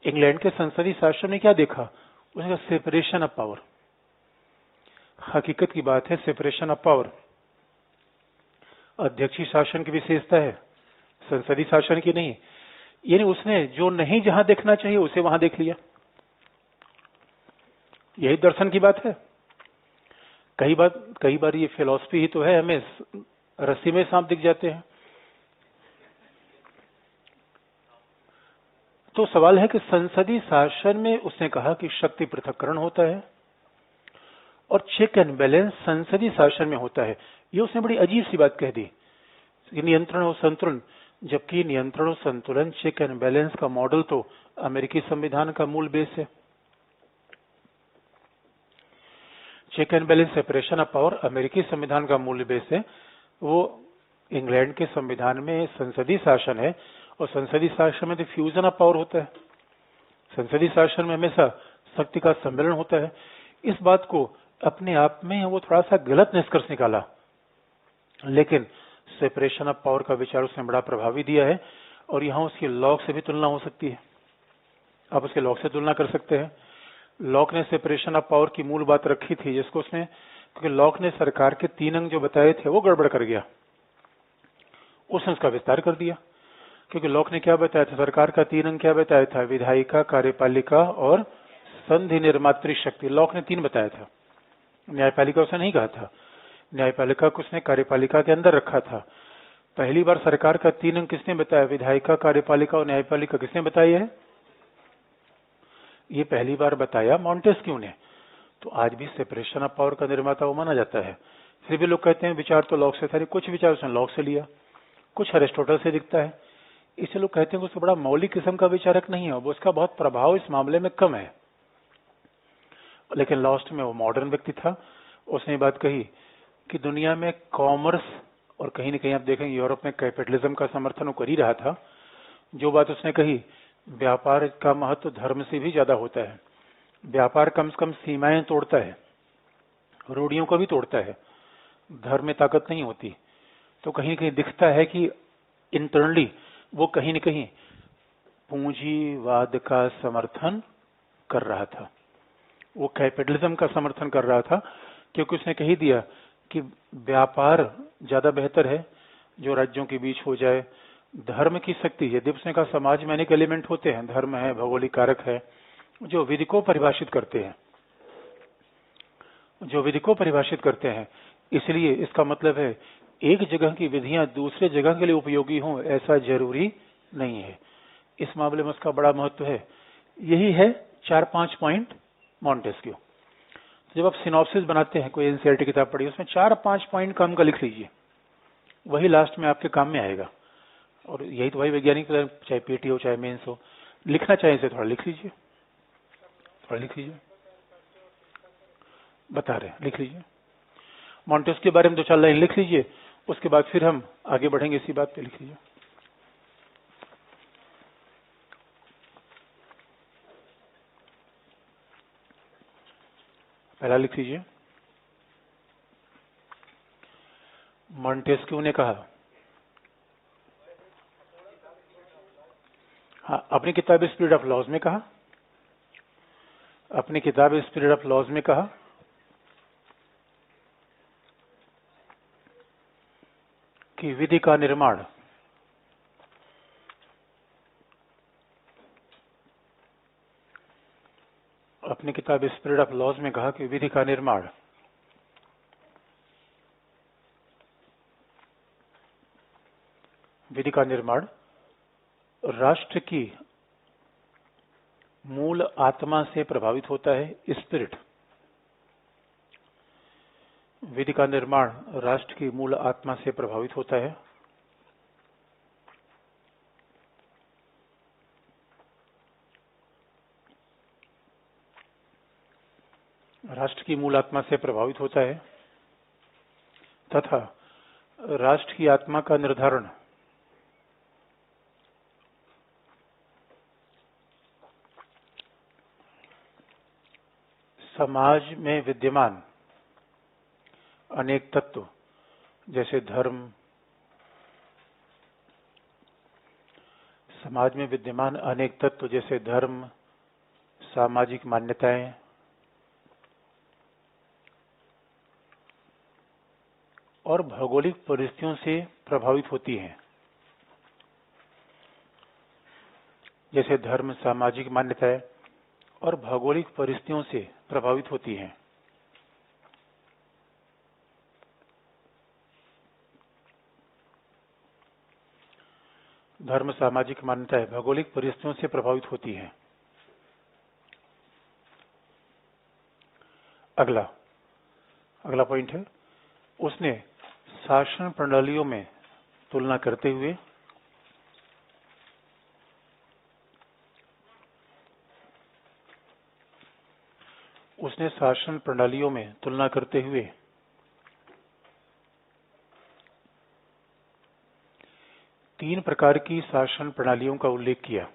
इंग्लैंड के संसदीय शासन में क्या देखा? उसने कहा सेपरेशन ऑफ पावर। हकीकत की बात है, सेपरेशन ऑफ पावर अध्यक्षीय शासन की विशेषता है, संसदीय शासन की नहीं। यानी उसने जो नहीं जहां देखना चाहिए उसे वहां देख लिया। यही दर्शन की बात है। कई बार ये फिलॉसफी ही तो है, हमें रस्सी में सांप दिख जाते हैं। तो सवाल है कि संसदीय शासन में उसने कहा कि शक्ति पृथक्करण होता है और चेक एंड बैलेंस संसदीय शासन में होता है। ये उसने बड़ी अजीब सी बात कह दी। नियंत्रण और संतुलन जबकि नियंत्रण और संतुलन, चेक एंड बैलेंस का मॉडल तो अमेरिकी संविधान का मूल बेस है। Check and balance, separation of power अमेरिकी संविधान का मूल बेस है। वो इंग्लैंड के संविधान में संसदीय शासन है, और संसदीय शासन में तो फ्यूजन ऑफ पावर होता है। संसदीय शासन में हमेशा शक्ति का सम्मेलन होता है। इस बात को अपने आप में वो थोड़ा सा गलत निष्कर्ष निकाला, लेकिन सेपरेशन ऑफ पावर का विचार उसने बड़ा प्रभावी दिया है, और यहाँ उसकी लॉक से भी तुलना हो सकती है। आप उसके लॉक से तुलना कर सकते हैं। लॉक ने सेपरेशन ऑफ पावर की मूल बात रखी थी, जिसको उसने, क्योंकि लॉक ने सरकार के 3 अंग जो बताए थे वो गड़बड़ कर गया, उसने उसका विस्तार कर दिया। क्योंकि लॉक ने क्या बताया था, सरकार का 3 अंग क्या बताया था, विधायिका, कार्यपालिका और संधि निर्मात्री शक्ति। लॉक ने 3 बताया था, न्यायपालिका उसने नहीं कहा था। न्यायपालिका को उसने कार्यपालिका के अंदर रखा था। पहली बार सरकार का 3 अंग किसने बताया, विधायिका, कार्यपालिका और न्यायपालिका, किसने बताई है? ये पहली बार बताया मॉन्टेस्क्यू ने। तो आज भी सेपरेशन ऑफ पावर का निर्माता वो माना जाता है। फिर भी लोग कहते हैं विचार तो लॉक से था। कुछ विचार उसने लॉक से लिया, कुछ अरिस्टोटल से दिखता है। इससे लोग कहते हैं कि उसको बड़ा मौलिक किस्म का विचारक नहीं है, वो उसका बहुत प्रभाव इस मामले में कम है। लेकिन लास्ट में वो मॉडर्न व्यक्ति था। उसने बात कही कि दुनिया में कॉमर्स, और कहीं न कहीं आप देखेंगे यूरोप में कैपिटलिज्म का समर्थन वो कर ही रहा था। जो बात उसने कही, व्यापार का महत्व धर्म से भी ज्यादा होता है। व्यापार कम से कम सीमाएं तोड़ता है, रूढ़ियों को भी तोड़ता है, धर्म में ताकत नहीं होती। तो कहीं न कहीं दिखता है कि इंटरनली वो कहीं न कहीं पूंजीवाद का समर्थन कर रहा था, वो कैपिटलिज्म का समर्थन कर रहा था। क्योंकि उसने कही दिया कि व्यापार ज्यादा बेहतर है जो राज्यों के बीच हो जाए। धर्म की शक्ति, यदि उसने कहा समाज में अनेक एलिमेंट होते हैं, धर्म है, भौगोलिक कारक है, जो विधि को परिभाषित करते हैं, जो विधि को परिभाषित करते हैं। इसलिए इसका मतलब है एक जगह की विधियां दूसरे जगह के लिए उपयोगी हों ऐसा जरूरी नहीं है। इस मामले में उसका बड़ा महत्व है। यही है 4-5 पॉइंट मॉन्टेस्क्यू। जब आप सिनॉप्सिस बनाते हैं, कोई एनसीईआरटी किताब पढ़ी, उसमें 4-5 पॉइंट काम का लिख लीजिए, वही लास्ट में आपके काम में आएगा। और यही तो भाई वैज्ञानिक, चाहे पीटी हो चाहे मेंस हो, लिखना चाहे इसे थोड़ा लिख लीजिए, थोड़ा लिख लीजिए, बता रहे हैं, लिख लीजिए। मॉन्टेस्क्यू के बारे में 2-4 लाइन लिख लीजिए, उसके बाद फिर हम आगे बढ़ेंगे इसी बात पे। लिख लीजिए, पहला लिख लीजिए। मॉन्टेस्क्यू ने कहा, हाँ, अपनी किताब स्पिरिट ऑफ लॉज में कहा, अपनी किताब स्पिरिट ऑफ लॉज में कहा कि विधि का निर्माण अपनी किताब स्पिरिट ऑफ लॉज में कहा कि विधि का निर्माण राष्ट्र की मूल आत्मा से प्रभावित होता है। स्पिरिट, विधि का निर्माण राष्ट्र की मूल आत्मा से प्रभावित होता है। राष्ट्र की मूल आत्मा से प्रभावित होता है तथा राष्ट्र की आत्मा का निर्धारण समाज में विद्यमान अनेक तत्व जैसे धर्म, समाज में विद्यमान अनेक तत्व जैसे धर्म, सामाजिक मान्यताएं और भौगोलिक परिस्थितियों से प्रभावित होती हैं। जैसे धर्म, सामाजिक मान्यताएं और भौगोलिक परिस्थितियों से प्रभावित होती हैं। धर्म, सामाजिक मान्यताएं भौगोलिक परिस्थितियों से प्रभावित होती हैं। अगला पॉइंट है, उसने शासन प्रणालियों में तुलना करते हुए उसने शासन प्रणालियों में तुलना करते हुए तीन प्रकार की शासन प्रणालियों का उल्लेख किया।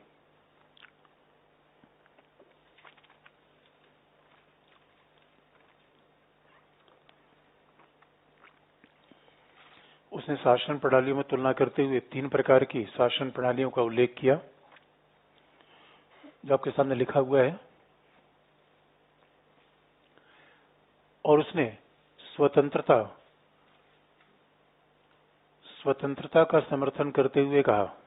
उसने शासन प्रणालियों में तुलना करते हुए तीन प्रकार की शासन प्रणालियों का उल्लेख किया, जो आपके सामने लिखा हुआ है। और उसने स्वतंत्रता का समर्थन करते हुए कहा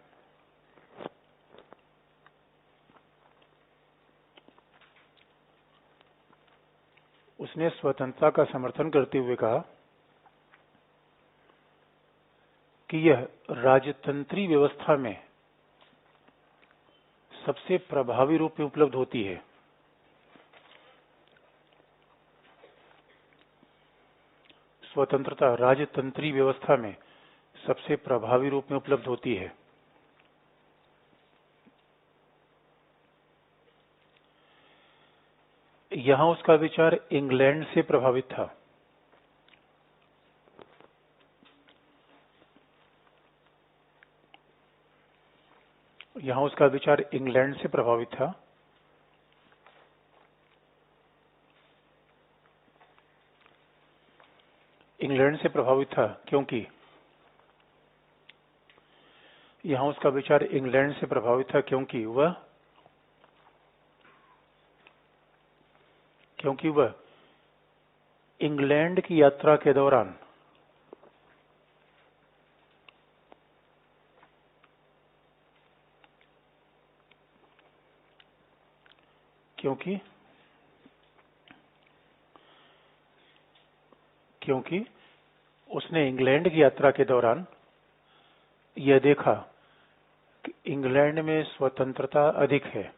उसने स्वतंत्रता का समर्थन करते हुए कहा कि यह राजतंत्री व्यवस्था में सबसे प्रभावी रूप में उपलब्ध होती है। स्वतंत्रता राजतंत्री व्यवस्था में सबसे प्रभावी रूप में उपलब्ध होती है। यहां उसका विचार इंग्लैंड से प्रभावित था। यहां उसका विचार इंग्लैंड से प्रभावित था। इंग्लैंड से प्रभावित था क्योंकि यहां उसका विचार इंग्लैंड से प्रभावित था क्योंकि वह इंग्लैंड की यात्रा के दौरान क्योंकि उसने इंग्लैंड की यात्रा के दौरान यह देखा कि इंग्लैंड में स्वतंत्रता अधिक है।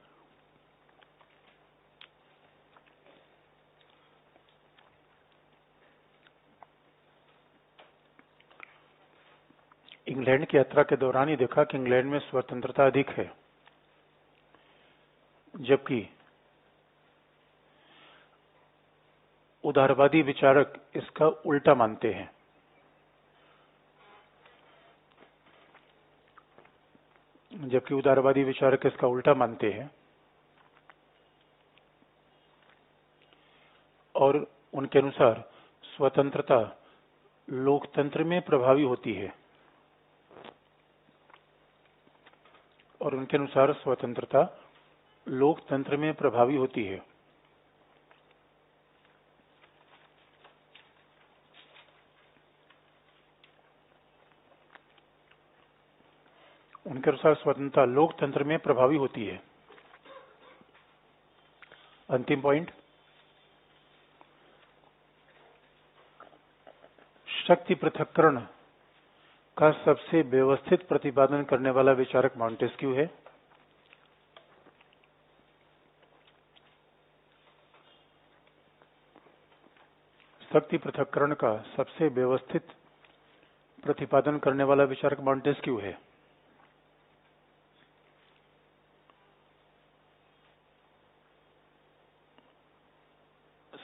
इंग्लैंड की यात्रा के दौरान ही देखा कि इंग्लैंड में स्वतंत्रता अधिक है, जबकि उदारवादी विचारक इसका उल्टा मानते हैं। जबकि उदारवादी विचारक इसका उल्टा मानते हैं और उनके अनुसार स्वतंत्रता लोकतंत्र में प्रभावी होती है। और उनके अनुसार स्वतंत्रता लोकतंत्र में प्रभावी होती है। उनके अनुसार स्वतंत्रता लोकतंत्र में प्रभावी होती है। अंतिम पॉइंट, शक्ति पृथक्करण का सबसे व्यवस्थित प्रतिपादन करने वाला विचारक मॉन्टेस्क्यू है। शक्ति पृथक्करण का सबसे व्यवस्थित प्रतिपादन करने वाला विचारक मॉन्टेस्क्यू है।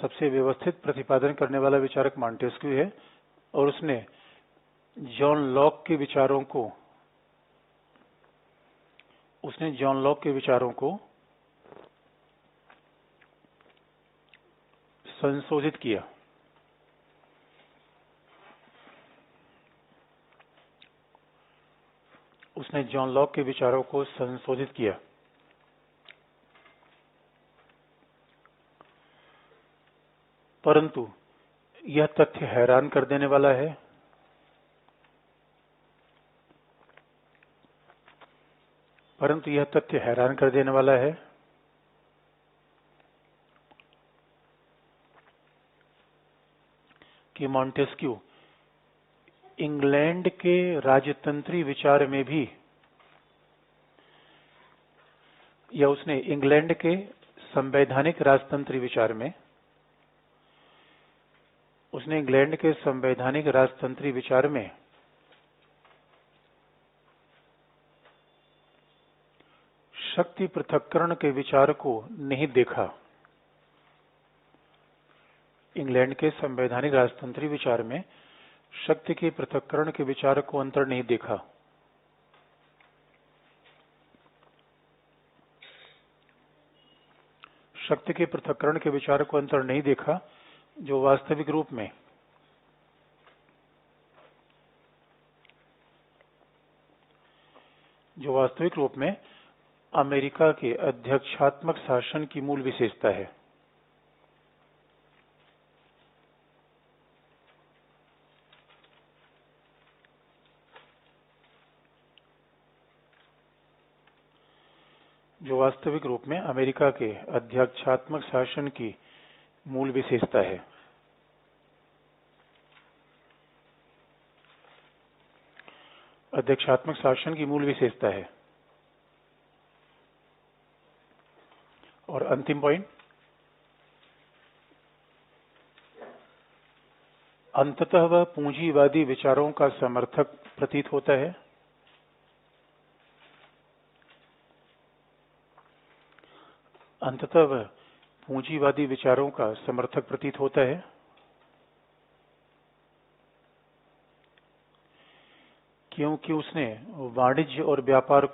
सबसे व्यवस्थित प्रतिपादन करने वाला विचारक मॉन्टेस्क्यू है और उसने जॉन लॉक के विचारों को संशोधित किया। उसने जॉन लॉक के विचारों को संशोधित किया। परंतु यह तथ्य हैरान कर देने वाला है कि मॉन्टेस्क्यू इंग्लैंड के राजतंत्री विचार में भी या उसने इंग्लैंड के संवैधानिक राजतंत्री विचार में शक्ति पृथक्करण के विचार को नहीं देखा। इंग्लैंड के संवैधानिक राजतंत्री विचार में शक्ति के पृथक्करण के विचार को अंतर नहीं देखा। शक्ति के पृथक्करण के विचार को अंतर नहीं देखा जो वास्तविक रूप में अमेरिका के अध्यक्षात्मक शासन की मूल विशेषता है। जो वास्तविक रूप में अमेरिका के अध्यक्षात्मक शासन की मूल विशेषता है। अध्यक्षात्मक शासन की मूल विशेषता है। और अंतिम पॉइंट, अंततः वह पूंजीवादी विचारों का समर्थक प्रतीत होता है। अंततः वह पूंजीवादी विचारों का समर्थक प्रतीत होता है क्योंकि उसने वाणिज्य और व्यापार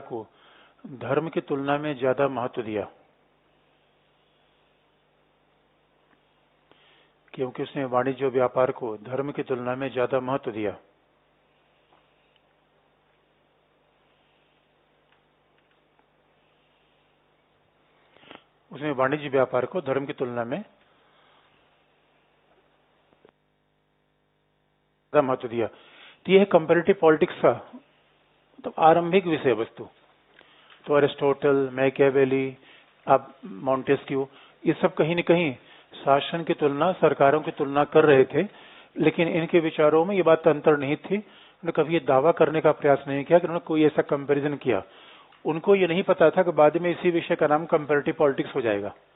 को धर्म की तुलना में ज्यादा महत्व दिया। क्योंकि उसने वाणिज्य और व्यापार को धर्म की तुलना में ज्यादा महत्व दिया। उसने वाणिज्य व्यापार को धर्म की तुलना में ज्यादा महत्व दिया। तो यह है कंपैरेटिव पॉलिटिक्स का तो आरंभिक विषय वस्तु। तो अरिस्टोटल, मैकियावेली, अब मॉन्टेस्क्यू, ये सब कहीं न कहीं शासन की तुलना, सरकारों की तुलना कर रहे थे, लेकिन इनके विचारों में ये बात अंतर नहीं थी। उन्होंने कभी ये दावा करने का प्रयास नहीं किया कि उन्होंने कोई ऐसा कंपैरिजन किया। उनको ये नहीं पता था कि बाद में इसी विषय का नाम कंपैरेटिव पॉलिटिक्स हो जाएगा।